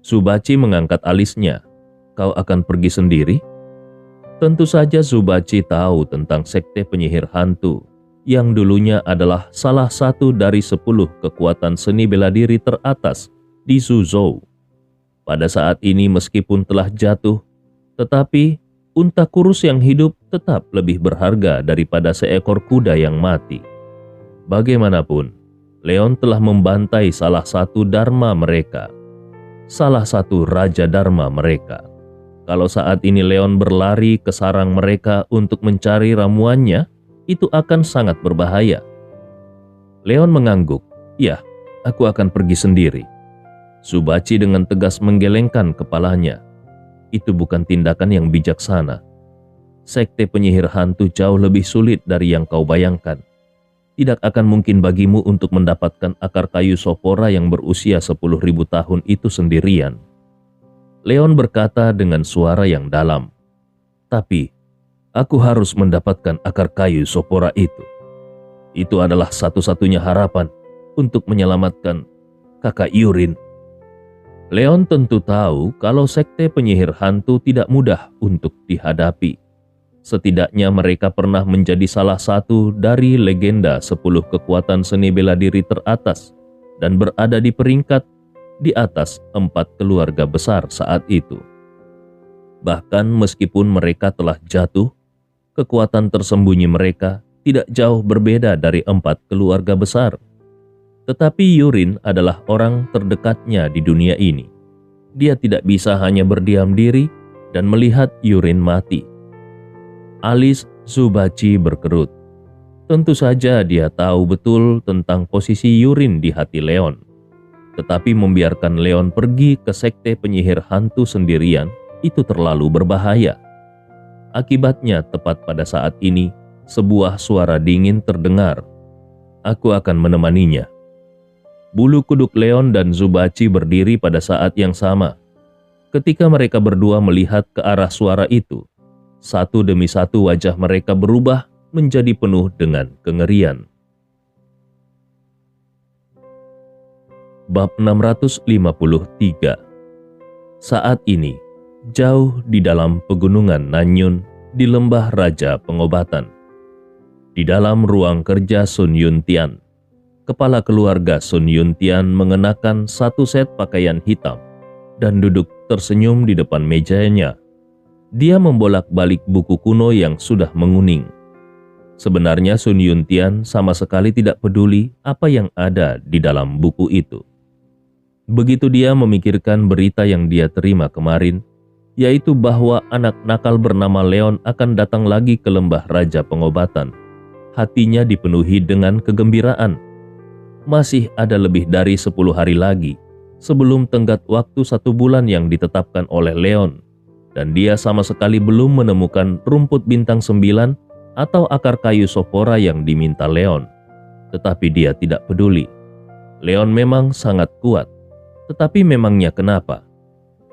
Subaci mengangkat alisnya. "Kau akan pergi sendiri?" Tentu saja Subaci tahu tentang sekte penyihir hantu yang dulunya adalah salah satu dari 10 kekuatan seni bela diri teratas di Suzhou. Pada saat ini meskipun telah jatuh, tetapi unta kurus yang hidup tetap lebih berharga daripada seekor kuda yang mati. Bagaimanapun, Leon telah membantai salah satu dharma mereka, salah satu raja dharma mereka. Kalau saat ini Leon berlari ke sarang mereka untuk mencari ramuannya, itu akan sangat berbahaya. Leon mengangguk. "Ya, aku akan pergi sendiri." Subaci dengan tegas menggelengkan kepalanya. "Itu bukan tindakan yang bijaksana. Sekte penyihir hantu jauh lebih sulit dari yang kau bayangkan. Tidak akan mungkin bagimu untuk mendapatkan akar kayu sopora yang berusia 10.000 tahun itu sendirian." Leon berkata dengan suara yang dalam, "Tapi, aku harus mendapatkan akar kayu sopora itu. Itu adalah satu-satunya harapan untuk menyelamatkan kakak Yurin." Leon tentu tahu kalau sekte penyihir hantu tidak mudah untuk dihadapi. Setidaknya mereka pernah menjadi salah satu dari legenda 10 kekuatan seni bela diri teratas dan berada di peringkat di atas 4 keluarga besar saat itu. Bahkan meskipun mereka telah jatuh, kekuatan tersembunyi mereka tidak jauh berbeda dari 4 keluarga besar. Tetapi Yurin adalah orang terdekatnya di dunia ini. Dia tidak bisa hanya berdiam diri dan melihat Yurin mati. Alis Subaci berkerut. Tentu saja dia tahu betul tentang posisi Yurin di hati Leon. Tetapi membiarkan Leon pergi ke sekte penyihir hantu sendirian itu terlalu berbahaya. Akibatnya tepat pada saat ini, sebuah suara dingin terdengar. "Aku akan menemaninya." Bulu kuduk Leon dan Subaci berdiri pada saat yang sama. Ketika mereka berdua melihat ke arah suara itu, satu demi satu wajah mereka berubah menjadi penuh dengan kengerian. Bab 653. Saat ini, jauh di dalam pegunungan Nanyun di lembah Raja Pengobatan. Di dalam ruang kerja Sun Yuntian, kepala keluarga Sun Yuntian mengenakan satu set pakaian hitam dan duduk tersenyum di depan mejanya. Dia membolak-balik buku kuno yang sudah menguning. Sebenarnya Sun Yuntian sama sekali tidak peduli apa yang ada di dalam buku itu. Begitu dia memikirkan berita yang dia terima kemarin, yaitu bahwa anak nakal bernama Leon akan datang lagi ke lembah Raja Pengobatan, hatinya dipenuhi dengan kegembiraan. Masih ada lebih dari 10 hari lagi sebelum tenggat waktu 1 bulan yang ditetapkan oleh Leon, dan dia sama sekali belum menemukan rumput bintang 9 atau akar kayu sopora yang diminta Leon. Tetapi dia tidak peduli. Leon memang sangat kuat. Tetapi memangnya kenapa?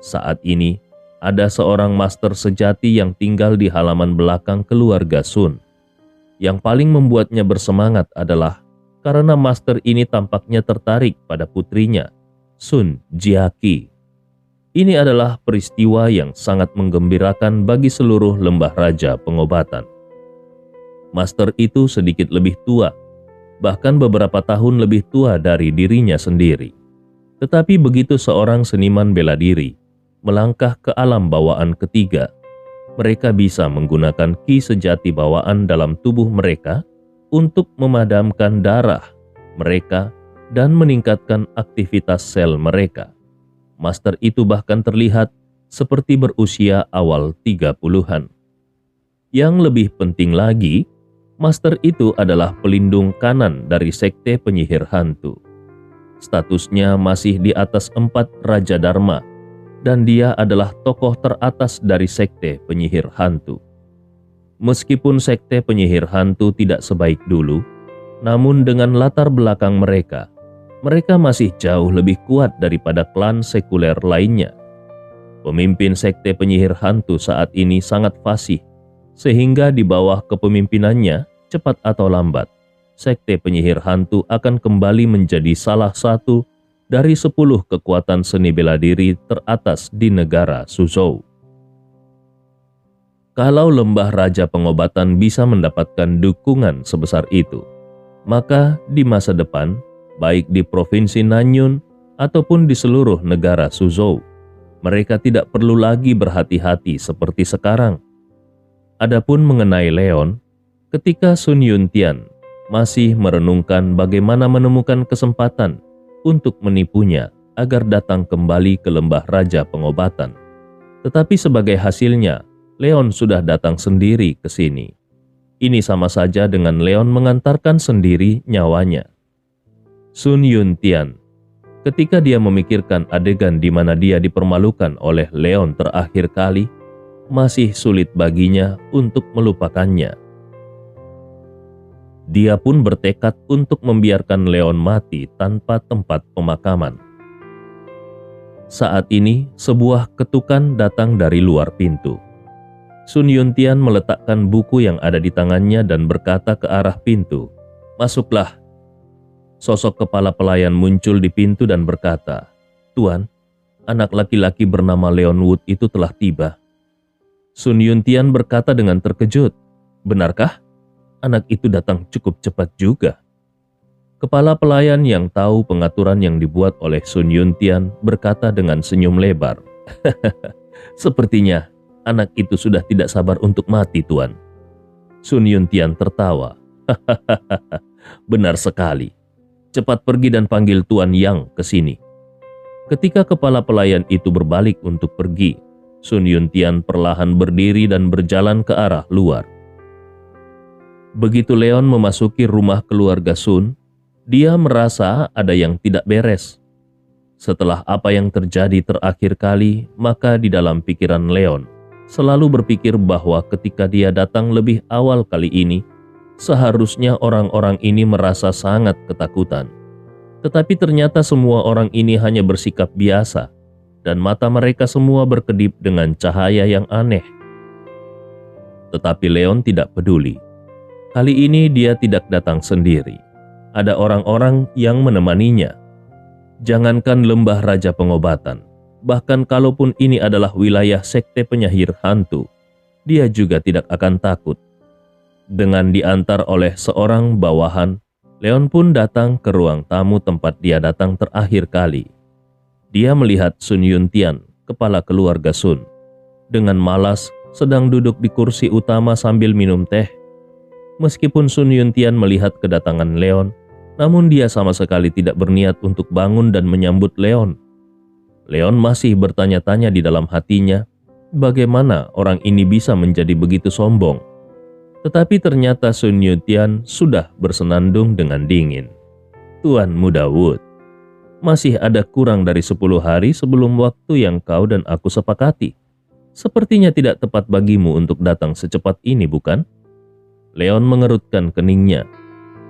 Saat ini, ada seorang master sejati yang tinggal di halaman belakang keluarga Sun. Yang paling membuatnya bersemangat adalah karena master ini tampaknya tertarik pada putrinya, Sun Jiaqi. Ini adalah peristiwa yang sangat menggembirakan bagi seluruh lembah Raja Pengobatan. Master itu sedikit lebih tua, bahkan beberapa tahun lebih tua dari dirinya sendiri. Tetapi begitu seorang seniman bela diri melangkah ke alam bawaan ketiga, mereka bisa menggunakan ki sejati bawaan dalam tubuh mereka untuk memadamkan darah mereka dan meningkatkan aktivitas sel mereka. Master itu bahkan terlihat seperti berusia awal 30-an. Yang lebih penting lagi, master itu adalah pelindung kanan dari sekte penyihir hantu. Statusnya masih di atas 4 Raja Dharma, dan dia adalah tokoh teratas dari sekte penyihir hantu. Meskipun sekte penyihir hantu tidak sebaik dulu, namun dengan latar belakang mereka masih jauh lebih kuat daripada klan sekuler lainnya. Pemimpin sekte penyihir hantu saat ini sangat fasih, sehingga di bawah kepemimpinannya, cepat atau lambat, sekte penyihir hantu akan kembali menjadi salah satu dari 10 kekuatan seni bela diri teratas di negara Suzhou. Kalau lembah raja pengobatan bisa mendapatkan dukungan sebesar itu, maka di masa depan, baik di provinsi Nanyun ataupun di seluruh negara Suzhou, mereka tidak perlu lagi berhati-hati seperti sekarang. Adapun mengenai Leon, ketika Sun Yuntian masih merenungkan bagaimana menemukan kesempatan untuk menipunya agar datang kembali ke lembah raja pengobatan. Tetapi sebagai hasilnya, Leon sudah datang sendiri ke sini. Ini sama saja dengan Leon mengantarkan sendiri nyawanya. Sun Yuntian, ketika dia memikirkan adegan di mana dia dipermalukan oleh Leon terakhir kali, masih sulit baginya untuk melupakannya. Dia pun bertekad untuk membiarkan Leon mati tanpa tempat pemakaman. Saat ini, sebuah ketukan datang dari luar pintu. Sun Yuntian meletakkan buku yang ada di tangannya dan berkata ke arah pintu, "Masuklah." Sosok kepala pelayan muncul di pintu dan berkata, "Tuan, anak laki-laki bernama Leon Wood itu telah tiba." Sun Yuntian berkata dengan terkejut, "Benarkah? Anak itu datang cukup cepat juga." Kepala pelayan yang tahu pengaturan yang dibuat oleh Sun Yuntian berkata dengan senyum lebar, "Sepertinya anak itu sudah tidak sabar untuk mati, Tuan." Sun Yuntian tertawa, "Benar sekali. Cepat pergi dan panggil Tuan Yang ke sini." Ketika kepala pelayan itu berbalik untuk pergi, Sun Yuntian perlahan berdiri dan berjalan ke arah luar. Begitu Leon memasuki rumah keluarga Sun, dia merasa ada yang tidak beres. Setelah apa yang terjadi terakhir kali, maka di dalam pikiran Leon selalu berpikir bahwa ketika dia datang lebih awal kali ini, seharusnya orang-orang ini merasa sangat ketakutan. Tetapi ternyata semua orang ini hanya bersikap biasa, dan mata mereka semua berkedip dengan cahaya yang aneh. Tetapi Leon tidak peduli. Kali ini dia tidak datang sendiri. Ada orang-orang yang menemaninya. Jangankan lembah raja pengobatan, bahkan kalaupun ini adalah wilayah sekte penyihir hantu, dia juga tidak akan takut. Dengan diantar oleh seorang bawahan, Leon pun datang ke ruang tamu tempat dia datang terakhir kali. Dia melihat Sun Yuntian, kepala keluarga Sun, dengan malas sedang duduk di kursi utama sambil minum teh. Meskipun Sun Yuntian melihat kedatangan Leon, namun dia sama sekali tidak berniat untuk bangun dan menyambut Leon. Leon masih bertanya-tanya di dalam hatinya, bagaimana orang ini bisa menjadi begitu sombong. Tetapi ternyata Sun Yuntian sudah bersenandung dengan dingin. "Tuan Muda Wood, masih ada kurang dari 10 hari sebelum waktu yang kau dan aku sepakati. Sepertinya tidak tepat bagimu untuk datang secepat ini, bukan?" Leon mengerutkan keningnya.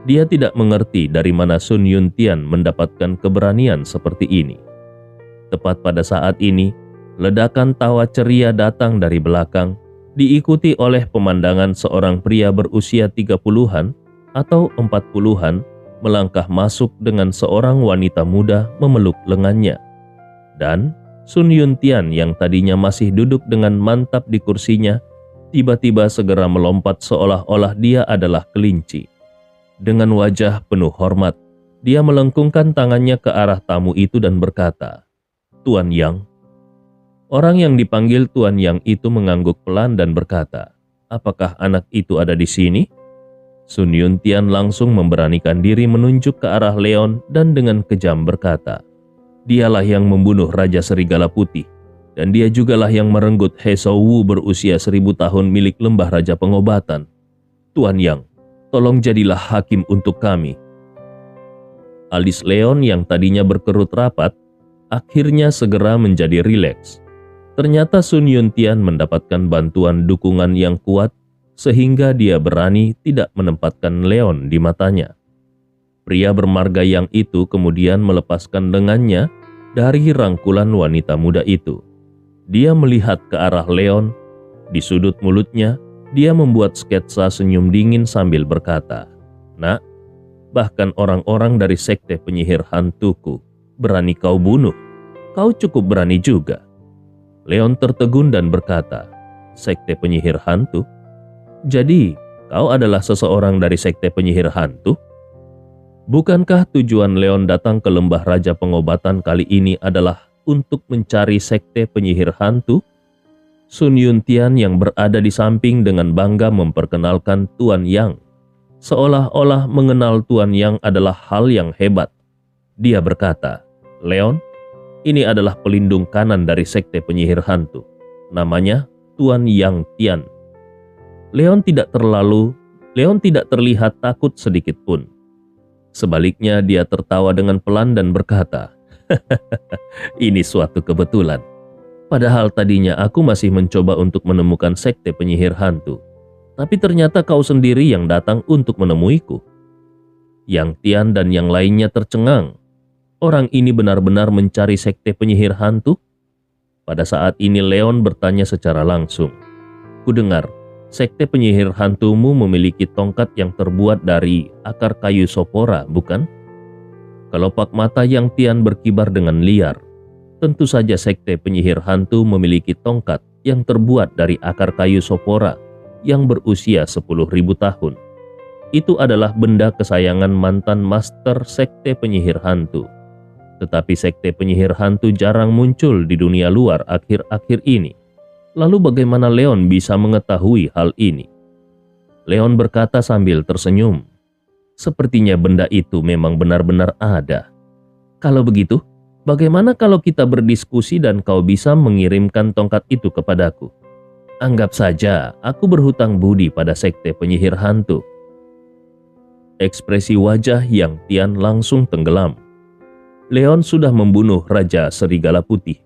Dia tidak mengerti dari mana Sun Yuntian mendapatkan keberanian seperti ini. Tepat pada saat ini, ledakan tawa ceria datang dari belakang, diikuti oleh pemandangan seorang pria berusia 30-an atau 40-an melangkah masuk dengan seorang wanita muda memeluk lengannya. Dan Sun Yuntian yang tadinya masih duduk dengan mantap di kursinya, tiba-tiba segera melompat seolah-olah dia adalah kelinci. Dengan wajah penuh hormat, dia melengkungkan tangannya ke arah tamu itu dan berkata, "Tuan Yang." Orang yang dipanggil Tuan Yang itu mengangguk pelan dan berkata, "Apakah anak itu ada di sini?" Sun Yuntian langsung memberanikan diri menunjuk ke arah Leon dan dengan kejam berkata, "Dialah yang membunuh Raja Serigala Putih, dan dia jugalah yang merenggut He Shou Wu berusia 1000 tahun milik lembah raja pengobatan. Tuan Yang, tolong jadilah hakim untuk kami." Alis Leon yang tadinya berkerut rapat, akhirnya segera menjadi rileks. Ternyata Sun Yuntian mendapatkan bantuan dukungan yang kuat, sehingga dia berani tidak menempatkan Leon di matanya. Pria bermarga yang itu kemudian melepaskan lengannya dari rangkulan wanita muda itu. Dia melihat ke arah Leon. Di sudut mulutnya, dia membuat sketsa senyum dingin sambil berkata, "Nak, bahkan orang-orang dari sekte penyihir hantuku berani kau bunuh. Kau cukup berani juga." Leon tertegun dan berkata, "Sekte penyihir hantu? Jadi, kau adalah seseorang dari sekte penyihir hantu?" Bukankah tujuan Leon datang ke lembah Raja Pengobatan kali ini adalah untuk mencari sekte penyihir hantu? Sun Yuntian yang berada di samping dengan bangga memperkenalkan Tuan Yang. Seolah-olah mengenal Tuan Yang adalah hal yang hebat. Dia berkata, "Leon, ini adalah pelindung kanan dari sekte penyihir hantu. Namanya Tuan Yang Tian." Leon tidak terlihat takut sedikit pun. Sebaliknya dia tertawa dengan pelan dan berkata, "Ini suatu kebetulan. Padahal tadinya aku masih mencoba untuk menemukan sekte penyihir hantu. Tapi ternyata kau sendiri yang datang untuk menemuiku." Yang Tian dan yang lainnya tercengang. Orang ini benar-benar mencari sekte penyihir hantu? Pada saat ini Leon bertanya secara langsung, "Kudengar, sekte penyihir hantumu memiliki tongkat yang terbuat dari akar kayu sopora, bukan?" Kelopak mata Yang Tian berkibar dengan liar. Tentu saja sekte penyihir hantu memiliki tongkat yang terbuat dari akar kayu sopora yang berusia 10.000 tahun. Itu adalah benda kesayangan mantan master sekte penyihir hantu. Tetapi sekte penyihir hantu jarang muncul di dunia luar akhir-akhir ini. Lalu bagaimana Leon bisa mengetahui hal ini? Leon berkata sambil tersenyum, "Sepertinya benda itu memang benar-benar ada. Kalau begitu, bagaimana kalau kita berdiskusi dan kau bisa mengirimkan tongkat itu kepadaku? Anggap saja aku berhutang budi pada sekte penyihir hantu." Ekspresi wajah Yang Tian langsung tenggelam. Leon sudah membunuh Raja Serigala Putih,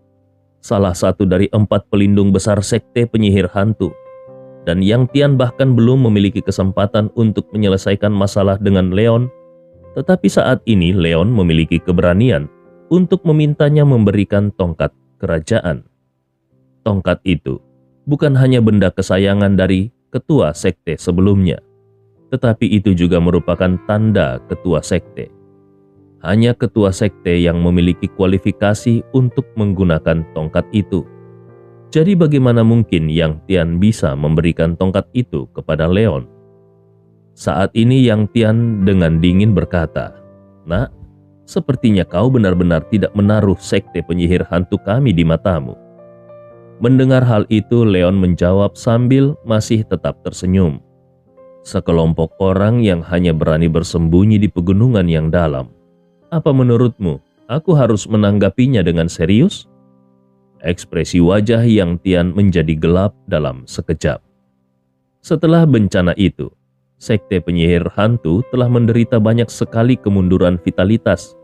salah satu dari 4 pelindung besar sekte penyihir hantu. Dan Yang Tian bahkan belum memiliki kesempatan untuk menyelesaikan masalah dengan Leon. Tetapi saat ini Leon memiliki keberanian untuk memintanya memberikan tongkat kerajaan. Tongkat itu bukan hanya benda kesayangan dari ketua sekte sebelumnya, tetapi itu juga merupakan tanda ketua sekte. Hanya ketua sekte yang memiliki kualifikasi untuk menggunakan tongkat itu. Jadi bagaimana mungkin Yang Tian bisa memberikan tongkat itu kepada Leon? Saat ini Yang Tian dengan dingin berkata, "Nak, sepertinya kau benar-benar tidak menaruh sekte penyihir hantu kami di matamu." Mendengar hal itu, Leon menjawab sambil masih tetap tersenyum. "Sekelompok orang yang hanya berani bersembunyi di pegunungan yang dalam. Apa menurutmu, aku harus menanggapinya dengan serius?" Ekspresi wajah Yang Tian menjadi gelap dalam sekejap. Setelah bencana itu, sekte penyihir hantu telah menderita banyak sekali kemunduran vitalitas,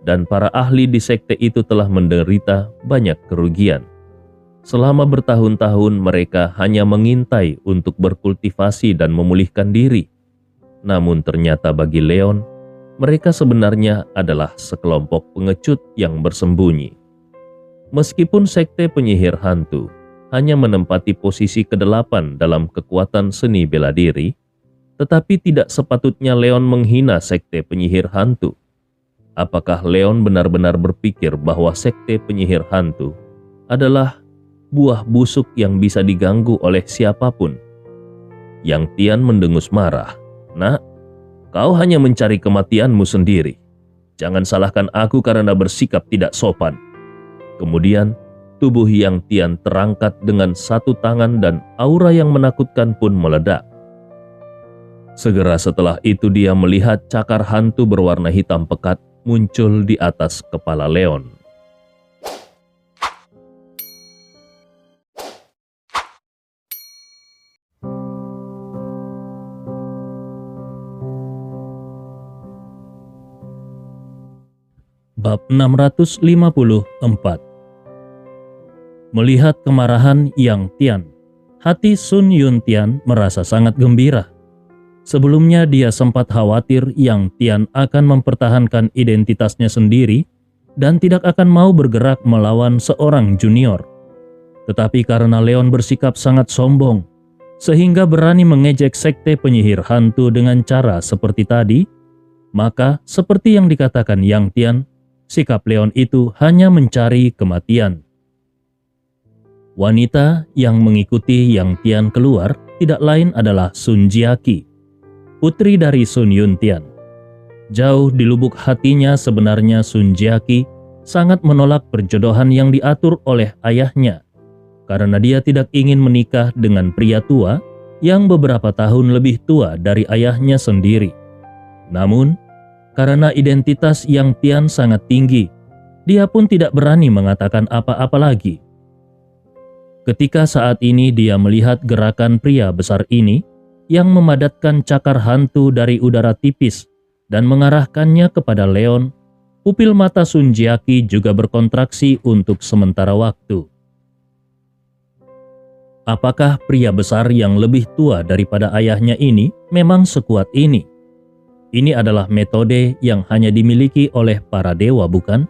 dan para ahli di sekte itu telah menderita banyak kerugian. Selama bertahun-tahun mereka hanya mengintai untuk berkultivasi dan memulihkan diri. Namun ternyata bagi Leon, mereka sebenarnya adalah sekelompok pengecut yang bersembunyi. Meskipun sekte penyihir hantu hanya menempati posisi ke-8 dalam kekuatan seni bela diri, tetapi tidak sepatutnya Leon menghina sekte penyihir hantu. Apakah Leon benar-benar berpikir bahwa sekte penyihir hantu adalah buah busuk yang bisa diganggu oleh siapapun? Yang Tian mendengus marah. "Nak, kau hanya mencari kematianmu sendiri. Jangan salahkan aku karena bersikap tidak sopan." Kemudian, tubuh Yang Tian terangkat dengan satu tangan dan aura yang menakutkan pun meledak. Segera setelah itu dia melihat cakar hantu berwarna hitam pekat muncul di atas kepala Leon. Bab 654. Melihat kemarahan Yang Tian, hati Sun Yuntian merasa sangat gembira. Sebelumnya dia sempat khawatir Yang Tian akan mempertahankan identitasnya sendiri dan tidak akan mau bergerak melawan seorang junior. Tetapi karena Leon bersikap sangat sombong, sehingga berani mengejek sekte penyihir hantu dengan cara seperti tadi, maka seperti yang dikatakan Yang Tian, sikap Leon itu hanya mencari kematian. Wanita yang mengikuti Yang Tian keluar tidak lain adalah Sun Jiaqi, putri dari Sun Yuntian. Jauh di lubuk hatinya sebenarnya Sun Jiaqi sangat menolak perjodohan yang diatur oleh ayahnya, karena dia tidak ingin menikah dengan pria tua yang beberapa tahun lebih tua dari ayahnya sendiri. Namun, karena identitas Yang Tian sangat tinggi, dia pun tidak berani mengatakan apa-apa lagi. Ketika saat ini dia melihat gerakan pria besar ini yang memadatkan cakar hantu dari udara tipis dan mengarahkannya kepada Leon, pupil mata Sun Jiaqi juga berkontraksi untuk sementara waktu. Apakah pria besar yang lebih tua daripada ayahnya ini memang sekuat ini? Ini adalah metode yang hanya dimiliki oleh para dewa, bukan?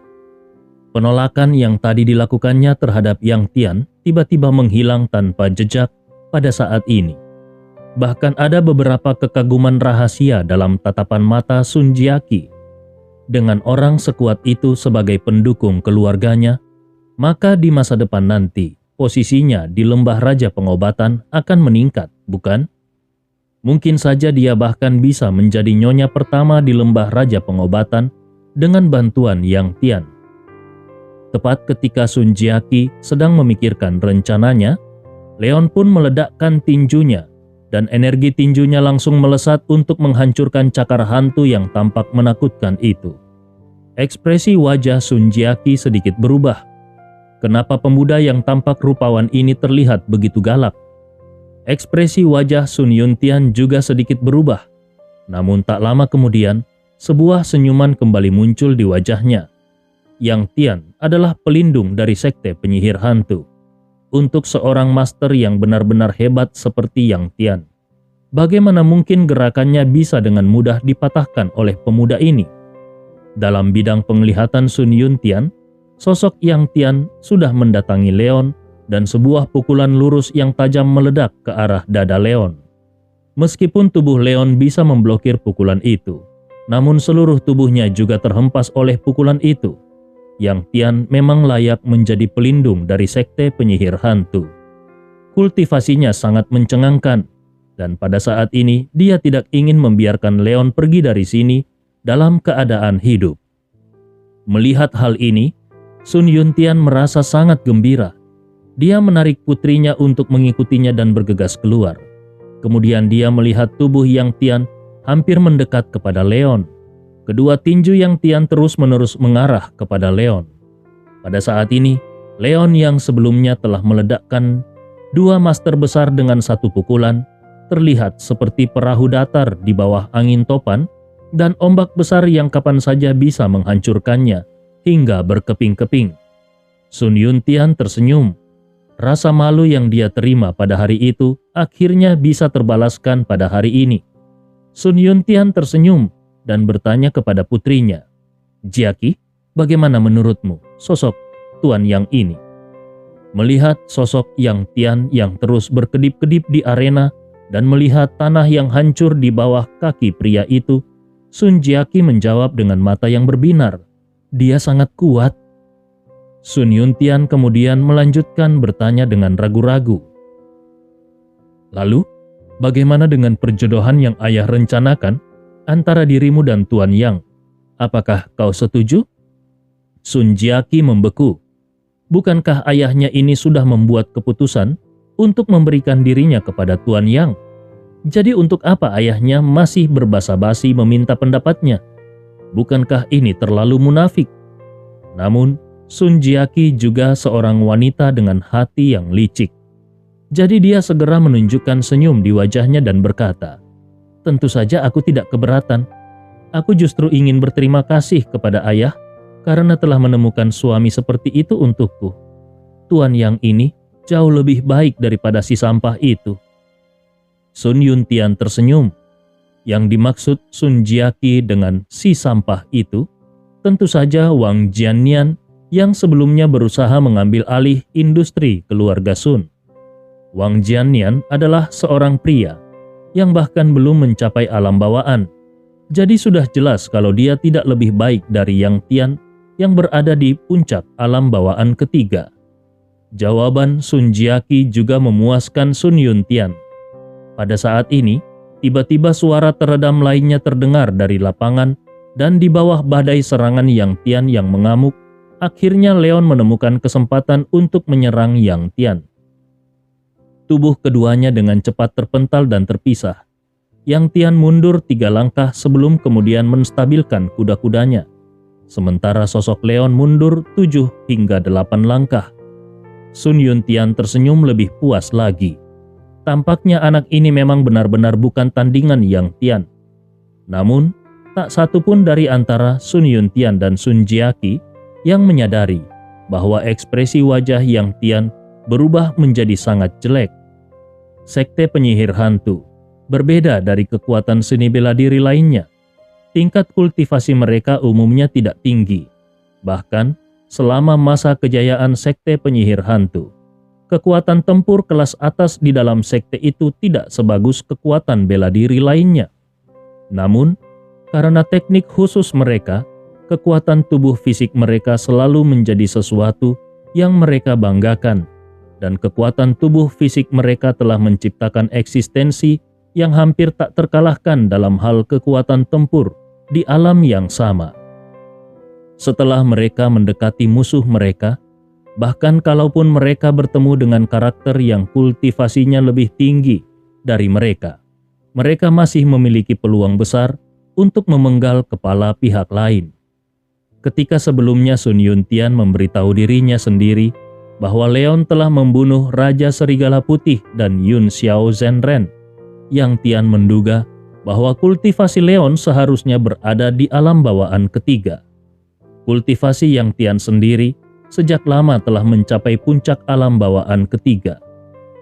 Penolakan yang tadi dilakukannya terhadap Yang Tian tiba-tiba menghilang tanpa jejak pada saat ini. Bahkan ada beberapa kekaguman rahasia dalam tatapan mata Sun Jiaqi. Dengan orang sekuat itu sebagai pendukung keluarganya, maka di masa depan nanti posisinya di lembah Raja Pengobatan akan meningkat, bukan? Mungkin saja dia bahkan bisa menjadi nyonya pertama di lembah Raja Pengobatan dengan bantuan Yang Tian. Tepat ketika Sun Jiaqi sedang memikirkan rencananya, Leon pun meledakkan tinjunya dan energi tinjunya langsung melesat untuk menghancurkan cakar hantu yang tampak menakutkan itu. Ekspresi wajah Sun Jiaqi sedikit berubah. Kenapa pemuda yang tampak rupawan ini terlihat begitu galak? Ekspresi wajah Sun Yuntian juga sedikit berubah. Namun tak lama kemudian, sebuah senyuman kembali muncul di wajahnya. Yang Tian adalah pelindung dari sekte penyihir hantu. Untuk seorang master yang benar-benar hebat seperti Yang Tian, bagaimana mungkin gerakannya bisa dengan mudah dipatahkan oleh pemuda ini? Dalam bidang penglihatan Sun Yuntian, sosok Yang Tian sudah mendatangi Leon dan sebuah pukulan lurus yang tajam meledak ke arah dada Leon. Meskipun tubuh Leon bisa memblokir pukulan itu, namun seluruh tubuhnya juga terhempas oleh pukulan itu. Yang Tian memang layak menjadi pelindung dari sekte penyihir hantu. Kultivasinya sangat mencengangkan, dan pada saat ini dia tidak ingin membiarkan Leon pergi dari sini dalam keadaan hidup. Melihat hal ini, Sun Yuntian merasa sangat gembira. Dia menarik putrinya untuk mengikutinya dan bergegas keluar. Kemudian dia melihat tubuh Yang Tian hampir mendekat kepada Leon. Kedua tinju Yang Tian terus-menerus mengarah kepada Leon. Pada saat ini, Leon yang sebelumnya telah meledakkan dua master besar dengan satu pukulan, terlihat seperti perahu datar di bawah angin topan dan ombak besar yang kapan saja bisa menghancurkannya hingga berkeping-keping. Sun Yuntian tersenyum. Rasa malu yang dia terima pada hari itu akhirnya bisa terbalaskan pada hari ini. Sun Yuntian tersenyum dan bertanya kepada putrinya, "Jiaqi, bagaimana menurutmu sosok Tuan Yang ini?" Melihat sosok Yang Tian yang terus berkedip-kedip di arena dan melihat tanah yang hancur di bawah kaki pria itu, Sun Jiaqi menjawab dengan mata yang berbinar, "Dia sangat kuat." Sun Yuntian kemudian melanjutkan bertanya dengan ragu-ragu, "Lalu, bagaimana dengan perjodohan yang ayah rencanakan antara dirimu dan Tuan Yang? Apakah kau setuju?" Sun Jiaqi membeku. Bukankah ayahnya ini sudah membuat keputusan untuk memberikan dirinya kepada Tuan Yang? Jadi untuk apa ayahnya masih berbasa-basi meminta pendapatnya? Bukankah ini terlalu munafik? Namun, Sun Jiaqi juga seorang wanita dengan hati yang licik. Jadi dia segera menunjukkan senyum di wajahnya dan berkata, "Tentu saja aku tidak keberatan. Aku justru ingin berterima kasih kepada ayah karena telah menemukan suami seperti itu untukku. Tuan Yang ini jauh lebih baik daripada si sampah itu." Sun Yuntian tersenyum. Yang dimaksud Sun Jiaqi dengan si sampah itu tentu saja Wang Jiannian yang sebelumnya berusaha mengambil alih industri keluarga Sun. Wang Jiannian adalah seorang pria yang bahkan belum mencapai alam bawaan. Jadi sudah jelas kalau dia tidak lebih baik dari Yang Tian yang berada di puncak alam bawaan ketiga. Jawaban Sun Jiaqi juga memuaskan Sun Yuntian. Pada saat ini, tiba-tiba suara teredam lainnya terdengar dari lapangan dan di bawah badai serangan Yang Tian yang mengamuk, akhirnya Leon menemukan kesempatan untuk menyerang Yang Tian. Tubuh keduanya dengan cepat terpental dan terpisah. Yang Tian mundur 3 langkah sebelum kemudian menstabilkan kuda-kudanya. Sementara sosok Leon mundur 7 hingga 8 langkah. Sun Yuntian tersenyum lebih puas lagi. Tampaknya anak ini memang benar-benar bukan tandingan Yang Tian. Namun, tak satu pun dari antara Sun Yuntian dan Sun Jiaqi yang menyadari bahwa ekspresi wajah Yang Tian berubah menjadi sangat jelek. Sekte penyihir hantu berbeda dari kekuatan seni bela diri lainnya. Tingkat kultivasi mereka umumnya tidak tinggi. Bahkan, selama masa kejayaan sekte penyihir hantu, kekuatan tempur kelas atas di dalam sekte itu tidak sebagus kekuatan bela diri lainnya. Namun, karena teknik khusus mereka, kekuatan tubuh fisik mereka selalu menjadi sesuatu yang mereka banggakan, dan kekuatan tubuh fisik mereka telah menciptakan eksistensi yang hampir tak terkalahkan dalam hal kekuatan tempur di alam yang sama. Setelah mereka mendekati musuh mereka, bahkan kalaupun mereka bertemu dengan karakter yang kultivasinya lebih tinggi dari mereka, mereka masih memiliki peluang besar untuk memenggal kepala pihak lain. Ketika sebelumnya Sun Yuntian memberitahu dirinya sendiri bahwa Leon telah membunuh Raja Serigala Putih dan Yun Xiao Zhenren, Yang Tian menduga bahwa kultivasi Leon seharusnya berada di alam bawaan ketiga. Kultivasi Yang Tian sendiri sejak lama telah mencapai puncak alam bawaan ketiga.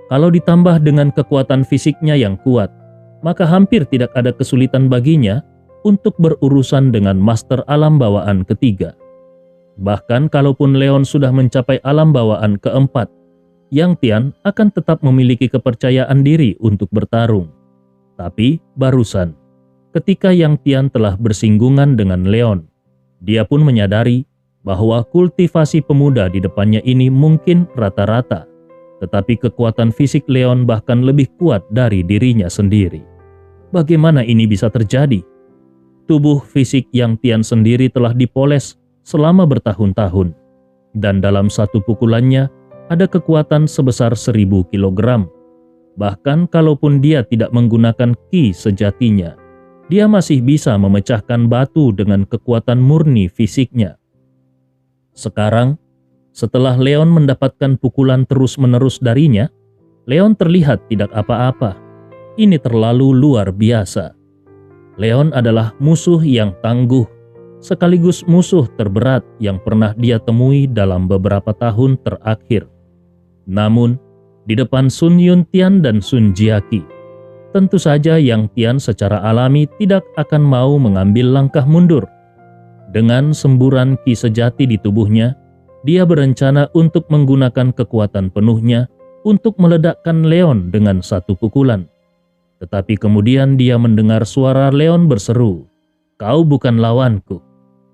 Kalau ditambah dengan kekuatan fisiknya yang kuat, maka hampir tidak ada kesulitan baginya untuk berurusan dengan master alam bawaan ketiga. Bahkan kalaupun Leon sudah mencapai alam bawaan keempat, Yang Tian akan tetap memiliki kepercayaan diri untuk bertarung. Tapi barusan, ketika Yang Tian telah bersinggungan dengan Leon, dia pun menyadari bahwa kultivasi pemuda di depannya ini mungkin rata-rata, tetapi kekuatan fisik Leon bahkan lebih kuat dari dirinya sendiri. Bagaimana ini bisa terjadi? Tubuh fisik Yang Tian sendiri telah dipoles selama bertahun-tahun, dan dalam satu pukulannya ada kekuatan sebesar 1000 kilogram. Bahkan kalaupun dia tidak menggunakan ki sejatinya, dia masih bisa memecahkan batu dengan kekuatan murni fisiknya. Sekarang, setelah Leon mendapatkan pukulan terus-menerus darinya, Leon terlihat tidak apa-apa. Ini terlalu luar biasa. Leon adalah musuh yang tangguh, sekaligus musuh terberat yang pernah dia temui dalam beberapa tahun terakhir. Namun, di depan Sun Yuntian dan Sun Jiaqi, tentu saja Yang Tian secara alami tidak akan mau mengambil langkah mundur. Dengan semburan ki sejati di tubuhnya, dia berencana untuk menggunakan kekuatan penuhnya untuk meledakkan Leon dengan satu pukulan. Tetapi kemudian dia mendengar suara Leon berseru, "Kau bukan lawanku.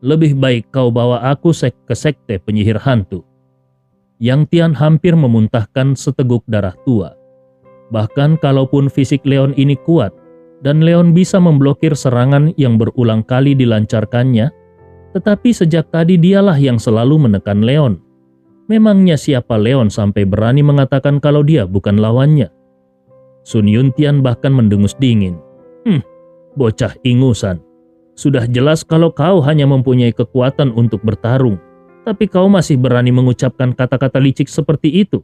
Lebih baik kau bawa aku ke sekte penyihir hantu." Yang Tian hampir memuntahkan seteguk darah tua. Bahkan kalaupun fisik Leon ini kuat, dan Leon bisa memblokir serangan yang berulang kali dilancarkannya, tetapi sejak tadi dialah yang selalu menekan Leon. Memangnya siapa Leon sampai berani mengatakan kalau dia bukan lawannya? Sun Yuntian bahkan mendengus dingin. Bocah ingusan. Sudah jelas kalau kau hanya mempunyai kekuatan untuk bertarung, tapi kau masih berani mengucapkan kata-kata licik seperti itu.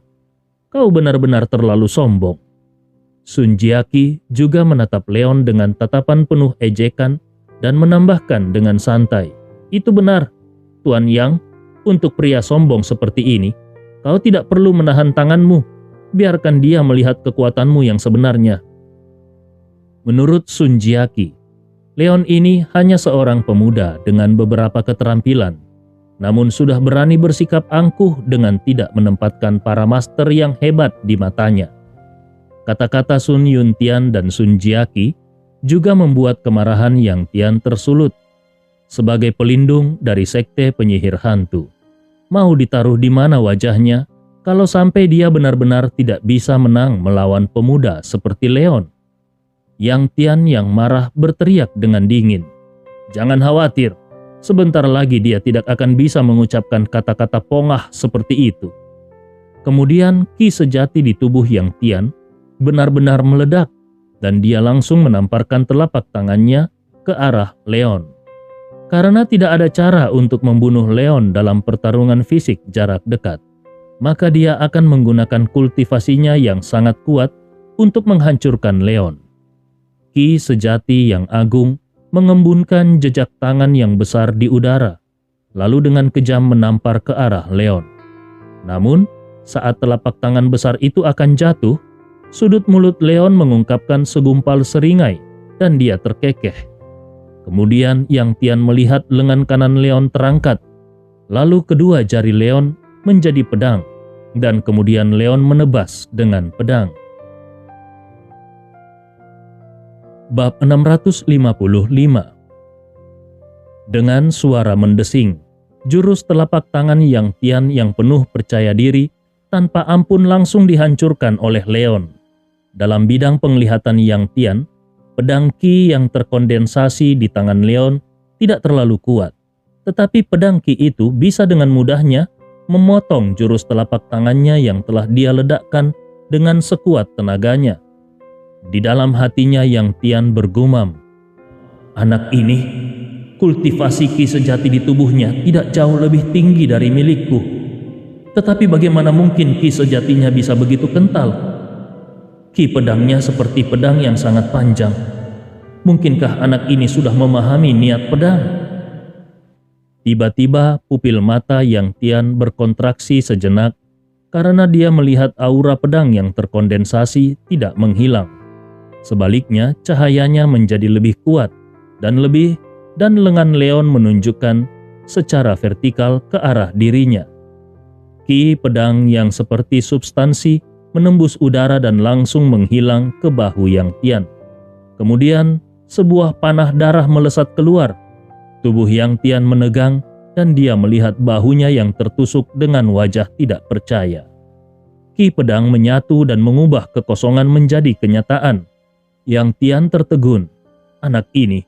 Kau benar-benar terlalu sombong. Sun Jiaqi juga menatap Leon dengan tatapan penuh ejekan dan menambahkan dengan santai, "Itu benar, Tuan Yang, untuk pria sombong seperti ini, kau tidak perlu menahan tanganmu. Biarkan dia melihat kekuatanmu yang sebenarnya." Menurut Sun Jiaqi, Leon ini hanya seorang pemuda dengan beberapa keterampilan. namun sudah berani bersikap angkuh dengan tidak menempatkan para master yang hebat di matanya. Kata-kata Sun Yuntian dan Sun Jiaqi juga membuat kemarahan Yang Tian tersulut. Sebagai pelindung dari sekte penyihir hantu, mau ditaruh di mana wajahnya kalau sampai dia benar-benar tidak bisa menang melawan pemuda seperti Leon? Yang Tian yang marah berteriak dengan dingin, "Jangan khawatir, sebentar lagi dia tidak akan bisa mengucapkan kata-kata pongah seperti itu." Kemudian ki sejati di tubuh Yang Tian benar-benar meledak dan dia langsung menamparkan telapak tangannya ke arah Leon. Karena tidak ada cara untuk membunuh Leon dalam pertarungan fisik jarak dekat, maka dia akan menggunakan kultivasinya yang sangat kuat untuk menghancurkan Leon. Ki sejati yang agung mengembunkan jejak tangan yang besar di udara, lalu dengan kejam menampar ke arah Leon. Namun, saat telapak tangan besar itu akan jatuh, sudut mulut Leon mengungkapkan segumpal seringai dan dia terkekeh. Kemudian Yang Tian melihat lengan kanan Leon terangkat, lalu kedua jari Leon menjadi pedang, dan kemudian Leon menebas dengan pedang. Bab 655. Dengan suara mendesing, jurus telapak tangan Yang Tian yang penuh percaya diri tanpa ampun langsung dihancurkan oleh Leon. Dalam bidang penglihatan Yang Tian, pedang ki yang terkondensasi di tangan Leon tidak terlalu kuat, tetapi pedang ki itu bisa dengan mudahnya memotong jurus telapak tangannya yang telah dia ledakkan dengan sekuat tenaganya. Di dalam hatinya Yang Tian bergumam, "Anak ini, kultivasi ki sejati di tubuhnya tidak jauh lebih tinggi dari milikku. Tetapi bagaimana mungkin ki sejatinya bisa begitu kental? Ki pedangnya seperti pedang yang sangat panjang. Mungkinkah anak ini sudah memahami niat pedang?" Tiba-tiba pupil mata Yang Tian berkontraksi sejenak karena dia melihat aura pedang yang terkondensasi tidak menghilang. Sebaliknya cahayanya menjadi lebih kuat dan lengan Leon menunjukkan secara vertikal ke arah dirinya. Ki pedang yang seperti substansi menembus udara dan langsung menghilang ke bahu Yang Tian. Kemudian sebuah panah darah melesat keluar. Tubuh Yang Tian menegang dan dia melihat bahunya yang tertusuk dengan wajah tidak percaya. Ki pedang menyatu dan mengubah kekosongan menjadi kenyataan. Yang Tian tertegun. Anak ini,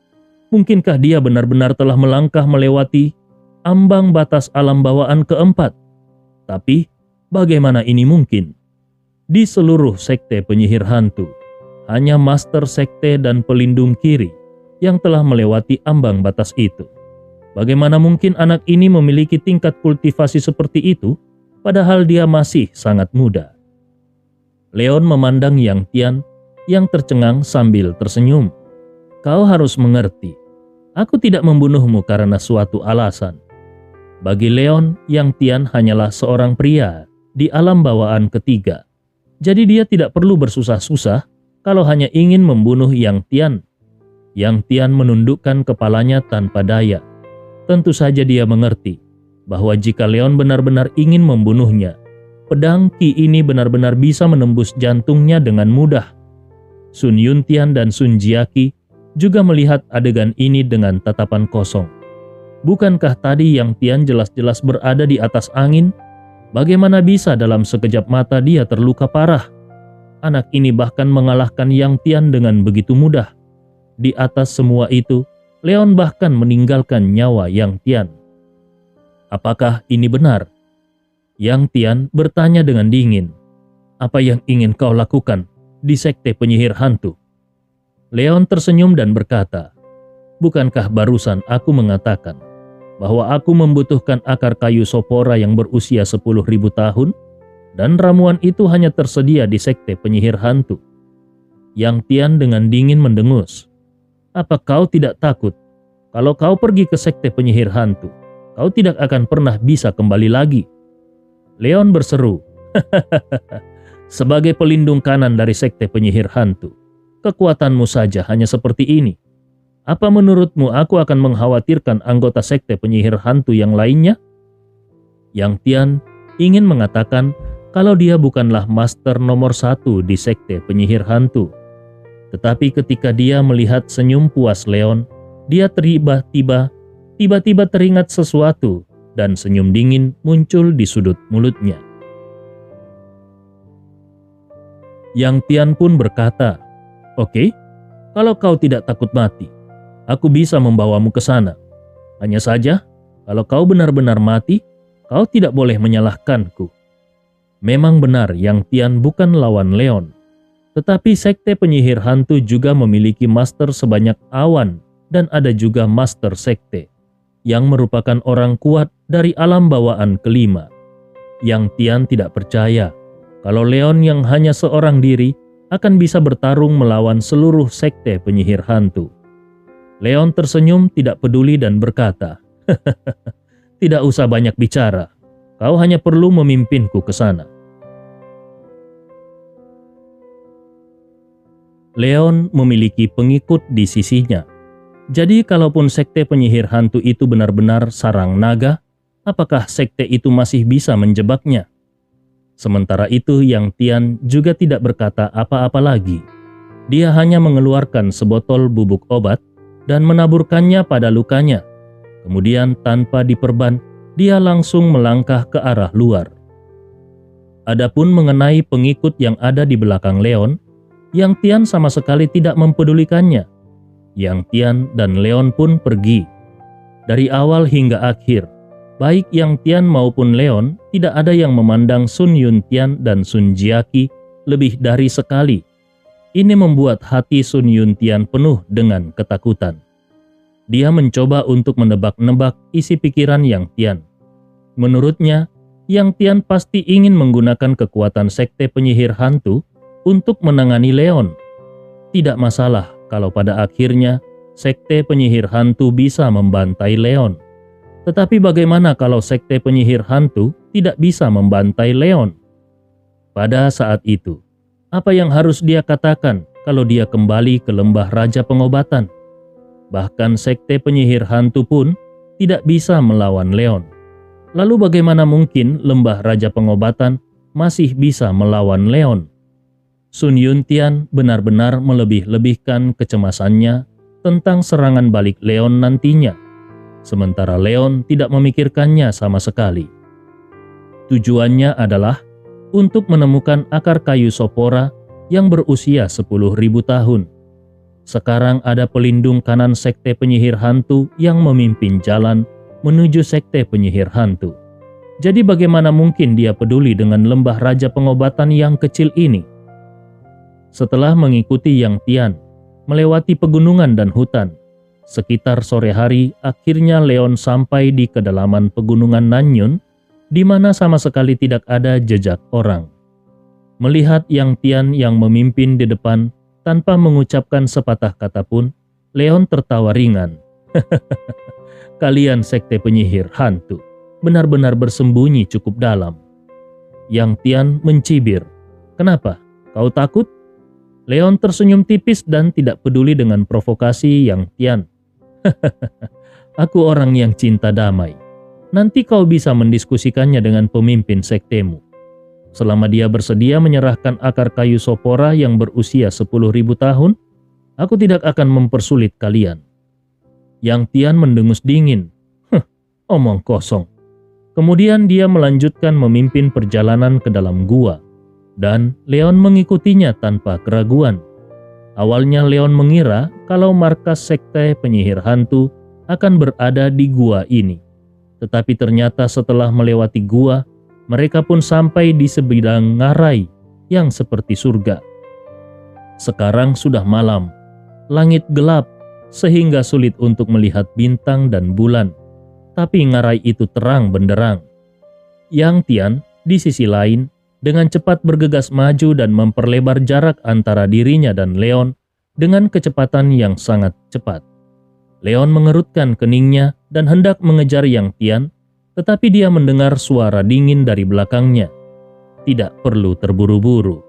mungkinkah dia benar-benar telah melangkah melewati ambang batas alam bawaan keempat? Tapi bagaimana ini mungkin? Di seluruh sekte penyihir hantu, hanya master sekte dan pelindung kiri yang telah melewati ambang batas itu. Bagaimana mungkin anak ini memiliki tingkat kultivasi seperti itu, padahal dia masih sangat muda? Leon memandang Yang Tian yang tercengang sambil tersenyum. "Kau harus mengerti, aku tidak membunuhmu karena suatu alasan." Bagi Leon, Yang Tian hanyalah seorang pria di alam bawaan ketiga. Jadi dia tidak perlu bersusah-susah kalau hanya ingin membunuh Yang Tian. Yang Tian menundukkan kepalanya tanpa daya. Tentu saja dia mengerti bahwa jika Leon benar-benar ingin membunuhnya, pedang ki ini benar-benar bisa menembus jantungnya dengan mudah. Sun Yuntian dan Sun Jiaqi juga melihat adegan ini dengan tatapan kosong. Bukankah tadi Yang Tian jelas-jelas berada di atas angin? Bagaimana bisa dalam sekejap mata dia terluka parah? Anak ini bahkan mengalahkan Yang Tian dengan begitu mudah. Di atas semua itu, Leon bahkan meninggalkan nyawa Yang Tian. Apakah ini benar? Yang Tian bertanya dengan dingin. "Apa yang ingin kau lakukan di sekte penyihir hantu?" Leon tersenyum dan berkata, "Bukankah barusan aku mengatakan bahwa aku membutuhkan akar kayu sopora yang berusia 10.000 tahun, dan ramuan itu hanya tersedia di sekte penyihir hantu?" Yang Tian dengan dingin mendengus. "Apa kau tidak takut? Kalau kau pergi ke sekte penyihir hantu, kau tidak akan pernah bisa kembali lagi." Leon berseru, "Sebagai pelindung kanan dari sekte penyihir hantu, kekuatanmu saja hanya seperti ini. Apa menurutmu aku akan mengkhawatirkan anggota sekte penyihir hantu yang lainnya? Yang Tian ingin mengatakan kalau dia bukanlah master nomor 1 di sekte penyihir hantu. Tetapi ketika dia melihat senyum puas Leon, dia tiba-tiba teringat sesuatu dan senyum dingin muncul di sudut mulutnya. Yang Tian pun berkata, "Oke, kalau kau tidak takut mati, aku bisa membawamu ke sana. Hanya saja, kalau kau benar-benar mati, kau tidak boleh menyalahkanku." Memang benar Yang Tian bukan lawan Leon, tetapi sekte penyihir hantu juga memiliki master sebanyak Awan dan ada juga master sekte yang merupakan orang kuat dari alam bawaan kelima. Yang Tian tidak percaya kalau Leon yang hanya seorang diri akan bisa bertarung melawan seluruh sekte penyihir hantu. Leon tersenyum tidak peduli dan berkata, "Tidak usah banyak bicara, kau hanya perlu memimpinku ke sana." Leon memiliki pengikut di sisinya. Jadi kalaupun sekte penyihir hantu itu benar-benar sarang naga, apakah sekte itu masih bisa menjebaknya? Sementara itu Yang Tian juga tidak berkata apa-apa lagi. Dia hanya mengeluarkan sebotol bubuk obat dan menaburkannya pada lukanya. Kemudian tanpa diperban, dia langsung melangkah ke arah luar. Adapun mengenai pengikut yang ada di belakang Leon, Yang Tian sama sekali tidak mempedulikannya. Yang Tian dan Leon pun pergi. Dari awal hingga akhir, baik Yang Tian maupun Leon tidak ada yang memandang Sun Yun Tian dan Sun Jiaqi lebih dari sekali. Ini membuat hati Sun Yun Tian penuh dengan ketakutan. Dia mencoba untuk menebak-nebak isi pikiran Yang Tian. Menurutnya, Yang Tian pasti ingin menggunakan kekuatan sekte penyihir hantu untuk menangani Leon. Tidak masalah kalau pada akhirnya sekte penyihir hantu bisa membantai Leon. Tetapi bagaimana kalau sekte penyihir hantu tidak bisa membantai Leon? Pada saat itu, apa yang harus dia katakan kalau dia kembali ke lembah Raja Pengobatan? Bahkan sekte penyihir hantu pun tidak bisa melawan Leon. Lalu bagaimana mungkin lembah Raja Pengobatan masih bisa melawan Leon? Sun Yun Tian benar-benar melebih-lebihkan kecemasannya tentang serangan balik Leon nantinya, sementara Leon tidak memikirkannya sama sekali. Tujuannya adalah untuk menemukan akar kayu sopora yang berusia 10.000 tahun. Sekarang ada pelindung kanan sekte penyihir hantu yang memimpin jalan menuju sekte penyihir hantu. Jadi bagaimana mungkin dia peduli dengan lembah Raja Pengobatan yang kecil ini? Setelah mengikuti Yang Tian, melewati pegunungan dan hutan, sekitar sore hari akhirnya Leon sampai di kedalaman pegunungan Nanyun, di mana sama sekali tidak ada jejak orang. Melihat Yang Tian yang memimpin di depan tanpa mengucapkan sepatah kata pun, Leon tertawa ringan. "Kalian sekte penyihir hantu benar-benar bersembunyi cukup dalam." Yang Tian mencibir, "Kenapa? Kau takut?" Leon tersenyum tipis dan tidak peduli dengan provokasi Yang Tian. "Aku orang yang cinta damai. Nanti kau bisa mendiskusikannya dengan pemimpin sektemu. Selama dia bersedia menyerahkan akar kayu sopora yang berusia 10.000 tahun, aku tidak akan mempersulit kalian." Yang Tian mendengus dingin. Omong kosong. Kemudian dia melanjutkan memimpin perjalanan ke dalam gua. Dan Leon mengikutinya tanpa keraguan. Awalnya Leon mengira kalau markas sekte penyihir hantu akan berada di gua ini. Tetapi ternyata setelah melewati gua, mereka pun sampai di sebidang ngarai yang seperti surga. Sekarang sudah malam, langit gelap sehingga sulit untuk melihat bintang dan bulan. Tapi ngarai itu terang benderang. Yang Tian di sisi lain dengan cepat bergegas maju dan memperlebar jarak antara dirinya dan Leon dengan kecepatan yang sangat cepat. Leon mengerutkan keningnya dan hendak mengejar Yang Tian, tetapi dia mendengar suara dingin dari belakangnya. Tidak perlu terburu-buru.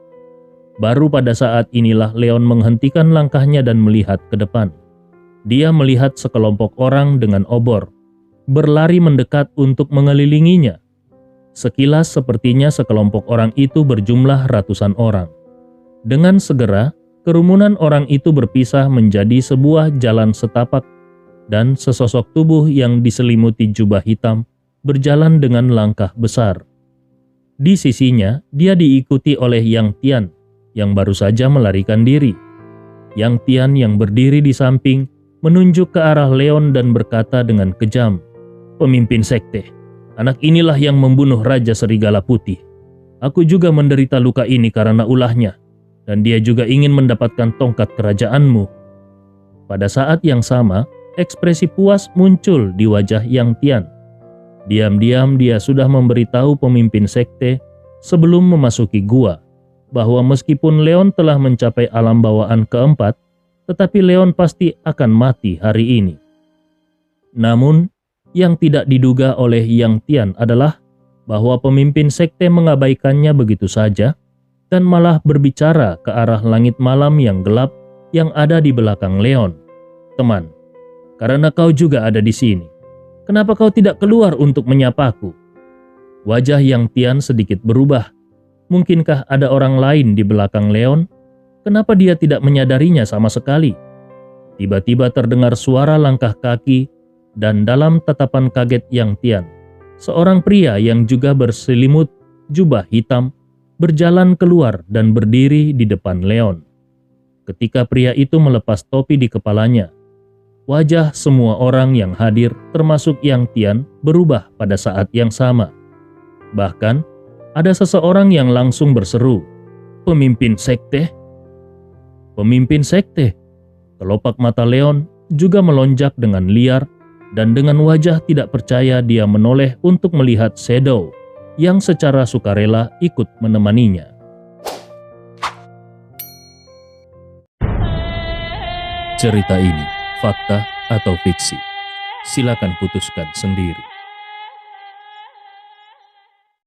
Baru pada saat inilah Leon menghentikan langkahnya dan melihat ke depan. Dia melihat sekelompok orang dengan obor berlari mendekat untuk mengelilinginya. Sekilas sepertinya sekelompok orang itu berjumlah ratusan orang. Dengan segera, kerumunan orang itu berpisah menjadi sebuah jalan setapak dan sesosok tubuh yang diselimuti jubah hitam berjalan dengan langkah besar. Di sisinya, dia diikuti oleh Yang Tian yang baru saja melarikan diri. Yang Tian yang berdiri di samping menunjuk ke arah Leon dan berkata dengan kejam, "Pemimpin sekte, anak inilah yang membunuh Raja Serigala Putih. Aku juga menderita luka ini karena ulahnya, dan dia juga ingin mendapatkan tongkat kerajaanmu." Pada saat yang sama, ekspresi puas muncul di wajah Yang Tian. Diam-diam dia sudah memberitahu pemimpin sekte sebelum memasuki gua bahwa meskipun Leon telah mencapai alam bawaan keempat, tetapi Leon pasti akan mati hari ini. Namun, yang tidak diduga oleh Yang Tian adalah bahwa pemimpin sekte mengabaikannya begitu saja dan malah berbicara ke arah langit malam yang gelap yang ada di belakang Leon. "Teman, karena kau juga ada di sini, kenapa kau tidak keluar untuk menyapaku?" Wajah Yang Tian sedikit berubah. Mungkinkah ada orang lain di belakang Leon? Kenapa dia tidak menyadarinya sama sekali? Tiba-tiba terdengar suara langkah kaki dan dalam tatapan kaget Yang Tian, seorang pria yang juga berselimut jubah hitam berjalan keluar dan berdiri di depan Leon. Ketika pria itu melepas topi di kepalanya, wajah semua orang yang hadir termasuk Yang Tian berubah pada saat yang sama. Bahkan, ada seseorang yang langsung berseru, "Pemimpin sekte?" Pemimpin sekte. Kelopak mata Leon juga melonjak dengan liar dan dengan wajah tidak percaya dia menoleh untuk melihat Shadow yang secara sukarela ikut menemaninya. Cerita ini fakta atau fiksi? Silakan putuskan sendiri.